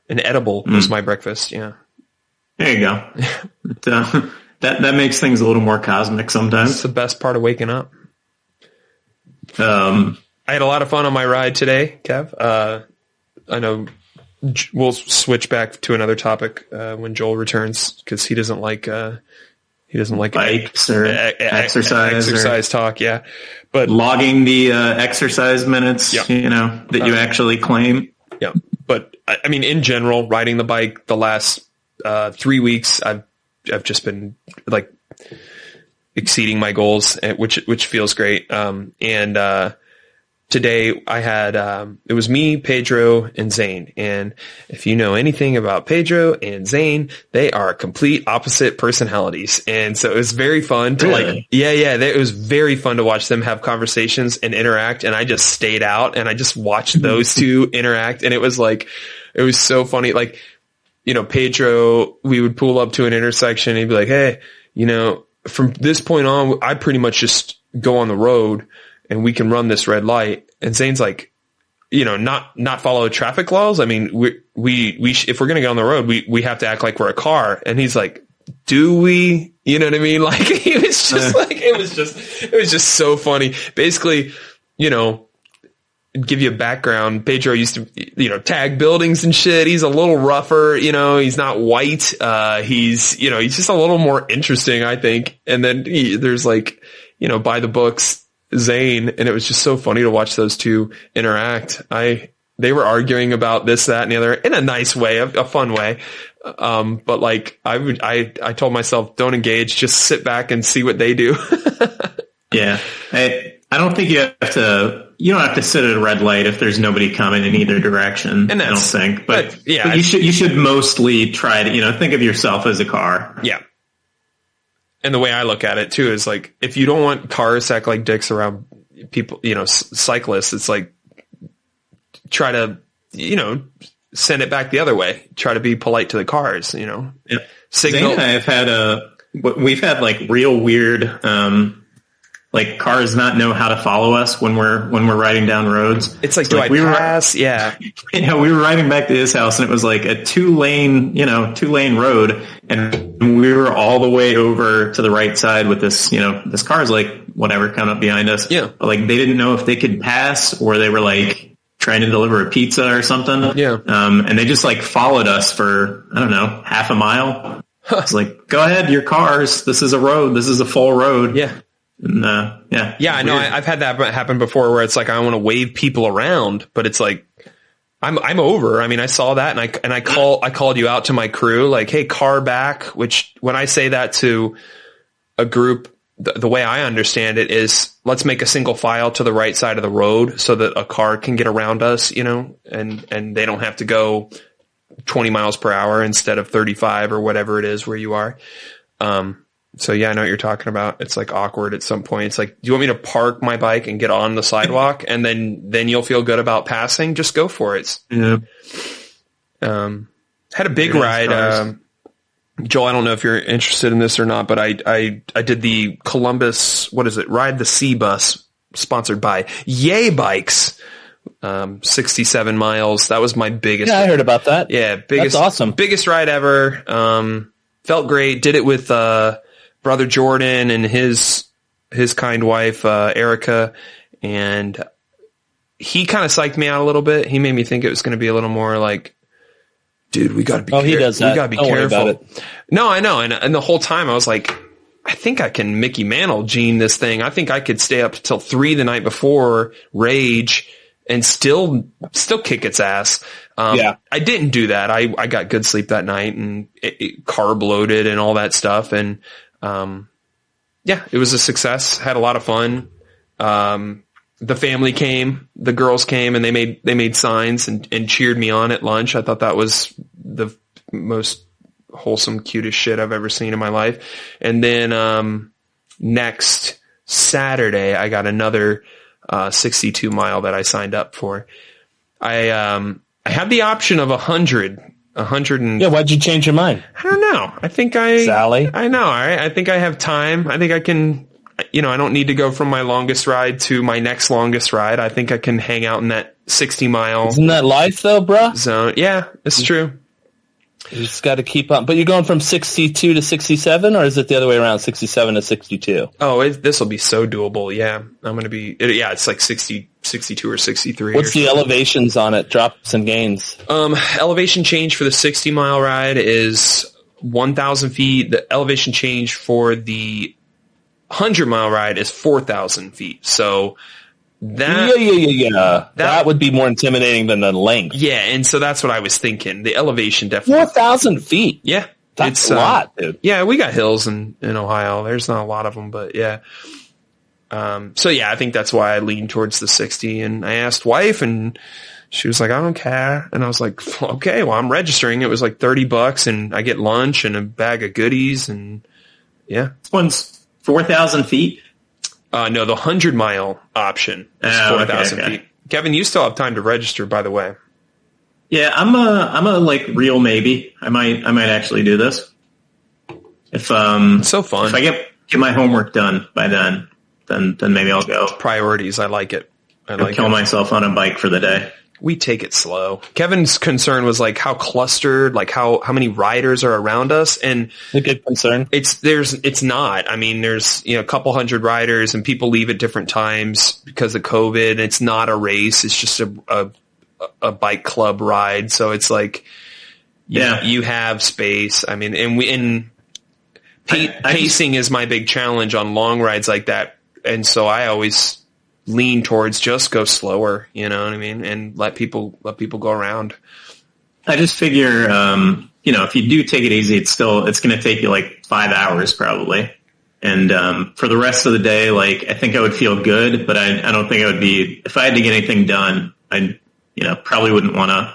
An edible was my breakfast. Yeah. There you go. That makes things a little more cosmic sometimes. It's the best part of waking up. I had a lot of fun on my ride today, Kev. I know we'll switch back to another topic when Joel returns, because he doesn't like bikes or exercise talk. Yeah, but logging the exercise minutes, that you actually claim. Yeah, but I mean, in general, riding the bike the last 3 weeks, I've just been like exceeding my goals, which feels great. And today I had it was me, Pedro, and Zane. And if you know anything about Pedro and Zane, they are complete opposite personalities. And so it was very fun to it was very fun to watch them have conversations and interact. And I just stayed out and I just watched those two interact. And it was so funny. Like, Pedro, we would pull up to an intersection and he'd be like, hey, from this point on, I pretty much just go on the road and we can run this red light. And Zane's like, not follow traffic laws. I mean, we if we're going to go on the road, we have to act like we're a car. And he's like, do we? You know what I mean? Like, it was just it was just so funny. Basically, give you a background. Pedro used to, tag buildings and shit. He's a little rougher, he's not white. He's just a little more interesting, I think. And then there's like, by the books, Zane. And it was just so funny to watch those two interact. They were arguing about this, that, and the other in a nice way, a fun way. But like I told myself, don't engage, just sit back and see what they do. Yeah. I don't think you don't have to sit at a red light if there's nobody coming in either direction. And I don't think, but you should mostly try to, think of yourself as a car. Yeah. And the way I look at it too is like, if you don't want cars to act like dicks around people, cyclists, it's like, try to, send it back the other way. Try to be polite to the cars, Yeah. Signal. Zane and I have had we've had like real weird, like cars not know how to follow us when we're riding down roads. It's like, do I pass? Yeah. We were riding back to his house and it was like a two lane road. And we were all the way over to the right side with this, this car's like whatever coming up behind us. Yeah. But like they didn't know if they could pass or they were like trying to deliver a pizza or something. Yeah. And they just like followed us for, I don't know, half a mile. It's like, go ahead, your cars. This is a road. This is a full road. Yeah. And, I know. I've had that happen before where it's like I want to wave people around, but it's like I'm over. I mean, I saw that and I called you out to my crew like, hey, car back. Which when I say that to a group, the way I understand it is let's make a single file to the right side of the road so that a car can get around us, and they don't have to go 20 miles per hour instead of 35 or whatever it is where you are. So yeah, I know what you're talking about. It's like awkward at some point. It's like, do you want me to park my bike and get on the sidewalk and then you'll feel good about passing? Just go for it. Yeah. Had a big ride. Joel, I don't know if you're interested in this or not, but I did the Columbus, Ride the Sea bus sponsored by Yay Bikes. 67 miles. That was my biggest. Yeah, I heard about that. Yeah. That's awesome. Biggest ride ever. Felt great. Did it with, brother Jordan and his kind wife, Erica, and he kind of psyched me out a little bit. He made me think it was going to be a little more like, dude, we got to be careful. He does that. We got to be careful. No, I know. And the whole time I was like, I think I can Mickey Mantle Gene this thing. I think I could stay up till 3 the night before, rage, and still kick its ass. I didn't do that. I got good sleep that night and carb loaded and all that stuff. And, it was a success. Had a lot of fun. The family came, the girls came, and they made signs and cheered me on at lunch. I thought that was the most wholesome, cutest shit I've ever seen in my life. And then, next Saturday, I got another, 62 mile that I signed up for. I had the option of 100. Why'd you change your mind? I don't know. I think Sally? I know. All right. I think I have time. I think I can, I don't need to go from my longest ride to my next longest ride. I think I can hang out in that 60 mile. Isn't that life though, bruh? Zone. Yeah, it's true. You just got to keep up. But you're going from 62 to 67, or is it the other way around, 67 to 62? Oh, this will be so doable. Yeah. I'm going to be, it's like 60, 62 or 63. What's the elevations on it? Drops and gains? Elevation change for the 60 mile ride is 1,000 feet. The elevation change for the 100 mile ride is 4,000 feet. So that would be more intimidating than the length. Yeah, and so that's what I was thinking. The elevation definitely 4,000 feet. Yeah, that's a lot, dude. Yeah, we got hills in Ohio. There's not a lot of them, but yeah. So yeah, I think that's why I lean towards the 60. And I asked wife, and she was like, "I don't care." And I was like, "Okay, well, I'm registering." It was like $30, and I get lunch and a bag of goodies, and yeah. This one's 4,000 feet. No, the 100 mile option is 4,000 feet. Kevin, you still have time to register, by the way. Yeah, I'm a like real maybe. I might actually do this. If it's so fun. If I get my homework done by then maybe I'll go. Priorities, I like it. I'll kill myself on a bike for the day. We take it slow. Kevin's concern was like how clustered, like how many riders are around us, and a good concern. It's not. I mean, there's a couple hundred riders, and people leave at different times because of COVID. It's not a race. It's just a bike club ride. So it's like, you have space. I mean, pacing is my big challenge on long rides like that, and so I always lean towards just go slower, you know what I mean? And let people go around. I just figure, if you do take it easy, it's going to take you like 5 hours probably. And, for the rest of the day, like, I think I would feel good, but I don't think I would be, if I had to get anything done, I, probably wouldn't want to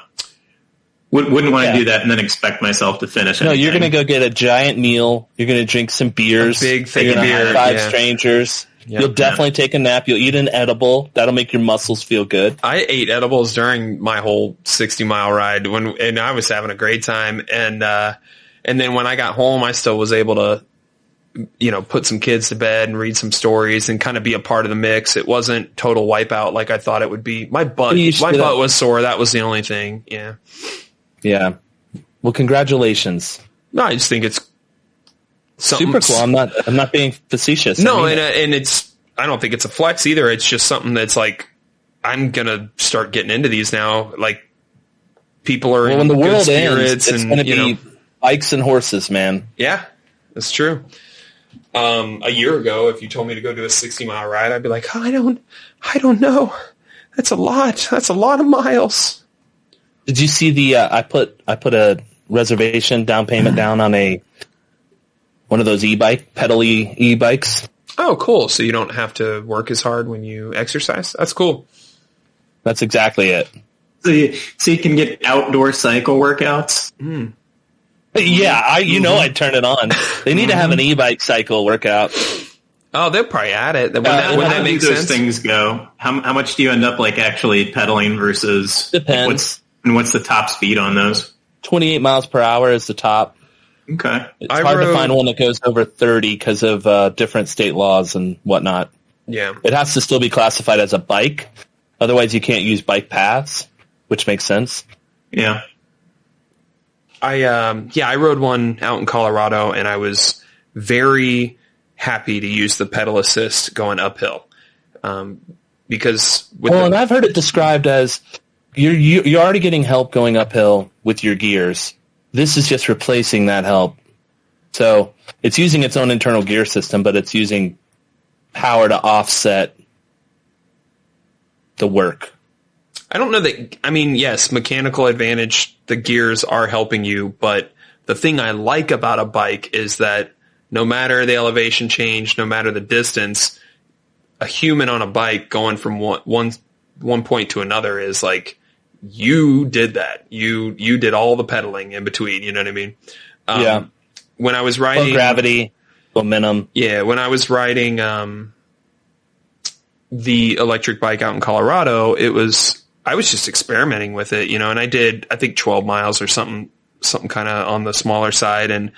do that and then expect myself to finish it. No, you're going to go get a giant meal. You're going to drink some beers. A big thick beer. High-five strangers. Yep. You'll definitely take a nap. You'll eat an edible. That'll make your muscles feel good. I ate edibles during my whole 60 mile ride and I was having a great time. And then when I got home, I still was able to put some kids to bed and read some stories and kind of be a part of the mix. It wasn't total wipeout like I thought it would be. My butt was sore. That was the only thing. Yeah. Yeah. Well, congratulations. No, I just think it's super cool. I'm not being facetious. No, and I don't think it's a flex either. It's just something that's like, I'm going to start getting into these now. Like, people are when the world ends, spirits it's going to be bikes and horses, man. Yeah, that's true. A year ago, if you told me to go do a 60-mile ride, I'd be like, I don't know. That's a lot. That's a lot of miles. Did you see the, I put a reservation down payment down on one of those pedal-y e-bikes. Oh, cool. So you don't have to work as hard when you exercise? That's cool. That's exactly it. So you can get outdoor cycle workouts? Mm. Yeah, I'd turn it on. They need to have an e-bike cycle workout. Oh, they'll probably add it. When that makes sense. Those things go? How much do you end up like actually pedaling versus? Depends. What's the top speed on those? 28 miles per hour is the top. Okay. It's hard to find one that goes over 30 because of different state laws and whatnot. Yeah. It has to still be classified as a bike. Otherwise, you can't use bike paths, which makes sense. Yeah. I rode one out in Colorado, and I was very happy to use the pedal assist going uphill. Because and I've heard it described as you're already getting help going uphill with your gears. This is just replacing that help. So it's using its own internal gear system, but it's using power to offset the work. I don't know that, yes, mechanical advantage, the gears are helping you, but the thing I like about a bike is that no matter the elevation change, no matter the distance, a human on a bike going from one point to another is like, you did that. You did all the pedaling in between, you know what I mean? Yeah. When I was riding... Low gravity, momentum. Yeah, when I was riding the electric bike out in Colorado, I was just experimenting with it, and I did, I think 12 miles or something kind of on the smaller side. And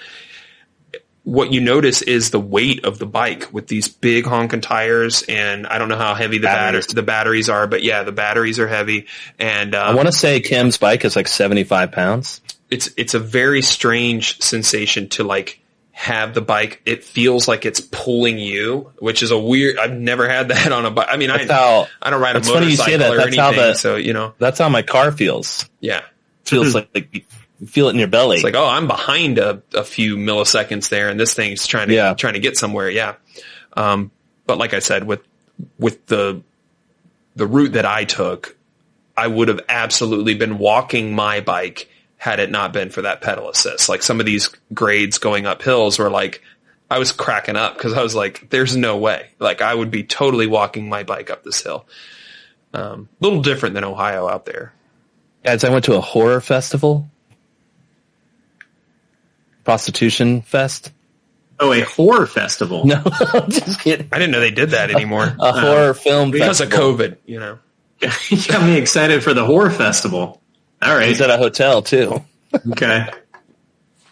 what you notice is the weight of the bike with these big honking tires. And I don't know how heavy the batteries are, but yeah, the batteries are heavy. And I want to say Kim's bike is like 75 pounds. It's a very strange sensation to like have the bike. It feels like it's pulling you, which is I've never had that on a bike. I mean, I don't ride a motorcycle or anything. So, that's how my car feels. Yeah. It feels like you feel it in your belly. It's like, oh, I'm behind a few milliseconds there, and this thing's trying to get somewhere. Yeah. But like I said, with the route that I took, I would have absolutely been walking my bike had it not been for that pedal assist. Like some of these grades going up hills were like, I was cracking up because I was like, there's no way. Like I would be totally walking my bike up this hill. Little different than Ohio out there. Guys, I went to a horror festival. Prostitution fest. Oh, a horror festival? No, just kidding. I didn't know they did that anymore. A horror film because festival. of COVID, You got me excited for the horror festival. All right. It was at a hotel, too. Okay.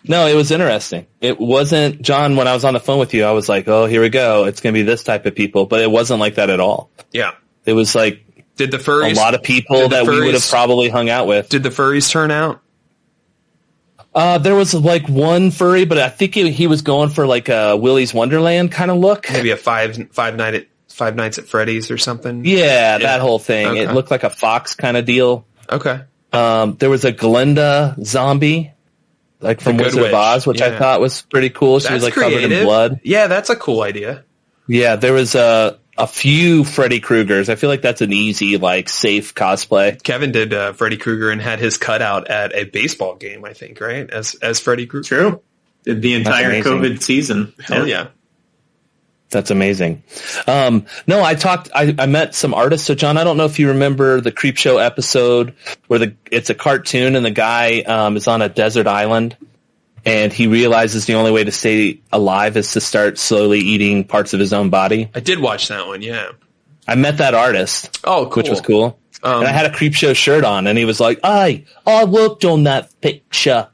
No, it was interesting. It wasn't, John, when I was on the phone with you, I was like, oh, here we go. It's going to be this type of people. But it wasn't like that at all. Yeah. It was like did the furries, a lot of people that we would have probably hung out with. Did the furries turn out? There was like one furry, but I think he was going for like a Willy's Wonderland kind of look. Maybe a Five Nights at Freddy's or something. Yeah, that whole thing. Okay. It looked like a fox kind of deal. Okay. There was a Glenda zombie, like from Wizard of Oz, which I thought was pretty cool. She was like covered in blood. Yeah, that's a cool idea. Yeah, there was a few Freddy Kruegers. I feel like that's an easy, like, safe cosplay. Kevin did Freddy Krueger and had his cutout at a baseball game, I think, right? As Freddy Krueger. True. Did the entire COVID season. Hell yeah. That's amazing. No, I met some artists. So John, I don't know if you remember the Creep Show episode where it's a cartoon and the guy is on a desert island and he realizes the only way to stay alive is to start slowly eating parts of his own body. I did watch that one. Yeah. I met that artist. Oh, cool. Which was cool. And I had a Creep Show shirt on and he was like, I worked on that picture.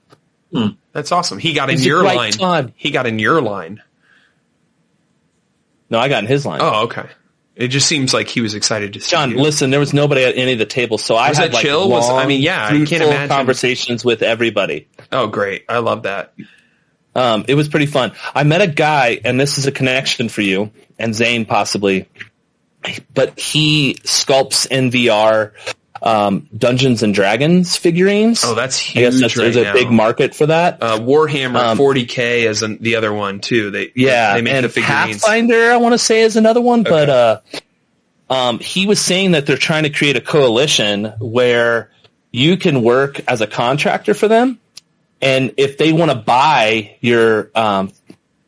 That's awesome. He got in your line. He got in your line. No, I got in his line. Oh, okay. It just seems like he was excited to see John, you. listen, there was nobody at any of the tables, so I had like chill? long, I can't imagine conversations with everybody. Oh, great. I love that. It was pretty fun. I met a guy, and this is a connection for you, and Zane possibly, but he sculpts in VR Dungeons and Dragons figurines. Oh, that's huge. There's a big market for that. Warhammer 40K is the other one too. They make and the figurines. Pathfinder, I want to say, is another one. Okay. But he was saying that they're trying to create a coalition where you can work as a contractor for them, and if they want to buy your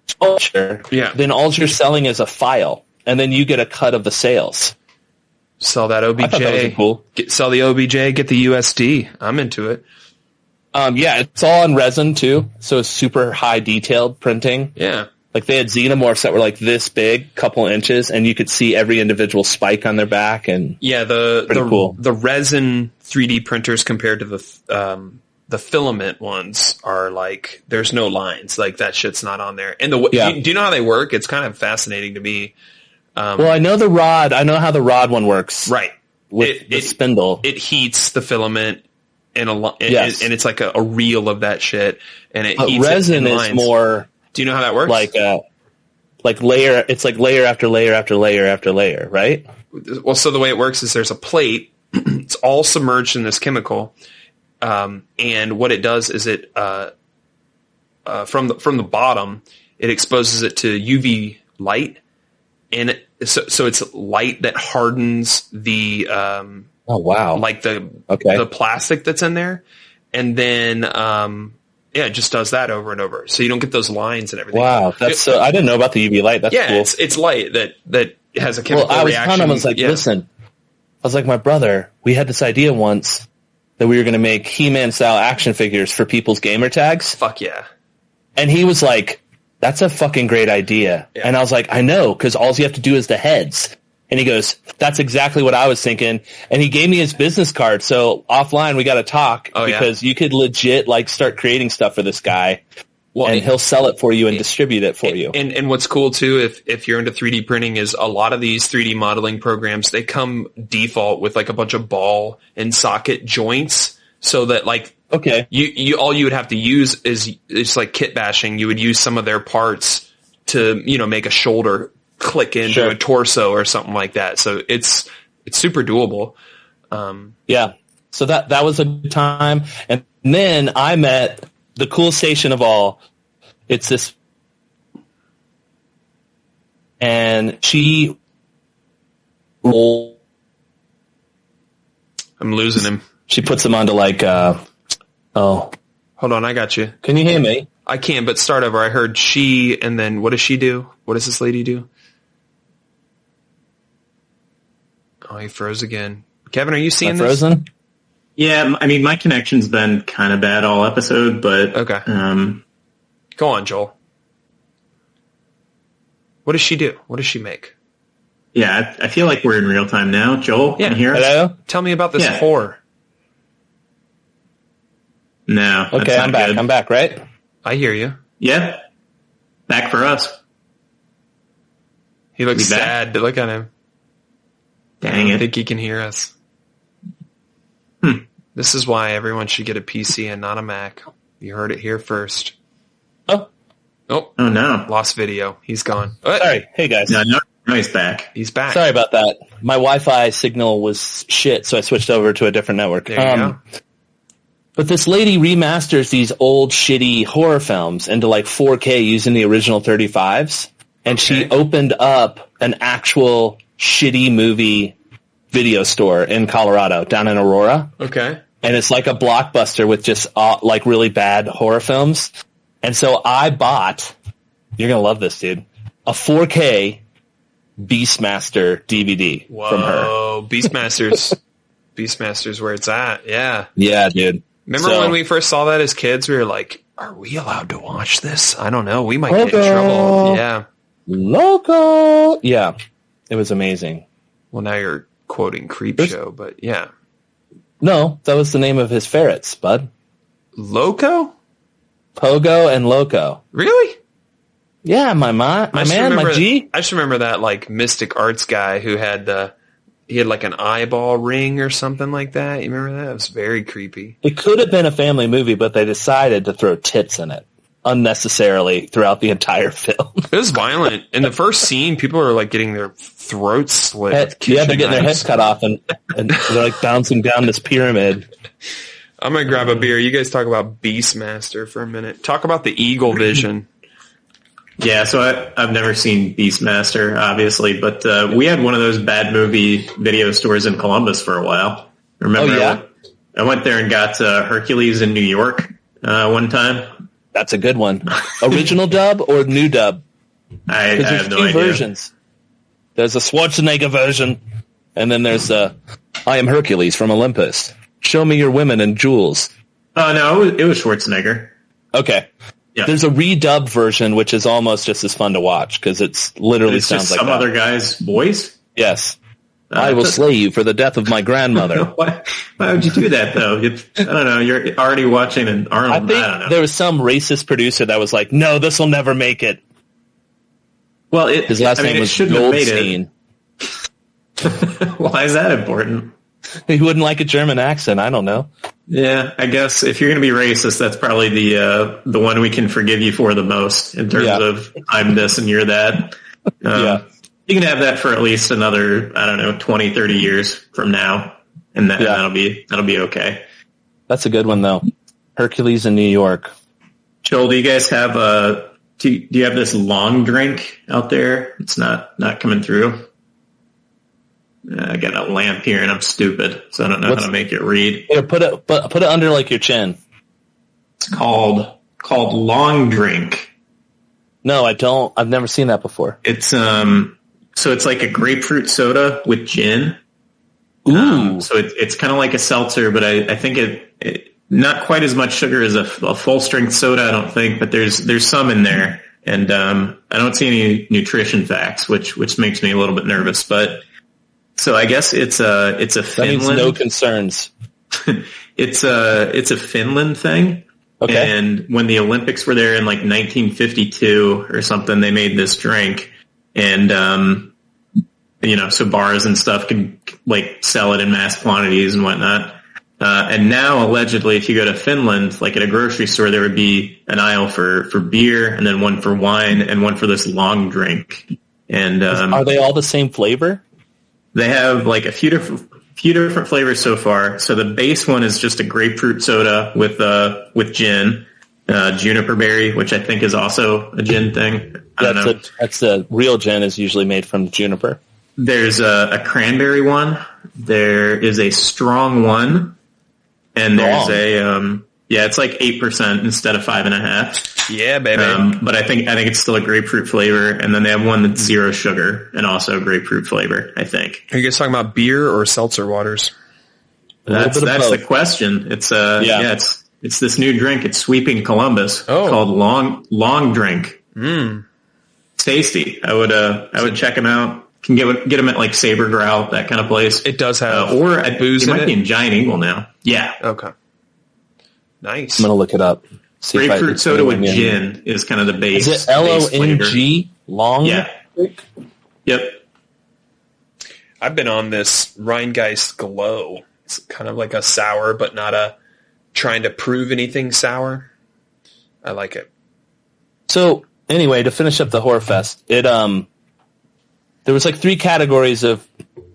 sculpture, then all you're selling is a file, and then you get a cut of the sales. Sell that OBJ. I thought that was cool. Sell the OBJ, get the USD. I'm into it. It's all in resin too, so it's super high detailed printing. Yeah. Like they had xenomorphs that were like this big, couple inches, and you could see every individual spike on their back. And cool. The resin 3D printers compared to the filament ones are like there's no lines. Like that shit's not on there. And do you know how they work? It's kind of fascinating to me. Well, I know the rod. I know how the rod one works. Right. With the spindle. It heats the filament and it's like a reel of that shit. And it heats resin it in is lines. more. Do you know how that works? Like layer. It's like layer after layer after layer after layer, right? Well, so the way it works is there's a plate. It's all submerged in this chemical. And what it does is it from the bottom, it exposes it to UV light. And so it's light that hardens the the plastic that's in there, and then it just does that over and over, so you don't get those lines and everything. Wow, that's I didn't know about the UV light. That's cool. It's light that has a chemical reaction. I was like, listen, I was like, my brother, we had this idea once that we were going to make He-Man style action figures for people's gamer tags. Fuck yeah! And he was like, that's a fucking great idea. Yeah. And I was like, I know, because all you have to do is the heads. And he goes, that's exactly what I was thinking. And he gave me his business card. So offline, we got to talk because you could legit like start creating stuff for this guy. Well, and he'll sell it for you and distribute it for you. And what's cool too, if you're into 3D printing, is a lot of these 3D modeling programs, they come default with like a bunch of ball and socket joints, so that like, okay, you all you would have to use is like kit bashing. You would use some of their parts to, make a shoulder click into a torso or something like that. So it's super doable. So that was a good time. And then I met the coolest station of all. It's this, and she. I'm losing him. She puts them onto like. Hold on, I got you. Can you hear me? I can, but start over. I heard she, and then what does she do? What does this lady do? Oh, he froze again. Kevin, are you seeing this? Frozen? Yeah, I mean, my connection's been kind of bad all episode, but... Okay. Go on, Joel. What does she do? What does she make? Yeah, I feel like we're in real time now. Joel, can you hear us? Hello? Tell me about this whore. No. Okay, I'm back. Good. I'm back, right? I hear you. Yeah. Back for us. He looks sad. Look at him. Dang it. I think he can hear us. This is why everyone should get a PC and not a Mac. You heard it here first. Oh no. Lost video. He's gone. Sorry. Hey, guys. No, he's back. He's back. Sorry about that. My Wi-Fi signal was shit, so I switched over to a different network. There you go. But this lady remasters these old shitty horror films into like 4K using the original 35s. And she opened up an actual shitty movie video store in Colorado, down in Aurora. Okay. And it's like a Blockbuster with just like really bad horror films. And so I bought, you're going to love this, dude, a 4K Beastmaster DVD from her. Oh, Beastmaster's where it's at. Yeah. Yeah, dude. Remember when we first saw that as kids, we were like, are we allowed to watch this? I don't know. We might get in trouble. Yeah. Loco. Yeah. It was amazing. Well, now you're quoting Creepshow, but yeah. No, that was the name of his ferrets, bud. Loco? Pogo and Loco. Really? Yeah, my man, my G. I just remember that like mystic arts guy who had he had like an eyeball ring or something like that. You remember that? It was very creepy. It could have been a family movie, but they decided to throw tits in it unnecessarily throughout the entire film. It was violent. In the first scene, people are like getting their throats slit. Yeah, they're getting their heads cut off and they're like bouncing down this pyramid. I'm going to grab a beer. You guys talk about Beastmaster for a minute. Talk about the Eagle Vision. Yeah, so I've never seen Beastmaster, obviously, but we had one of those bad movie video stores in Columbus for a while. Remember? Oh, yeah? I went there and got Hercules in New York one time. That's a good one. Original dub or new dub? I have no idea. Versions. There's a Schwarzenegger version, and then there's I am Hercules from Olympus. Show me your women and jewels. Oh, no, it was Schwarzenegger. Okay. Yeah. There's a redubbed version, which is almost just as fun to watch, because it's literally sounds like some other guy's voice? Yes. I will slay you for the death of my grandmother. Why would you do that, though? I don't know. You're already watching an Arnold. I think there was some racist producer that was like, no, this will never make it. Well, his last name was Goldstein. Why is that important? He wouldn't like a German accent. I don't know. Yeah, I guess if you're going to be racist, that's probably the one we can forgive you for the most in terms of I'm this and you're that. Yeah. You can have that for at least another, 20, 30 years from now, and that'll be okay. That's a good one, though. Hercules in New York. Joel, do you guys have do you have this long drink out there? It's not coming through. I got a lamp here, and I'm stupid, so I don't know how to make it read. Here, put it under like your chin. It's called long drink. No, I don't. I've never seen that before. It's so it's like a grapefruit soda with gin. Ooh. So it's kind of like a seltzer, but I think it not quite as much sugar as a full strength soda. I don't think, but there's some in there, and I don't see any nutrition facts, which makes me a little bit nervous, but. So I guess it's a Finland. That means no concerns. It's a Finland thing. Okay. And when the Olympics were there in like 1952 or something, they made this drink, and so bars and stuff could like sell it in mass quantities and whatnot. And now allegedly, if you go to Finland, like at a grocery store, there would be an aisle for beer, and then one for wine, and one for this long drink. And are they all the same flavor? They have like a few different flavors so far. So the base one is just a grapefruit soda with gin, juniper berry, which I think is also a gin thing. That's a real gin is usually made from juniper. There's a cranberry one. There is a strong one, and there's it's like 8% instead of 5.5%. Yeah, baby. But I think it's still a grapefruit flavor, and then they have one that's 0 sugar and also grapefruit flavor, I think. Are you guys talking about beer or seltzer waters? That's the question. It's it's this new drink. It's sweeping Columbus called Long Drink. Tasty. I would check them out. Can get them at like Saber Growl, that kind of place. It does have or booze it in might be in Giant Eagle now. Yeah. Okay. Nice. I'm gonna look it up. Grapefruit soda with gin is kind of the base. Is it LONG? Long? Yeah. Yep. I've been on this Rheingeist Glow. It's kind of like a sour, but not a trying to prove anything sour. I like it. So anyway, to finish up the Horror Fest, there was like 3 categories of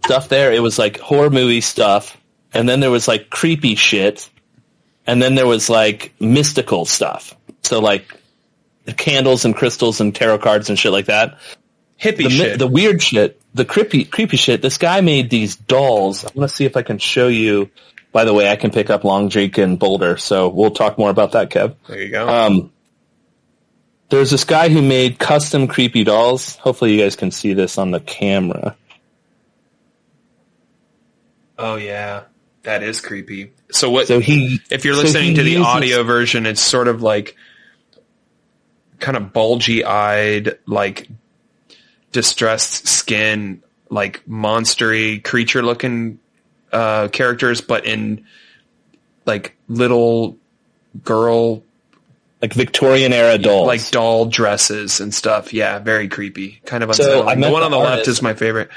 stuff there. It was like horror movie stuff, and then there was like creepy shit. And then there was like mystical stuff. So like candles and crystals and tarot cards and shit like that. Hippie shit. The weird shit, the creepy shit. This guy made these dolls. I'm going to see if I can show you. By the way, I can pick up Long Drink and Boulder. So we'll talk more about that, Kev. There you go. There's this guy who made custom creepy dolls. Hopefully you guys can see this on the camera. Oh, yeah. That is creepy. So if you're listening to the audio version, it's sort of like kind of bulgy-eyed, like distressed skin, like monstery creature-looking characters, but in like little girl like Victorian era dolls, like doll dresses and stuff. Yeah, very creepy. Kind of So unsettling. The one on the left is my favorite.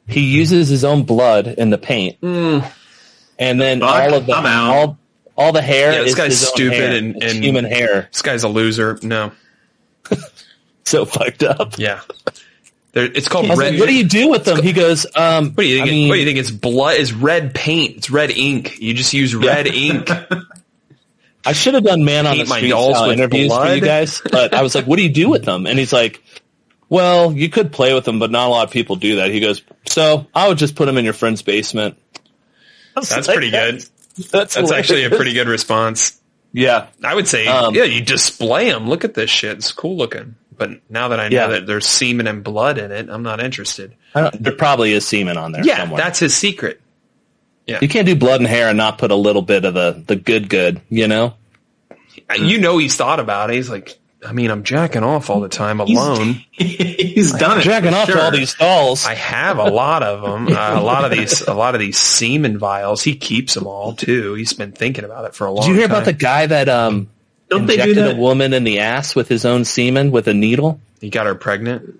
He uses his own blood in the paint, and then all of the all the hair. Yeah, this is guy's his own stupid hair. and It's human hair. This guy's a loser. No, So fucked up. yeah. It's called Like, red. what do you do with them? He goes, What do you think? What do you think? It's blood. It's red paint. It's red ink. You just use red ink. I should have done man on the Paint my street dolls style with interviews for you blood. guys, but I was like, what do you do with them? And he's like, well, you could play with them, but not a lot of people do that. He goes, so I would just put them in your friend's basement. That's pretty good. That's actually a pretty good response. Yeah. I would say, you display them. Look at this shit. It's cool looking. But now that I know that there's semen and blood in it, I'm not interested. There probably is semen on there somewhere. That's his secret. Yeah. You can't do blood and hair and not put a little bit of the good, you know? You know he's thought about it. He's like, I mean, I'm jacking off all the time alone. He's done it. Jacking off to all these dolls. I have a lot of them. A lot of these semen vials. He keeps them all too. He's been thinking about it for a long time. Did you hear about the guy that injected a woman in the ass with his own semen with a needle? He got her pregnant?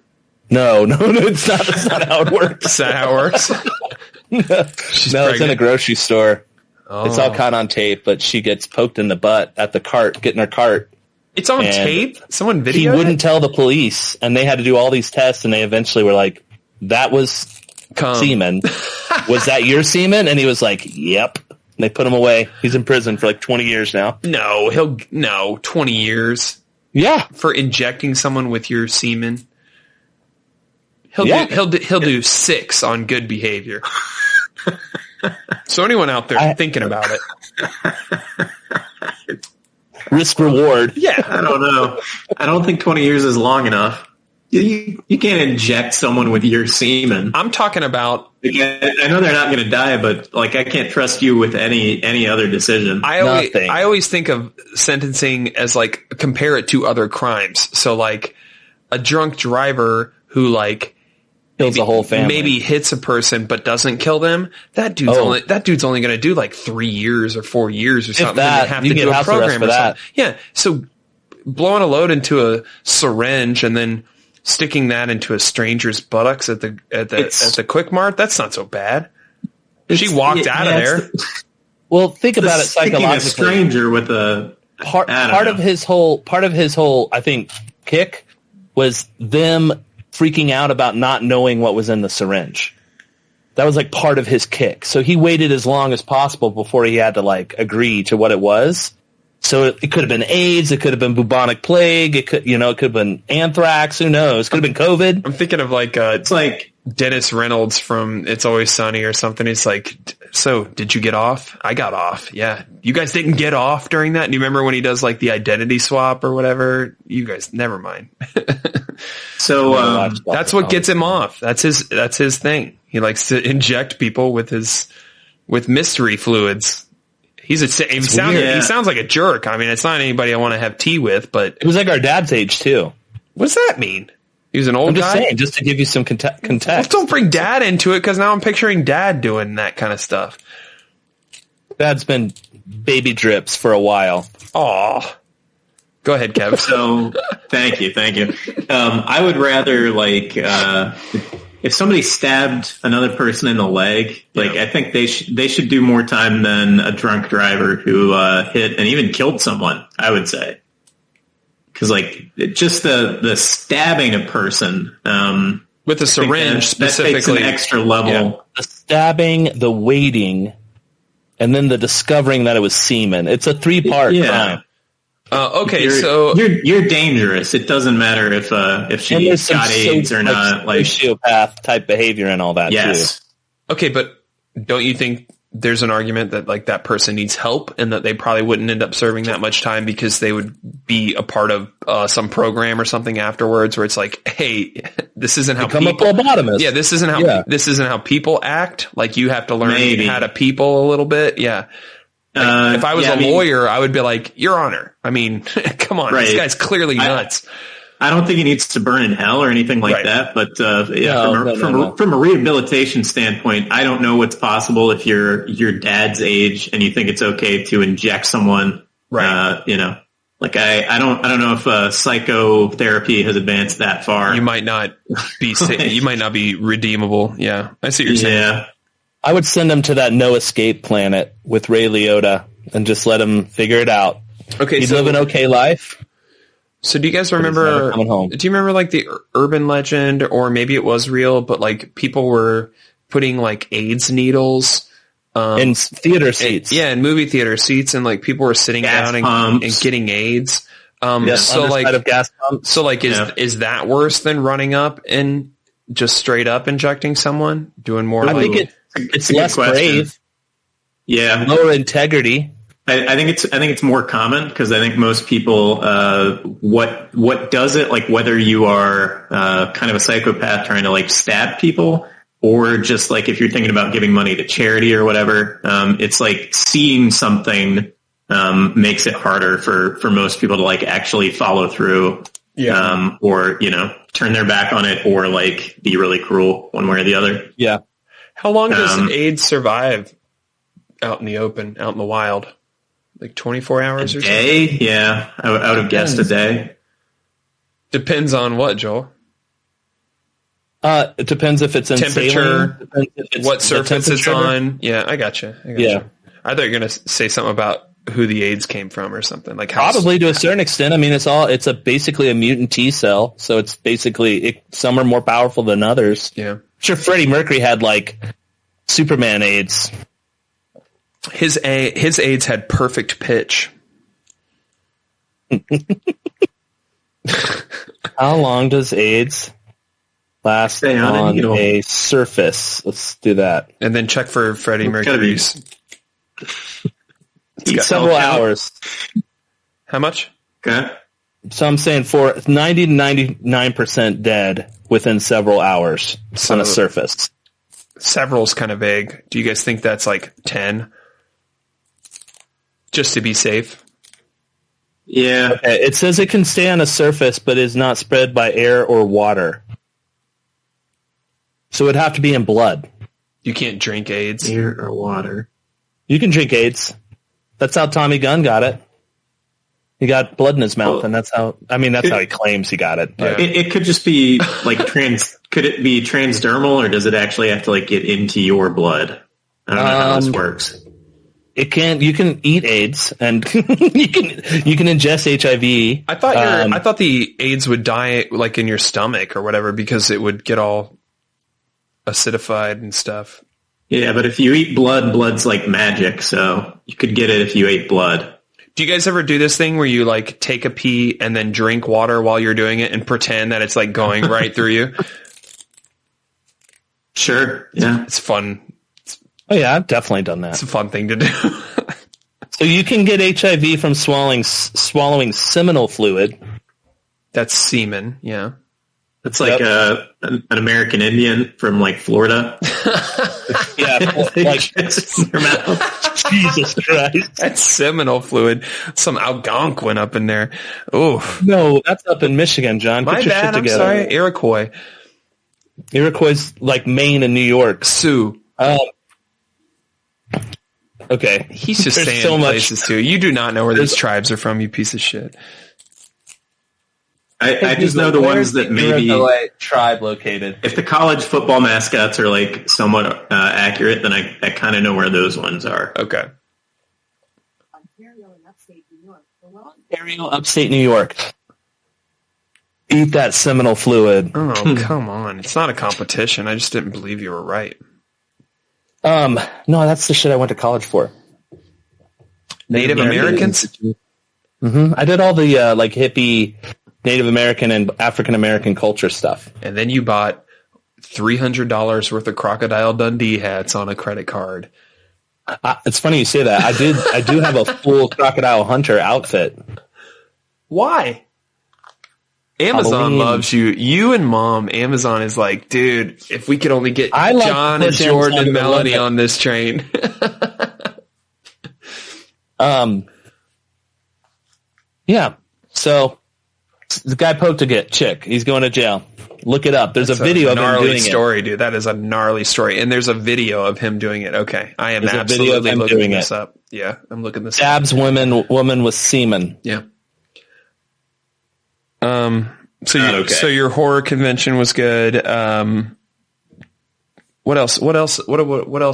No, it's not. That's not how it works. Is that how it works? It's in a grocery store. Oh. It's all caught on tape, but she gets poked in the butt at the cart, getting her cart. It's on tape? Someone videoed He wouldn't tell the police, and they had to do all these tests, and they eventually were like, that was semen. Was that your semen? And he was like, yep. And they put him away. He's in prison for like 20 years now. No, 20 years. Yeah. For injecting someone with your semen. He'll do 6 on good behavior. So anyone out there thinking about it. Risk reward. Yeah. I don't know. I don't think 20 years is long enough. You can't inject someone with your semen. I'm talking about... I know they're not going to die, but like I can't trust you with any other decision. I always think of sentencing as like, compare it to other crimes. So like a drunk driver who like... kills the whole family. Maybe hits a person but doesn't kill them. That dude's only going to do like 3 years or 4 years or something. That, and they have to do a program or something. Yeah. So blowing a load into a syringe and then sticking that into a stranger's buttocks at the Quick Mart, that's not so bad. She walked out of there. Well, think about it psychologically. A stranger with a part of his whole I think kick was them freaking out about not knowing what was in the syringe. That was like part of his kick. So he waited as long as possible before he had to like agree to what it was. So it could have been AIDS, it could have been bubonic plague, it could have been anthrax, who knows? It could have been COVID. I'm thinking of like it's like Dennis Reynolds from It's Always Sunny or something. He's like, so did you get off? I got off. Yeah. You guys didn't get off during that? And you remember when he does like the identity swap or whatever? You guys, never mind. So that's what gets him off. That's his thing. He likes to inject people with mystery fluids. He sounds like a jerk. I mean, it's not anybody I want to have tea with, but it was like our dad's age too. What does that mean? He was an old guy? I'm just saying, just to give you some context. Well, don't bring Dad into it, because now I'm picturing Dad doing that kind of stuff. Dad's been baby drips for a while. Aw. Go ahead, Kev. So, thank you. I would rather, like, if somebody stabbed another person in the leg, like, I think they should do more time than a drunk driver who hit and even killed someone, I would say. Because, like, just the stabbing a person with a syringe specifically, that takes an extra level. Yeah. The stabbing, the waiting, and then the discovering that it was semen. It's a 3-part crime. Okay, so you're dangerous. It doesn't matter if she got AIDS or not. Like sociopath type behavior and all that. Yes. Too. Okay, but don't you think there's an argument that like that person needs help and that they probably wouldn't end up serving that much time because they would be a part of some program or something afterwards where it's like, hey, this isn't how become a phlebotomist. Yeah, this isn't how people act. Like you have to learn how to people a little bit. Yeah. Like, if I was a lawyer, I would be like, Your Honor. I mean, come on, this guy's clearly nuts. I don't think he needs to burn in hell or anything like that. But from a rehabilitation standpoint, I don't know what's possible if you're your dad's age and you think it's okay to inject someone. Right. Like I don't know if psychotherapy has advanced that far. You might not be you might not be redeemable. Yeah, I see what you're saying. Yeah. I would send him to that no escape planet with Ray Liotta and just let him figure it out. Okay, He'd so live an okay life. So do you guys never remember? coming home. Do you remember like the urban legend, or maybe it was real, but like people were putting like AIDS needles In theater seats. in movie theater seats, and like people were sitting Gas down pumps. and getting AIDS. So underside like, of gas pumps. so like, is that worse than running up and just straight up injecting someone, doing more? I like, think it's a good less question. brave, Yeah. lower integrity. I think it's more common because I think most people, what does it, like whether you are kind of a psychopath trying to like stab people, or just like if you're thinking about giving money to charity or whatever, it's like seeing something makes it harder for most people to like actually follow through, or turn their back on it, or like be really cruel one way or the other. Yeah. how long does AIDS survive out in the open, out in the wild? Like 24 hours or something? Day, yeah, I would have guessed a day. Depends on what, Joel? It depends if it's in Temperature, saline, if it's what the surface it's temperature. on. Yeah, I gotcha. Yeah. I thought you were going to say something about who the AIDS came from or something. Like Probably to a certain extent. I mean, it's basically a mutant T cell. So it's basically, some are more powerful than others. Yeah. I'm sure Freddie Mercury had like Superman AIDS. His AIDS had perfect pitch. How long does AIDS last Stay on a on needle. a surface? Let's do that. And then check for Freddie It's gotta Mercury's. Several hours. How much? Okay. So I'm saying for 90 to 99% dead within several hours on a surface. Several's kind of vague. Do you guys think that's like 10? Just to be safe? Yeah. Okay, it says it can stay on a surface, but is not spread by air or water. So it'd have to be in blood. You can't drink AIDS. Air or water. You can drink AIDS. That's how Tommy Gunn got it. He got blood in his mouth, and that's how he claims he got it. But It could just be like could it be transdermal, or does it actually have to like get into your blood? I don't know how this works. you can eat AIDS, and you can ingest HIV. I thought the AIDS would die like in your stomach or whatever, because it would get all acidified and stuff. Yeah, but if you eat blood, blood's like magic, so you could get it if you ate blood. Do you guys ever do this thing where you like take a pee and then drink water while you're doing it and pretend that it's like going right through you? Sure. Yeah. It's fun. Oh yeah, I've definitely done that. It's a fun thing to do. So you can get HIV from swallowing seminal fluid. That's semen. Yeah. It's like an American Indian from like Florida. Yeah, like Their mouth. Jesus Christ. That's seminal fluid. Some Algonquin up in there. Oh, No, that's up in Michigan, John. Get my your bad. shit I'm together. sorry. Iroquois. Iroquois like Maine and New York. Sioux. Okay. He's just There's saying so much- places too. You do not know where these tribes are from, you piece of shit. I just know the ones that maybe tribe located. if the college football mascots are like somewhat accurate, then I kind of know where those ones are. Okay. Ontario and upstate New York. Ontario, upstate New York. Eat that seminal fluid. Oh, come on. It's not a competition. I just didn't believe you were right. No, that's the shit I went to college for. Native Americans? Mm-hmm. I did all the like hippie Native American and African American culture stuff. And then you bought $300 worth of Crocodile Dundee hats on a credit card. It's funny you say that. I do have a full Crocodile Hunter outfit. Why? Amazon Halloween. loves you. You and Mom, Amazon is like, dude, if we could only get I like John and push Jordan Amazon and to Melody love it. on this train. Yeah. So the guy poked a chick. He's going to jail. Look it up. There's That's a video of him gnarly doing story, dude. That is a gnarly story. And there's a video of him doing it. Okay. I am There's a video of absolutely him looking doing this it. up. Yeah, I'm looking this it. up. Stabs woman with semen. Yeah. So your horror convention was good. What else? What else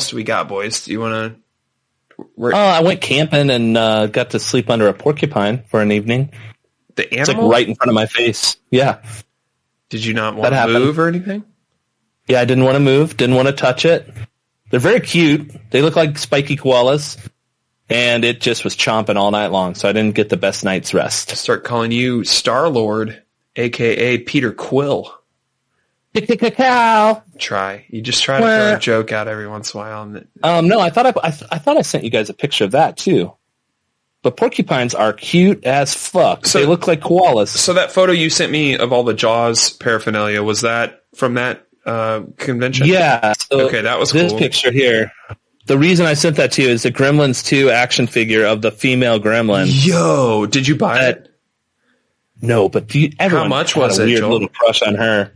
do we got, boys? Do you want to? I went camping and got to sleep under a porcupine for an evening. The animal? It's like right in front of my face. Yeah. Did you not want to move or anything? Yeah, I didn't want to move. Didn't want to touch it. They're very cute. They look like spiky koalas. And it just was chomping all night long, so I didn't get the best night's rest. Start calling you Star-Lord, a.k.a. Peter Quill. Cow. You just try to throw a joke out every once in a while. No, I thought I sent you guys a picture of that too. But porcupines are cute as fuck. So, they look like koalas. So that photo you sent me of all the Jaws paraphernalia, was that from that convention? Yeah. So okay, that was cool. This picture here. The reason I sent that to you is the Gremlins 2 action figure of the female gremlin. Yo, did you buy it? No, but everyone how much had was a it, weird Joel? little crush on her.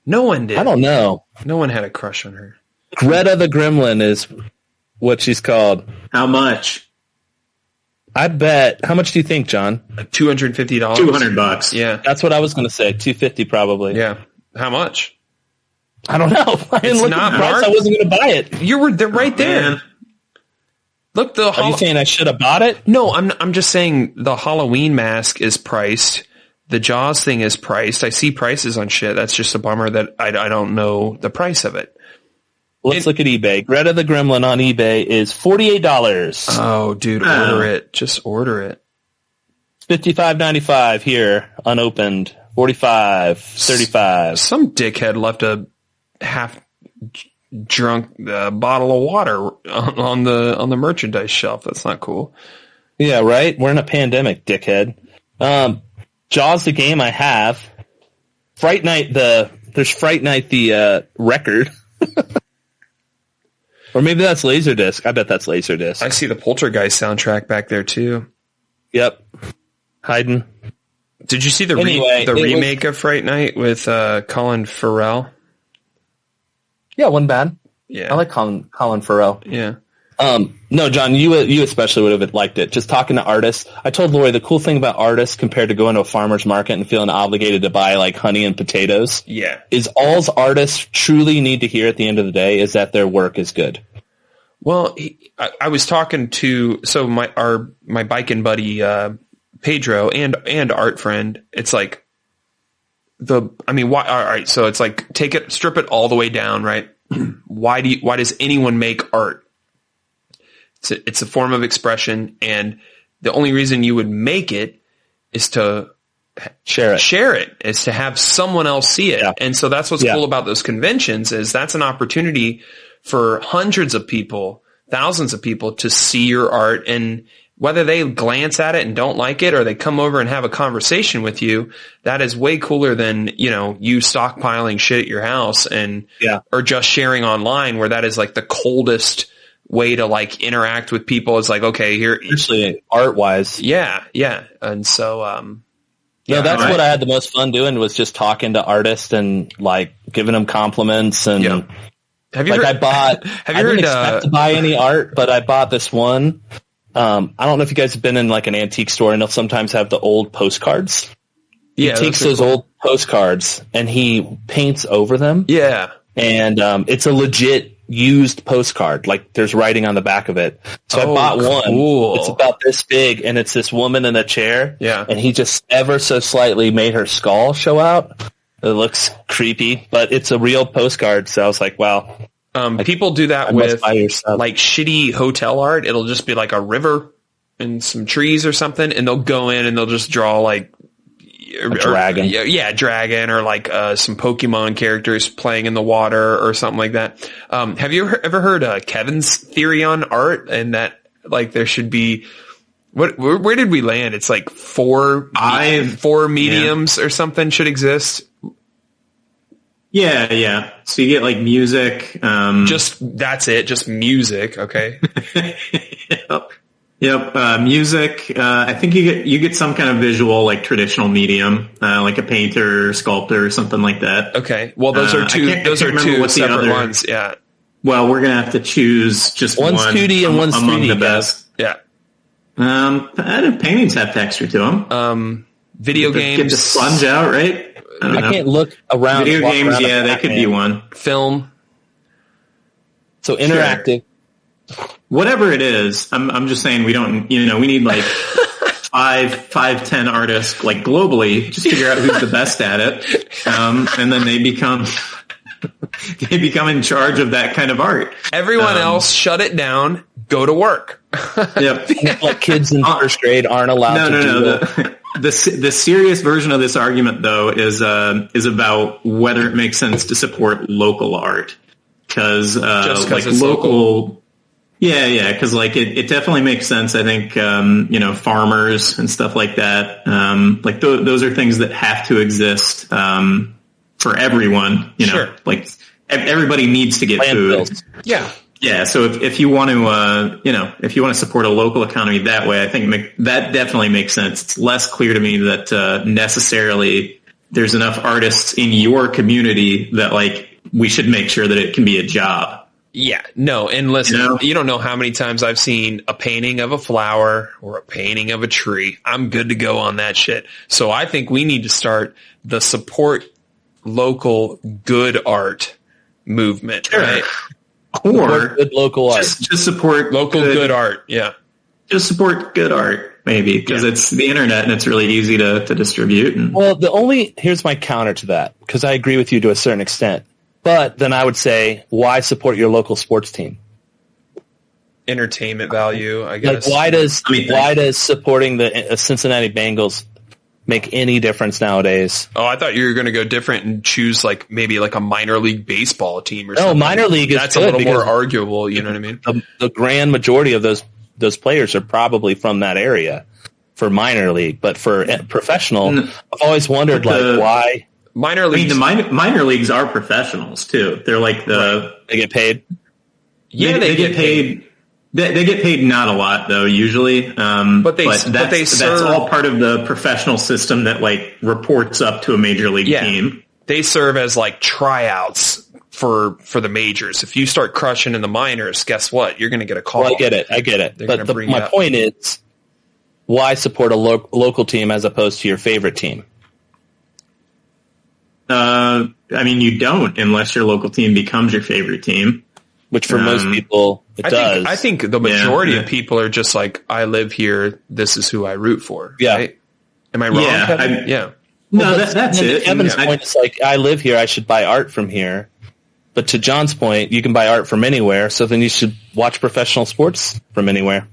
No one did. I don't know. No one had a crush on her. Greta the Gremlin is what she's called. How much? I bet. How much do you think, John? $250. $200. Yeah, that's what I was going to say. $250 probably. Yeah. How much? I don't know. I didn't look at the price. I wasn't going to buy it. You were right there. Man. Look, Are you saying I should have bought it? No, I'm just saying the Halloween mask is priced. The Jaws thing is priced. I see prices on shit. That's just a bummer that I don't know the price of it. Let's look at eBay. Greta the Gremlin on eBay is $48. Oh, dude, order it. Just order it. $55.95 here, unopened. $45, $35. Some dickhead left a half drunk bottle of water on the merchandise shelf. That's not cool. Yeah, right? We're in a pandemic, dickhead. Jaws the game I have. Fright Night the record. Or maybe that's Laserdisc. I bet that's Laserdisc. I see the Poltergeist soundtrack back there too. Yep. Hiding. Did you see the remake of Fright Night with Colin Farrell? Yeah, wasn't bad. Yeah. I like Colin Farrell. Yeah. No, John, you especially would have liked it. Just talking to artists. I told Lori the cool thing about artists compared to going to a farmer's market and feeling obligated to buy like honey and potatoes. Yeah. Is all's artists truly need to hear at the end of the day is that their work is good. Well, I was talking to my biking buddy Pedro and art friend. It's like why? All right, so it's like strip it all the way down, right? Why does anyone make art? It's a form of expression, and the only reason you would make it is to share it, is to have someone else see it. Yeah. And so that's what's cool about those conventions is that's an opportunity for hundreds of people, thousands of people to see your art, and whether they glance at it and don't like it or they come over and have a conversation with you, that is way cooler than, you stockpiling shit at your house or just sharing online, where that is like the coldest way to like interact with people. Is like, okay, here, especially art wise. Yeah. And so, that's what I had the most fun doing was just talking to artists and like giving them compliments. And have you heard, I didn't expect to buy any art, but I bought this one. I don't know if you guys have been in like an antique store, and they'll sometimes have the old postcards. He takes those old postcards and he paints over them. Yeah. And it's a legit used postcard. Like there's writing on the back of it. So I bought one. It's about this big, and it's this woman in a chair. Yeah. And he just ever so slightly made her skull show out. It looks creepy, but it's a real postcard. So I was like, wow. People do that with like shitty hotel art. It'll just be like a river and some trees or something, and they'll go in and they'll just draw like a dragon. Dragon, or like some Pokemon characters playing in the water or something like that. Have you ever heard Kevin's theory on art, and that like there should be where did we land? It's like four mediums or something should exist. Yeah. So you get like music. That's it. Just music. Okay. Yep. Music. I think you get some kind of visual, like traditional medium, like a painter, or sculptor, or something like that. Okay. Well, those are two separate ones. Yeah. Well, we're gonna have to choose just one's 2D and one's 3D. Among the best. Yeah. Paintings have texture to them. Video games. Get the sponge out, right? I can't look around. Video games, yeah, that could be one. Film. So interactive. Sure. Whatever it is, I'm just saying we don't, we need like 10 artists, like globally, just figure out who's the best at it. And then they become in charge of that kind of art. Everyone else shut it down, go to work. Yep. Like kids in first grade aren't allowed to do that. The serious version of this argument, though, is about whether it makes sense to support local art. Because like local, yeah, because like it definitely makes sense. I think farmers and stuff like that, like those are things that have to exist for everyone. Sure. Like everybody needs to get food. Yeah. Yeah, so if you want to, support a local economy that way, I think that definitely makes sense. It's less clear to me that necessarily there's enough artists in your community that like we should make sure that it can be a job. Yeah, no, and listen, you don't know how many times I've seen a painting of a flower or a painting of a tree. I'm good to go on that shit. So I think we need to start the support local good art movement, right? Or good local art. Just support local good art. Yeah. Just support good art, maybe, because it's the internet and it's really easy to distribute. Well, here's my counter to that, because I agree with you to a certain extent. But then I would say, why support your local sports team? Entertainment value, I guess. Like, why does supporting the Cincinnati Bengals make any difference nowadays? Oh, I thought you were going to go different and choose like maybe like a minor league baseball team or something. No, minor league is that's a little more arguable. You know what I mean? The grand majority of those players are probably from that area for minor league, but for professional, I've always wondered why minor leagues. I mean, the minor leagues are professionals too. They're like they get paid. Yeah, they get paid. They get paid not a lot though, usually. But that's all part of the professional system that like reports up to a major league team. They serve as like tryouts for the majors. If you start crushing in the minors, guess what? You're going to get a call. Well, I get it. But my point is, why support a local team as opposed to your favorite team? I mean, you don't unless your local team becomes your favorite team. Which for most people, does. I think the majority of people are just like, I live here. This is who I root for. Yeah. Right? Am I wrong? Yeah. Kevin? No, that's it. Kevin's point is like, I live here. I should buy art from here. But to John's point, you can buy art from anywhere. So then you should watch professional sports from anywhere.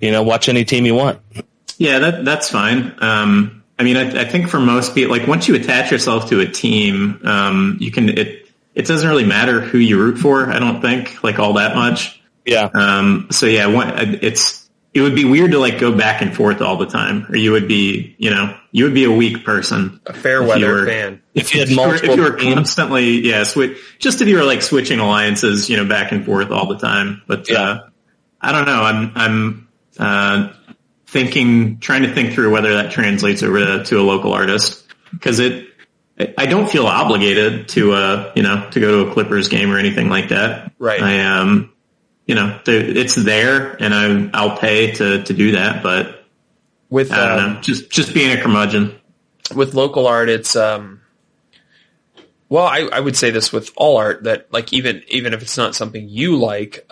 Watch any team you want. Yeah, that's fine. I mean, I think for most people, like once you attach yourself to a team, you can, it doesn't really matter who you root for. I don't think like all that much. Yeah. So yeah, it would be weird to like go back and forth all the time, or you would be a weak person. A fair weather fan. If you had multiple if you were constantly, if you were like switching alliances, back and forth all the time. But, I don't know. I'm trying to think through whether that translates over to a local artist, because I don't feel obligated to go to a Clippers game or anything like that. Right. I am, it's there and I'll pay to do that, but with, I don't know, just being a curmudgeon. With local art, it's, well, I would say this with all art, that like, even if it's not something you like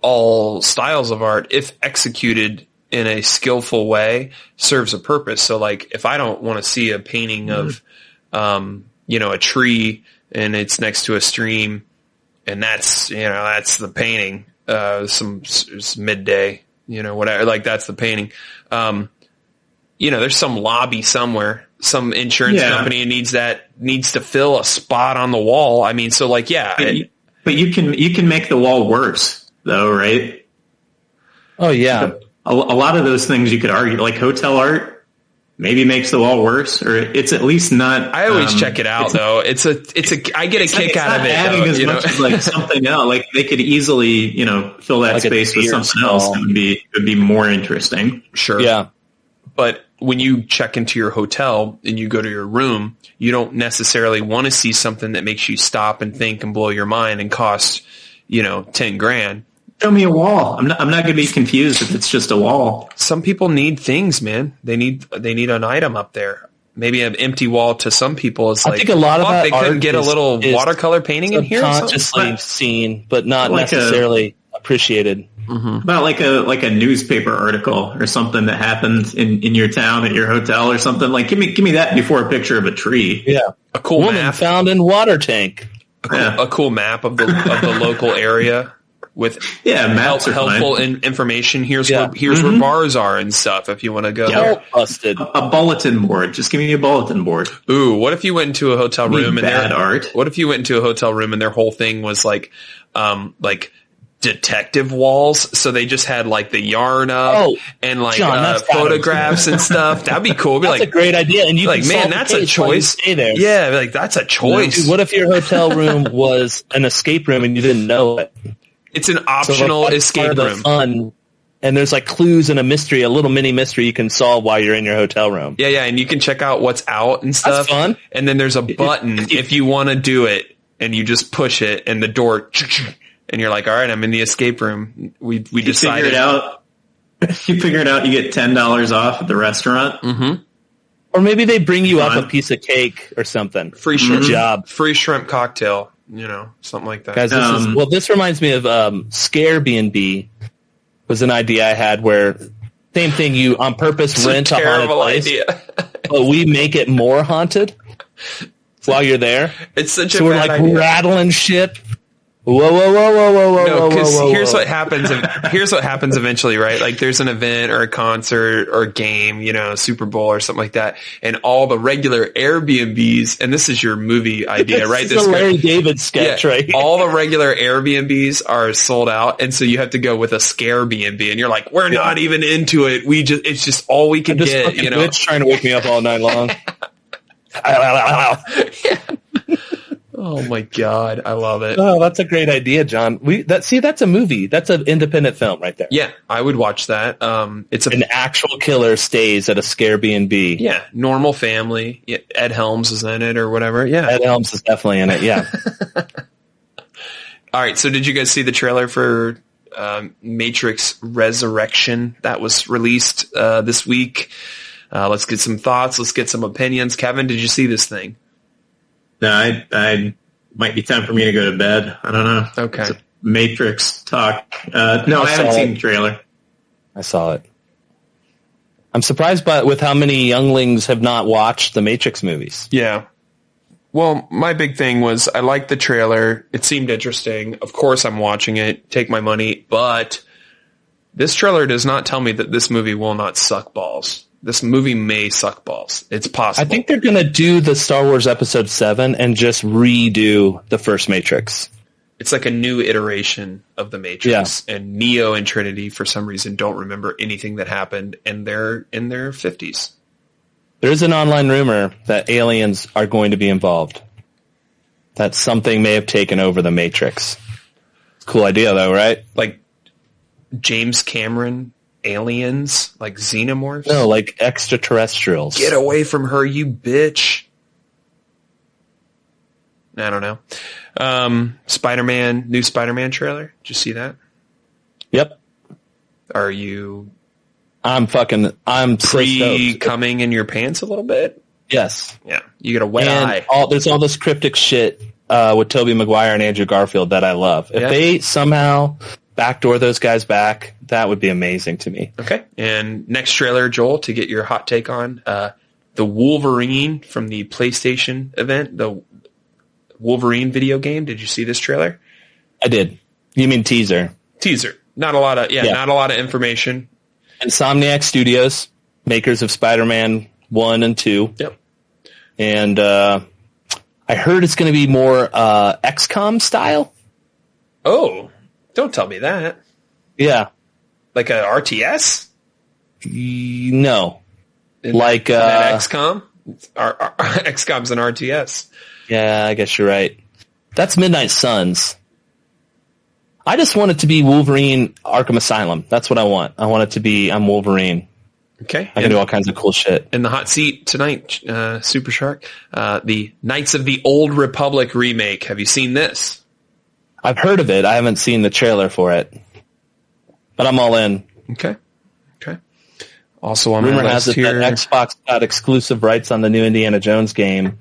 all styles of art, if executed in a skillful way, serves a purpose. So like, if I don't want to see a painting of, a tree and it's next to a stream, and that's the painting, some midday, whatever, like that's the painting. There's some lobby somewhere, some insurance company needs to fill a spot on the wall. I mean, so like, but you can make the wall worse though, right? Oh yeah. A lot of those things you could argue, like hotel art, maybe makes the wall worse, or it's at least not. I always check it out though. I get a kick out of it. Adding as much as like something else, like they could easily, fill that space with something else that would be more interesting. Sure. Yeah. But when you check into your hotel and you go to your room, you don't necessarily want to see something that makes you stop and think and blow your mind and cost, $10,000. Show me a wall. I'm not going to be confused if it's just a wall. Some people need things, man. They need an item up there. Maybe an empty wall to some people is like, I think a lot of that they couldn't art get a little watercolor painting in here. Consciously seen, but not necessarily appreciated. Mm-hmm. About like a newspaper article or something that happened in your town at your hotel or something. Like give me that before a picture of a tree. Yeah, a cool woman map found in water tank. A cool map of the local area with helpful information. Here's where bars are and stuff. If you want to go, busted a bulletin board. Just give me a bulletin board. Ooh, what if you went into a hotel room and art? What if you went into a hotel room and their whole thing was like detective walls, so they just had like the yarn up and like photographs and stuff. That'd be cool. That's a great idea. And you like, man, that's a choice. Stay there. Yeah, like that's a choice. Dude, what if your hotel room was an escape room and you didn't know it? It's an optional escape room. Fun, and there's like clues and a little mini mystery you can solve while you're in your hotel room. Yeah, and you can check out what's out and stuff. That's fun. And then there's a button if you want to do it, and you just push it, and the door. And you're like, all right, I'm in the escape room. We decided. You figure it out. You get $10 off at the restaurant. Mm-hmm. Or maybe they bring you up a piece of cake or something. Free shrimp job. Free shrimp cocktail. Something like that. Guys, this reminds me of Scare B&B was an idea I had where same thing. You on purpose rent a haunted place, but we make it more haunted while you're there. It's such a so we're like idea. Rattling shit. Whoa! No, because here's what happens. Here's what happens eventually, right? Like, there's an event or a concert or a game, Super Bowl or something like that, and all the regular Airbnbs. And this is your movie idea, right? This is a Larry David sketch, right? All the regular Airbnbs are sold out, and so you have to go with a Scare B&B, and you're like, we're not even into it. It's just all we can get. Bitch trying to wake me up all night long. Oh my God, I love it. Oh, that's a great idea, John. That's a movie. That's an independent film right there. Yeah, I would watch that. It's an actual killer stays at a Scare B&B. Yeah, normal family. Yeah, Ed Helms is in it or whatever. Yeah, Ed Helms is definitely in it. Yeah. All right. So, did you guys see the trailer for Matrix Resurrection that was released this week? Let's get some thoughts. Let's get some opinions. Kevin, did you see this thing? No, I might be time for me to go to bed. I don't know. Okay. It's a Matrix talk. No, I haven't seen the trailer. I saw it. I'm surprised with how many younglings have not watched the Matrix movies. Yeah. Well, my big thing was I liked the trailer. It seemed interesting. Of course I'm watching it. Take my money. But this trailer does not tell me that this movie will not suck balls. This movie may suck balls. It's possible. I think they're going to do the Star Wars Episode 7 and just redo the first Matrix. It's like a new iteration of the Matrix. Yeah. And Neo and Trinity, for some reason, don't remember anything that happened, and they're in their 50s. There's an online rumor that aliens are going to be involved. That something may have taken over the Matrix. It's a cool idea, though, right? Like James Cameron aliens, like xenomorphs? No, like extraterrestrials. Get away from her, you bitch. I don't know. Spider-Man, new Spider-Man trailer. Did you see that? Yep. Are you... I'm pre-coming in your pants a little bit? Yes. Yeah. You get a wet eye. There's all this cryptic shit with Tobey Maguire and Andrew Garfield that I love. If they somehow backdoor those guys back, that would be amazing to me. Okay. And next trailer, Joel, to get your hot take on, the Wolverine from the PlayStation event, the Wolverine video game. Did you see this trailer? I did. You mean teaser? Teaser. Not a lot of information. Insomniac Studios, makers of Spider-Man 1 and 2. Yep. And I heard it's going to be more XCOM style. Oh, don't tell me that. Yeah. Like a RTS? No. Like XCOM? XCOM's an RTS. Yeah, I guess you're right. That's Midnight Suns. I just want it to be Wolverine Arkham Asylum. That's what I want. I want it to be I'm Wolverine. Okay. I can do all kinds of cool shit. In the hot seat tonight, Super Shark, the Knights of the Old Republic remake. Have you seen this? I've heard of it. I haven't seen the trailer for it. but I'm all in. Okay. Also on Rumor my has list it here, that Xbox got exclusive rights on the new Indiana Jones game,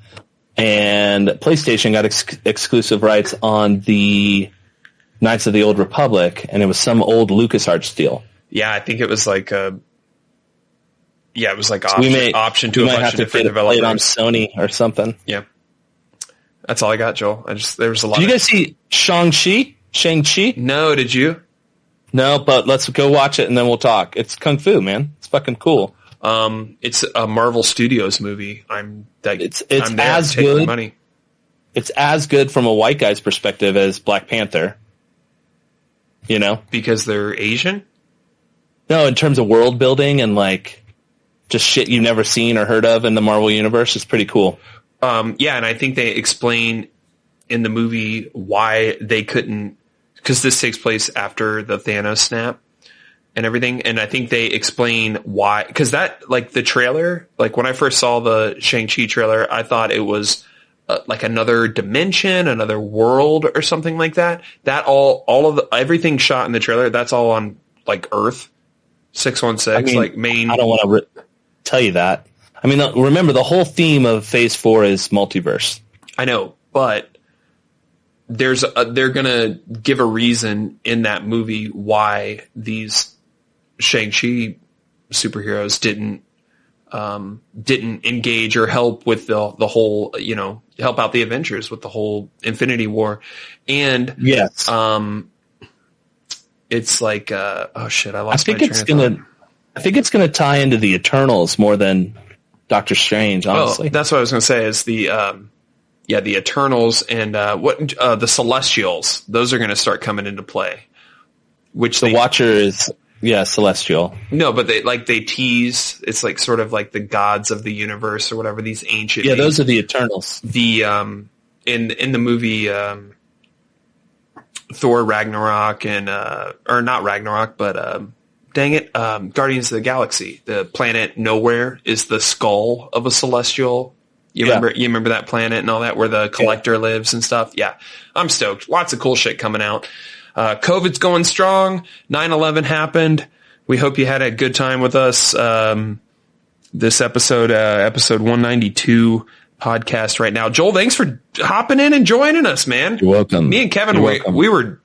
and PlayStation got exclusive rights on the Knights of the Old Republic, and it was some old LucasArts deal. Yeah, I think it was like option to we a might bunch have of to different get it played on developers. Sony or something. Yeah. That's all I got, Joel. There was a lot. Did you guys see Shang-Chi? No, did you? No, but let's go watch it and then we'll talk. It's Kung Fu, man. It's fucking cool. It's a Marvel Studios movie. It's I'm there, as taking good. the money. It's as good from a white guy's perspective as Black Panther. You know? Because they're Asian? No, in terms of world building and like just shit you've never seen or heard of in the Marvel universe, it's pretty cool. Yeah, and I think they explain in the movie why they couldn't, because this takes place after the Thanos snap and everything, and I think they explain why, because that, like, the trailer, like, when I first saw the Shang-Chi trailer, I thought it was like another dimension, another world or something like that. That everything shot in the trailer, that's all on, like, Earth 616, like, main. I don't want to tell you that. I mean, remember, the whole theme of Phase 4 is multiverse. I know, but they're going to give a reason in that movie why these Shang-Chi superheroes didn't engage or help with the whole, help out the Avengers with the whole Infinity War. And yes, it's like, oh shit, I lost I think it's going to tie into the Eternals more than Doctor Strange, honestly. Oh, that's what I was going to say is the Eternals and the Celestials. Those are going to start coming into play. Which the Watcher is, celestial. No, but they tease. It's like sort of like the gods of the universe or whatever. These ancient. Yeah, those are the Eternals. The in the movie Thor Ragnarok and or not Ragnarok, but dang it, Guardians of the Galaxy. The planet Nowhere is the skull of a celestial. You remember that planet and all that where the Collector lives and stuff? Yeah. I'm stoked. Lots of cool shit coming out. COVID's going strong. 9/11 happened. We hope you had a good time with us. This episode 192 podcast right now. Joel, thanks for hopping in and joining us, man. You're welcome. Me and Kevin, we were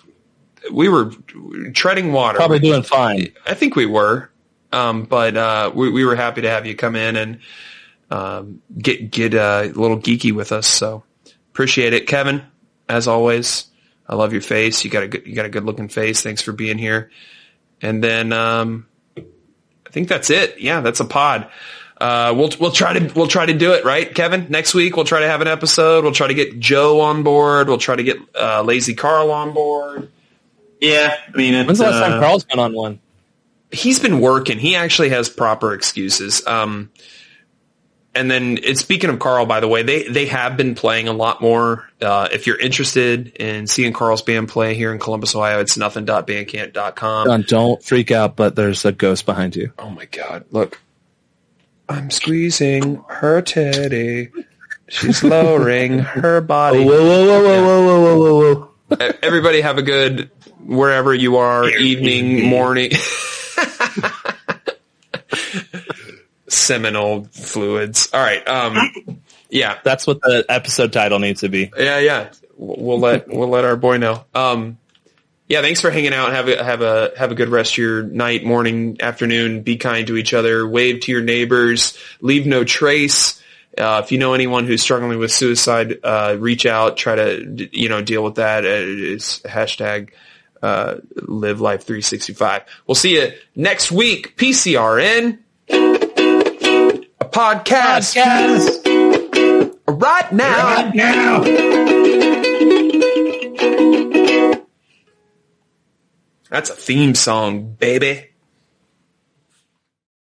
treading water. Probably doing fine. I think we were. But we were happy to have you come in and get a little geeky with us. So appreciate it, Kevin. As always, I love your face. You got a good looking face. Thanks for being here. And then I think that's it. Yeah, that's a pod. We'll try to do it, right, Kevin? Next week we'll try to have an episode. We'll try to get Joe on board. We'll try to get Lazy Carl on board. Yeah, I mean, when's the last time Carl's been on one? He's been working. He actually has proper excuses. And then, speaking of Carl, by the way, they have been playing a lot more. If you're interested in seeing Carl's band play here in Columbus, Ohio, it's nothing.bandcamp.com. Don't freak out, but there's a ghost behind you. Oh my God. Look, I'm squeezing her titty. She's lowering her body. Whoa. Everybody have a good, wherever you are, evening, morning. Seminal fluids. All right. Yeah. That's what the episode title needs to be. Yeah. We'll let our boy know. Yeah. Thanks for hanging out. Have a good rest of your night, morning, afternoon. Be kind to each other. Wave to your neighbors. Leave no trace. If you know anyone who's struggling with suicide, reach out. Try to deal with that. It's hashtag live life 365. We'll see you next week. PCRN. A podcast. Right now. That's a theme song, baby.